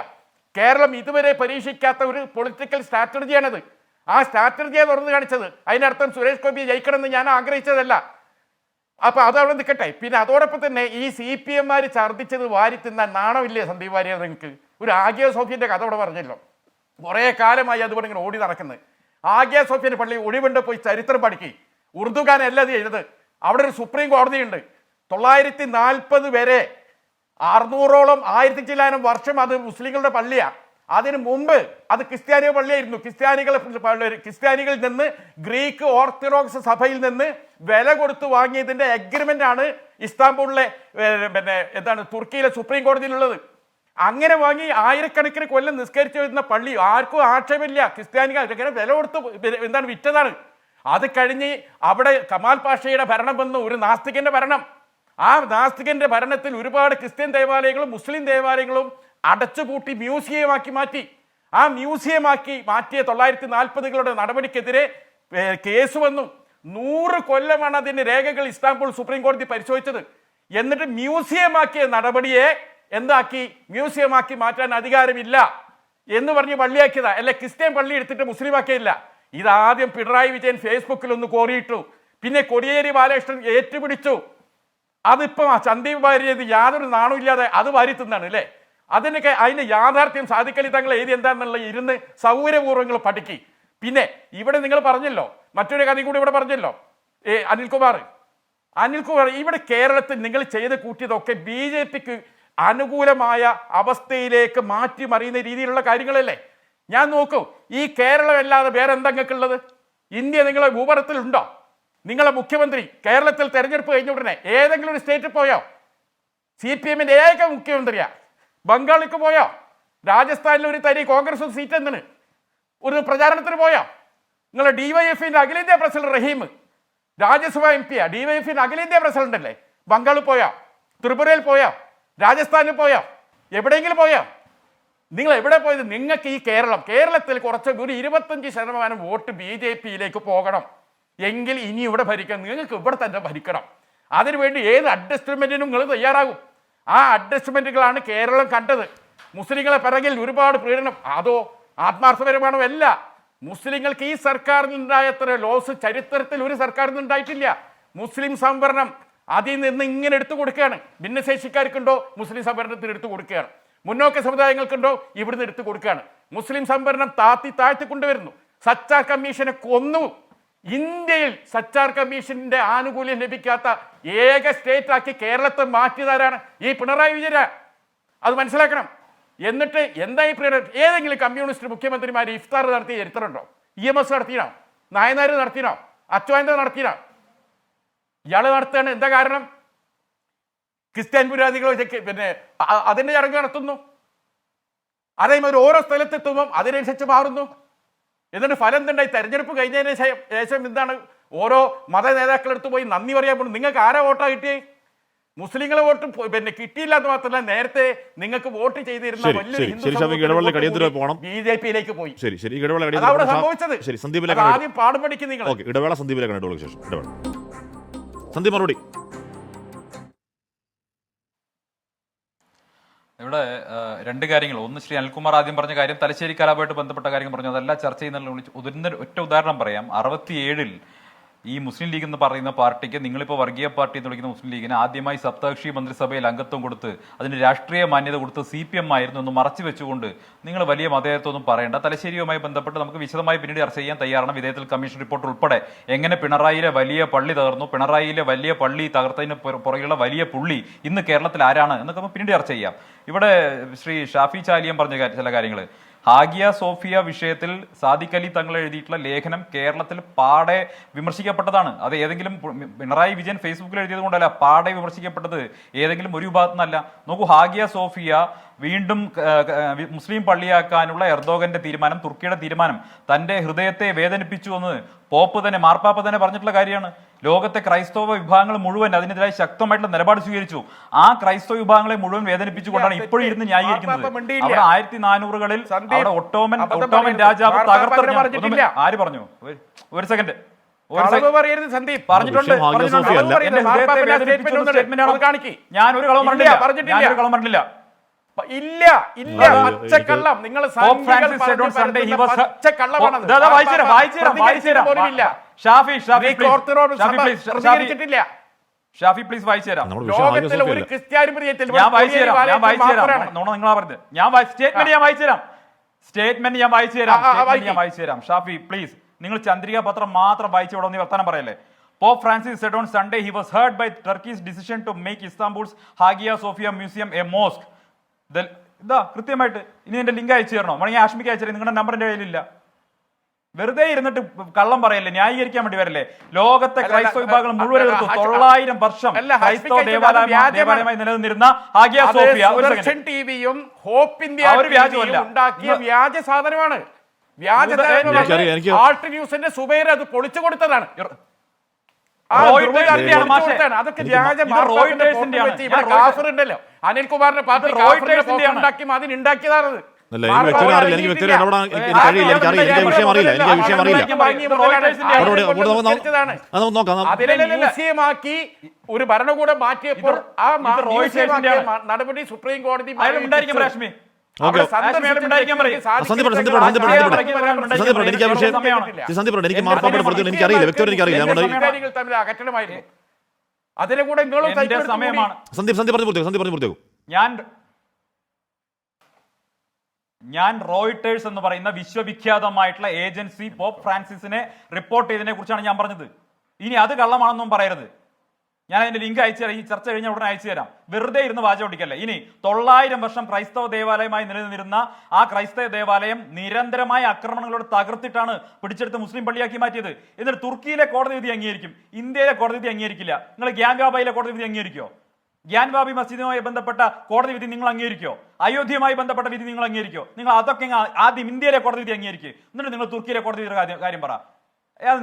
കേരളം ഇതുവരെ പരീക്ഷിക്കാത്ത ഒരു പൊളിറ്റിക്കൽ സ്ട്രാറ്റജിയാണത്. ആ സ്ട്രാറ്റജിയെ തുറന്നു കാണിച്ചത്. അതിനർത്ഥം സുരേഷ് ഗോപി ജയിക്കണമെന്ന് ഞാൻ ആഗ്രഹിച്ചതല്ല. അപ്പൊ അതവിടെ നിൽക്കട്ടെ. പിന്നെ അതോടൊപ്പം തന്നെ ഈ CPM ഛർദ്ദിച്ചത് വാരി തിന്നാൻ നാണമില്ലേ സന്ദീപ് വാര്യർ? നിങ്ങൾക്ക് ഒരു ആഗ്യ സോഫിയന്റെ കഥ അവിടെ പറഞ്ഞല്ലോ. കുറേ കാലമായി അതുപോലെ ഇങ്ങനെ ഓടി നടക്കുന്നത്. ആഗ്യ സോഫിയന്റെ പള്ളി ഒഴിവുണ്ട്, പോയി ചരിത്രം പഠിക്കി. ഉറുദുഖാനല്ല അത് ചെയ്തത്. അവിടെ ഒരു സുപ്രീം കോടതിയുണ്ട്. 940 വരെ 600ഓളം 1000 ചില്ലാനം വർഷം അത് മുസ്ലിങ്ങളുടെ പള്ളിയാണ്. അതിനു മുമ്പ് അത് ക്രിസ്ത്യാനി പള്ളിയായിരുന്നു. ക്രിസ്ത്യാനികളിൽ നിന്ന് ഗ്രീക്ക് ഓർത്തഡോക്സ് സഭയിൽ നിന്ന് വില കൊടുത്ത് വാങ്ങിയതിന്റെ എഗ്രിമെന്റ് ആണ് ഇസ്താംബൂളിലെ തുർക്കിയിലെ സുപ്രീം കോടതിയിലുള്ളത്. അങ്ങനെ വാങ്ങി ആയിരക്കണക്കിന് കൊല്ലം നിസ്കരിച്ചു വരുന്ന പള്ളി ആർക്കും ആക്ഷേപമില്ല. ക്രിസ്ത്യാനികൾ അങ്ങനെ വില കൊടുത്ത് വിറ്റതാണ്. അത് കഴിഞ്ഞ് അവിടെ കമാൽ പാഷയുടെ ഭരണം വന്നു, ഒരു നാസ്തികന്റെ ഭരണം. ആ നാസ്തികന്റെ ഭരണത്തിൽ ഒരുപാട് ക്രിസ്ത്യൻ ദേവാലയങ്ങളും മുസ്ലിം ദേവാലയങ്ങളും അടച്ചുപൂട്ടി മ്യൂസിയമാക്കി മാറ്റി. ആ മ്യൂസിയമാക്കി മാറ്റിയ 940കളുടെ നടപടിക്കെതിരെ കേസ് വന്നു. 100 കൊല്ലമാണ് അതിന്റെ രേഖകൾ ഇസ്താംബുൾ സുപ്രീം കോടതി പരിശോധിച്ചത്. എന്നിട്ട് മ്യൂസിയമാക്കിയ നടപടിയെ എന്താക്കി? മ്യൂസിയമാക്കി മാറ്റാൻ അധികാരമില്ല എന്ന് പറഞ്ഞ് പള്ളിയാക്കിയതാ. അല്ലെ, ക്രിസ്ത്യൻ പള്ളി എടുത്തിട്ട് മുസ്ലിം ആക്കിയില്ല. ഇതാദ്യം പിണറായി വിജയൻ ഫേസ്ബുക്കിൽ ഒന്ന് കോറിയിട്ടു. പിന്നെ കോടിയേരി ബാലകൃഷ്ണൻ ഏറ്റുപിടിച്ചു. അതിപ്പം സന്ദീപ് വാര്യർ യാതൊരു നാണവും ഇല്ലാതെ അത് വാരി തിന്നാണ് അല്ലേ? അതിന്റെ യാഥാർത്ഥ്യം സാദിഖലി തങ്ങൾ എഴുതി എന്താണെന്നുള്ള ഇരുന്ന് സൗകര്യപൂർവ്വങ്ങൾ പഠിക്കി. പിന്നെ ഇവിടെ നിങ്ങൾ പറഞ്ഞല്ലോ, മറ്റൊരു കഥ കൂടി ഇവിടെ പറഞ്ഞല്ലോ, അനിൽകുമാർ ഇവിടെ കേരളത്തിൽ നിങ്ങൾ ചെയ്ത് കൂട്ടിയതൊക്കെ BJPക്ക് അനുകൂലമായ അവസ്ഥയിലേക്ക് മാറ്റിമറിയുന്ന രീതിയിലുള്ള കാര്യങ്ങളല്ലേ? ഞാൻ നോക്കൂ, ഈ കേരളം അല്ലാതെ വേറെ എന്താ നിങ്ങൾക്കുള്ളത്? ഇന്ത്യ നിങ്ങളെ ഭൂപടത്തിലുണ്ടോ? നിങ്ങളെ മുഖ്യമന്ത്രി കേരളത്തിൽ തെരഞ്ഞെടുപ്പ് കഴിഞ്ഞ ഉടനെ ഏതെങ്കിലും ഒരു സ്റ്റേറ്റിൽ പോയോ? CPMന്റെ ഏക മുഖ്യമന്ത്രിയാ. ബംഗാളിലേക്ക് പോയോ? രാജസ്ഥാനിൽ ഒരു തരി കോൺഗ്രസ് സീറ്റ് എന്തിന് ഒരു പ്രചാരണത്തിന് പോയോ? നിങ്ങളെ DYFന്റെ അഖിലേന്ത്യാ പ്രസിഡന്റ് റഹീം രാജ്യസഭ MP DYFന്റെ അഖിലേന്ത്യാ പ്രസിഡന്റ് അല്ലേ? ബംഗാളിൽ പോയോ? ത്രിപുരയിൽ പോയോ? രാജസ്ഥാനിൽ പോയോ? എവിടെയെങ്കിലും പോയോ? നിങ്ങൾ എവിടെ പോയത്? നിങ്ങൾക്ക് ഈ കേരളത്തിൽ കുറച്ച് ഒരു 25% വോട്ട് BJPയിലേക്ക് പോകണം എങ്കിൽ ഇനി ഇവിടെ ഭരിക്കണം. നിങ്ങൾക്ക് ഇവിടെ തന്നെ ഭരിക്കണം. അതിനുവേണ്ടി ഏത് അഡ്ജസ്റ്റ്മെന്റിനും നിങ്ങൾ തയ്യാറാകും. ആ അഡ്ജസ്റ്റ്മെന്റുകളാണ് കേരളം കണ്ടത്. മുസ്ലിങ്ങളെ പിറകിൽ ഒരുപാട് പീഡനം, അതോ ആത്മാർത്ഥപരമാണോ? അല്ല. മുസ്ലിങ്ങൾക്ക് ഈ സർക്കാരിൽ ഉണ്ടായത്ര ലോസ് ചരിത്രത്തിൽ ഒരു സർക്കാരിൽ നിന്ന് ഉണ്ടായിട്ടില്ല. മുസ്ലിം സംവരണം അതിൽ നിന്ന് ഇങ്ങനെ എടുത്തു കൊടുക്കുകയാണ്. ഭിന്നശേഷിക്കാർക്കുണ്ടോ മുസ്ലിം സംവരണത്തിന് എടുത്തു കൊടുക്കുകയാണ്. മുന്നോക്ക സമുദായങ്ങൾക്കുണ്ടോ ഇവിടുന്ന് എടുത്തു കൊടുക്കുകയാണ്. മുസ്ലിം സംവരണം താഴ്ത്തി കൊണ്ടുവരുന്നു. സച്ചാർ കമ്മീഷനെ കൊന്നു. ഇന്ത്യയിൽ സച്ചാർ കമ്മീഷന്റെ ആനുകൂല്യം ലഭിക്കാത്ത ഏക സ്റ്റേറ്റ് ആക്കി കേരളത്തെ മാറ്റിയതാരാണ്? ഈ പിണറായി വിജയൻ. അത് മനസ്സിലാക്കണം. എന്നിട്ട് എന്താ ഈ ഏതെങ്കിലും കമ്മ്യൂണിസ്റ്റ് മുഖ്യമന്ത്രിമാർ ഇഫ്താർ നടത്തിയ ചരിത്രമുണ്ടോ? EMS നടത്തിയോ? നായനാർ നടത്തിയോ? അച്യുതാനന്ദൻ നടത്തിയോ? ഇയാൾ നടത്തുകയാണ്. എന്താ കാരണം? ക്രിസ്ത്യൻ പുരാതികളോ പിന്നെ അതിന്റെ ചടങ്ങ് നടത്തുന്നു. അതേമാതിരി ഓരോ സ്ഥലത്തെത്തുമ്പം അതിനനുസരിച്ച് മാറുന്നു. എന്നിട്ട് ഫലം എന്തുണ്ടായി? തെരഞ്ഞെടുപ്പ് കഴിഞ്ഞതിന് ശേഷം എന്താണ്? ഓരോ മത നേതാക്കളെടുത്ത് പോയി നന്ദി പറയാൻ പോകുന്നു. നിങ്ങൾക്ക് ആരാ വോട്ടാ കിട്ടിയേ? മുസ്ലിങ്ങളെ വോട്ട് പിന്നെ കിട്ടിയില്ലാന്ന് മാത്രമല്ല, നേരത്തെ നിങ്ങൾക്ക് വോട്ട് ചെയ്തിരുന്ന BJPയിലേക്ക് പോയി. അവിടെ സംഭവിച്ചത്. ആദ്യം പാഠം പഠിക്കും നിങ്ങൾ. ഇടവേള സന്ദീപിലേക്ക് കണ്ടോളൂ. ശേഷം ഇടവേള. സന്ദീപ് മറുപടി. ഇവിടെ രണ്ട് കാര്യങ്ങൾ. ഒന്ന്, ശ്രീ അനിൽകുമാർ ആദ്യം പറഞ്ഞ കാര്യം തലശ്ശേരി കലാപമായിട്ട് ബന്ധപ്പെട്ട കാര്യങ്ങൾ പറഞ്ഞു. അതെല്ലാം ചർച്ച ചെയ്യുന്ന ഒറ്റ ഉദാഹരണം പറയാം. 67-ൽ ഈ മുസ്ലിം ലീഗ് എന്ന് പറയുന്ന പാർട്ടിക്ക്, നിങ്ങളിപ്പോൾ വർഗീയ പാർട്ടി എന്ന് വിളിക്കുന്ന മുസ്ലിം ലീഗിന് ആദ്യമായി സപ്തകക്ഷി മന്ത്രിസഭയിൽ അംഗത്വം കൊടുത്ത് അതിന് രാഷ്ട്രീയ മാന്യത കൊടുത്ത് CPM ആയിരുന്നു എന്ന് മറച്ചു വെച്ചുകൊണ്ട് നിങ്ങൾ വലിയ മതേതത്വമൊന്നും പറയേണ്ട. തലശ്ശേരിയുമായി ബന്ധപ്പെട്ട് നമുക്ക് വിശദമായി പിന്നീട് ചർച്ച ചെയ്യാൻ തയ്യാറാണ്. വിധേയത്തിൽ കമ്മീഷൻ റിപ്പോർട്ട് ഉൾപ്പെടെ എങ്ങനെ പിണറായിയിലെ വലിയ പള്ളി തകർന്നു, പിണറായിയിലെ വലിയ പള്ളി തകർത്തതിന് പുറകെയുള്ള വലിയ പുള്ളി ഇന്ന് കേരളത്തിൽ ആരാണ് എന്നൊക്കെ നമുക്ക് പിന്നീട് ചർച്ച ചെയ്യാം. ഇവിടെ ശ്രീ ഷാഫി ചാലിയം പറഞ്ഞ ചില കാര്യങ്ങൾ, ഹാഗിയ സോഫിയ വിഷയത്തിൽ സാദിഖ് അലി തങ്ങൾ എഴുതിയിട്ടുള്ള ലേഖനം കേരളത്തിൽ പാടെ വിമർശിക്കപ്പെട്ടതാണ്. അത് ഏതെങ്കിലും പിണറായി വിജയൻ ഫേസ്ബുക്കിൽ എഴുതിയത് കൊണ്ടല്ല പാടെ വിമർശിക്കപ്പെട്ടത് ഏതെങ്കിലും ഒരു വിഭാഗത്തിൽ നിന്നല്ല. നോക്കൂ, ഹാഗിയ സോഫിയ വീണ്ടും മുസ്ലിം പള്ളിയാക്കാനുള്ള എർദോഗന്റെ തീരുമാനം, തുർക്കിയുടെ തീരുമാനം തന്റെ ഹൃദയത്തെ വേദനിപ്പിച്ചു എന്ന് പോപ്പ് തന്നെ, മാർപ്പാപ്പ തന്നെ പറഞ്ഞിട്ടുള്ള കാര്യമാണ്. ലോകത്തെ ക്രൈസ്തവ വിഭാഗങ്ങൾ മുഴുവൻ അതിനെതിരായി ശക്തമായിട്ടുള്ള നിലപാട് സ്വീകരിച്ചു. ആ ക്രൈസ്തവ വിഭാഗങ്ങളെ മുഴുവൻ വേദനിപ്പിച്ചുകൊണ്ടാണ് ഇപ്പോഴും ഇരുന്ന് ന്യായീകരിക്കുന്നത്. അവിടെ 1400-കളിൽ അവിടെ ഒട്ടോമൻ രാജാവ് തകർത്തെറിഞ്ഞു. ആര് പറഞ്ഞു? ഒരു സെക്കൻഡ് സന്ദീപ് പറഞ്ഞിട്ടുണ്ട്. ഞാൻ ഒരു കള്ളം പറഞ്ഞിട്ടില്ല. ഇല്ല ഇല്ല, പച്ചക്കള്ളം. നിങ്ങൾ ഷാഫി പ്ലീസ് വായിച്ചു തരാം. ലോകത്തിലെ ഒരു ക്രിസ്ത്യാനി ഞാൻ വായിച്ചു തരാം. നിങ്ങളാ പറഞ്ഞത്. സ്റ്റേറ്റ്മെന്റ് ഞാൻ വായിച്ചു തരാം. ഷാഫി പ്ലീസ്, നിങ്ങൾ ചന്ദ്രിക പത്രം മാത്രം വായിച്ചു വിടുന്ന വർത്തമാനം പറയല്ലേ. Pope Francis said on Sunday he was hurt by Turkey's decision to make Istanbul's Hagia Sophia Museum a mosque. ഇതാ കൃത്യമായിട്ട്. ഇനി എന്റെ ലിങ്ക് അയച്ചു തരണോ? വേണമെങ്കിൽ ആഷ്മിക്ക് അയച്ചു തരാം. നിങ്ങളുടെ നമ്പർ എന്റെ കയ്യിലില്ല. വെറുതെ ഇരുന്നിട്ട് കള്ളം പറയല്ലേ, ന്യായീകരിക്കാൻ വേണ്ടി വരല്ലേ. ലോകത്തെ ക്രൈസ്തവ വിഭാഗങ്ങൾ മുഴുവൻ 900 വർഷം ക്രൈസ്തവ ദേവാലയമായി നിലനിന്നിരുന്ന ഹാഗിയ സോഫിയ ടിവിയും ഹോപ്പ് ഇന്ത്യ ഉണ്ടാക്കിയ വ്യാജ സാധനമാണ്. വ്യാജ ആൾട്ട് ന്യൂസിന്റെ സുബൈർ അത് പൊളിച്ചു കൊടുത്തതാണ്. അതൊക്കെ ഉണ്ടല്ലോ, അനിൽകുമാറിന്റെ പാർട്ടി ഉണ്ടാക്കി അതിനുണ്ടാക്കിയതാണത്. മ്യൂസിയമാക്കി ഒരു ഭരണകൂടം മാറ്റിയപ്പോൾ ആ നടപടി സുപ്രീം കോടതി അകറ്റണമായിരുന്നു. അതിനെ കൂടെ ഞാൻ റോയിട്ടേഴ്സ് എന്ന് പറയുന്ന വിശ്വവിഖ്യാതമായിട്ടുള്ള ഏജൻസി പോപ്പ് ഫ്രാൻസിസിനെ റിപ്പോർട്ട് ചെയ്തതിനെ കുറിച്ചാണ് ഞാൻ പറഞ്ഞത്. ഇനി അത് കള്ളമാണെന്നും പറയരുത്. ഞാൻ അതിന്റെ ലിങ്ക് അയച്ചു തരാം. ഈ ചർച്ച കഴിഞ്ഞ ഉടനെ അയച്ചു തരാം. വെറുതെ ഇരുന്ന് വാചോടിക്കല്ലേ. ഇനി 900 വർഷം ക്രൈസ്തവ ദേവാലയമായി നിലനിന്നിരുന്ന ആ ക്രൈസ്തവ ദേവാലയം നിരന്തരമായ ആക്രമണങ്ങളോട് തകർത്തിട്ടാണ് പിടിച്ചെടുത്ത് മുസ്ലിം പള്ളിയാക്കി മാറ്റിയത്. എന്നിട്ട് തുർക്കിയിലെ കോടതി വിധി അംഗീകരിക്കും, ഇന്ത്യയിലെ കോടതി വിധി അംഗീകരിക്കില്ല. നിങ്ങൾ ഗ്യാൻവാബയിലെ കോടതി വിധി അംഗീകരിക്കോ? ഗ്യാൻവാബി മസ്ജിദുമായി ബന്ധപ്പെട്ട കോടതി വിധി നിങ്ങൾ അംഗീകരിക്കോ? അയോധ്യയുമായി ബന്ധപ്പെട്ട വിധി നിങ്ങൾ അംഗീകരിക്കോ? നിങ്ങൾ അതൊക്കെ ആദ്യം ഇന്ത്യയിലെ കോടതി വിധി അംഗീകരിക്കുക, എന്നിട്ട് നിങ്ങൾ തുർക്കിയിലെ കോടതി വിധിയുടെ കാര്യം പറ.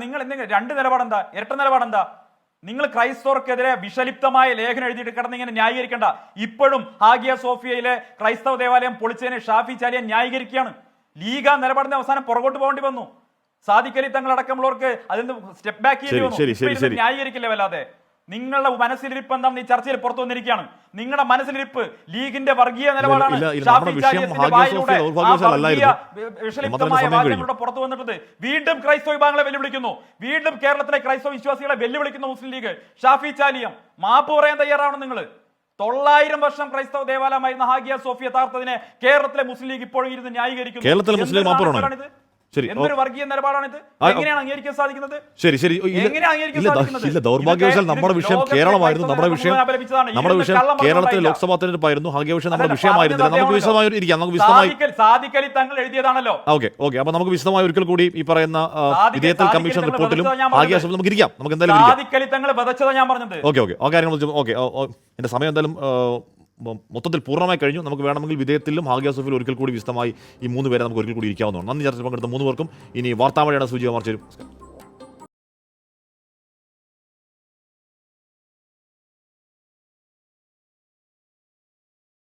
നിങ്ങൾ എന്തെങ്കിലും രണ്ട് നിലപാടെന്താ? ഇരട്ട നിലപാടെന്താ? നിങ്ങൾ ക്രൈസ്തവർക്കെതിരെ വിഷലിപ്തമായ ലേഖനം എഴുതിയിട്ട് കിടന്ന് ഇങ്ങനെ ന്യായീകരിക്കേണ്ട. ഇപ്പോഴും ഹാഗിയ സോഫിയയിലെ ക്രൈസ്തവ ദേവാലയം പൊളിച്ചതിനെ ഷാഫി ചാലിയെ ന്യായീകരിക്കുകയാണ്. ലീഗ നിലപാടിന്റെ അവസാനം പുറകോട്ട് പോകേണ്ടി വന്നു. സാദിഖ് അലി തങ്ങൾ അടക്കമുള്ളവർക്ക് അതിന് സ്റ്റെപ്പ് ബാക്ക് ചെയ്യേണ്ടി വന്നു. ന്യായീകരിക്കില്ലേ വല്ലാതെ? നിങ്ങളുടെ മനസ്സിലിരിപ്പ് എന്താണെന്ന് ഈ ചർച്ചയിൽ പുറത്തു വന്നിരിക്കുകയാണ്. നിങ്ങളുടെ മനസ്സിലിരിപ്പ് ലീഗിന്റെ വർഗീയ നിലപാടാണ്. വിഷലിപ്തമായ വാക്യങ്ങളുടെ പുറത്തു വന്നിട്ടത് വീണ്ടും ക്രൈസ്തവ വിഭാഗങ്ങളെ വെല്ലുവിളിക്കുന്നു. വീണ്ടും കേരളത്തിലെ ക്രൈസ്തവ വിശ്വാസികളെ വെല്ലുവിളിക്കുന്നു മുസ്ലിം ലീഗ്. ഷാഫി ചാലിയം മാപ്പ് പറയാൻ തയ്യാറാവണം. നിങ്ങൾ 900 വർഷം ക്രൈസ്തവ ദേവാലയമായിരുന്ന ഹാഗിയ സോഫിയ താർത്തതിനെ കേരളത്തിലെ മുസ്ലിം ലീഗ് ഇപ്പോഴും ഇരുന്ന് ന്യായീകരിക്കുന്നു. എന്തൊരു വർഗീയ നിലപാടാണിത്? എങ്ങനെയാണ് അംഗീകരിക്കാൻ സാധിക്കുന്നത്? ദൗർഭാഗ്യവശാൽ നമ്മുടെ വിഷയം കേരളമായിരുന്നു. നമ്മുടെ വിഷയം കേരളത്തിലെ ലോക്സഭാ തെരഞ്ഞെടുപ്പായിരുന്നു. ഹാഗിയ വിഷയം നമ്മുടെ വിഷയമായിരുന്നില്ല. നമുക്ക് വിശദമായി ഇരിക്കാം. നമുക്ക് വിശദമായി സാദിഖ് അലി തങ്ങൾ എഴുതിയതാണല്ലോ. ഓക്കെ അപ്പൊ നമുക്ക് വിശദമായി ഒരിക്കൽ കൂടി ഈ പറയുന്ന വിധേയത്വ കമ്മീഷൻ റിപ്പോർട്ടിലും ഹാഗിയ സോഫിയ നമുക്ക് ഇരിക്കാം. നമുക്ക് എന്തായാലും സാദിഖ് അലി തങ്ങൾ വധച്ചതാ ഞാൻ പറഞ്ഞത്. ഓക്കെ ആ കാര്യങ്ങൾ എന്റെ സമയം എന്തായാലും മൊത്തത്തിൽ പൂർണ്ണമായി കഴിഞ്ഞു. നമുക്ക് വേണമെങ്കിൽ വിധേയത്തിലും ഹാഗിയ സോഫിയിൽ ഒരിക്കൽ കൂടി വിശദമായി ഈ 3 പേരെ നമുക്ക് ഒരിക്കൽ കൂടി ഇരിക്കാവുന്നതാണ്. നന്ദി. ചർച്ചയിൽ പങ്കെടുത്ത 3 പേർക്കും. ഇനി വാർത്താമഴയാണ്. സുജികുമാർ ചേരും.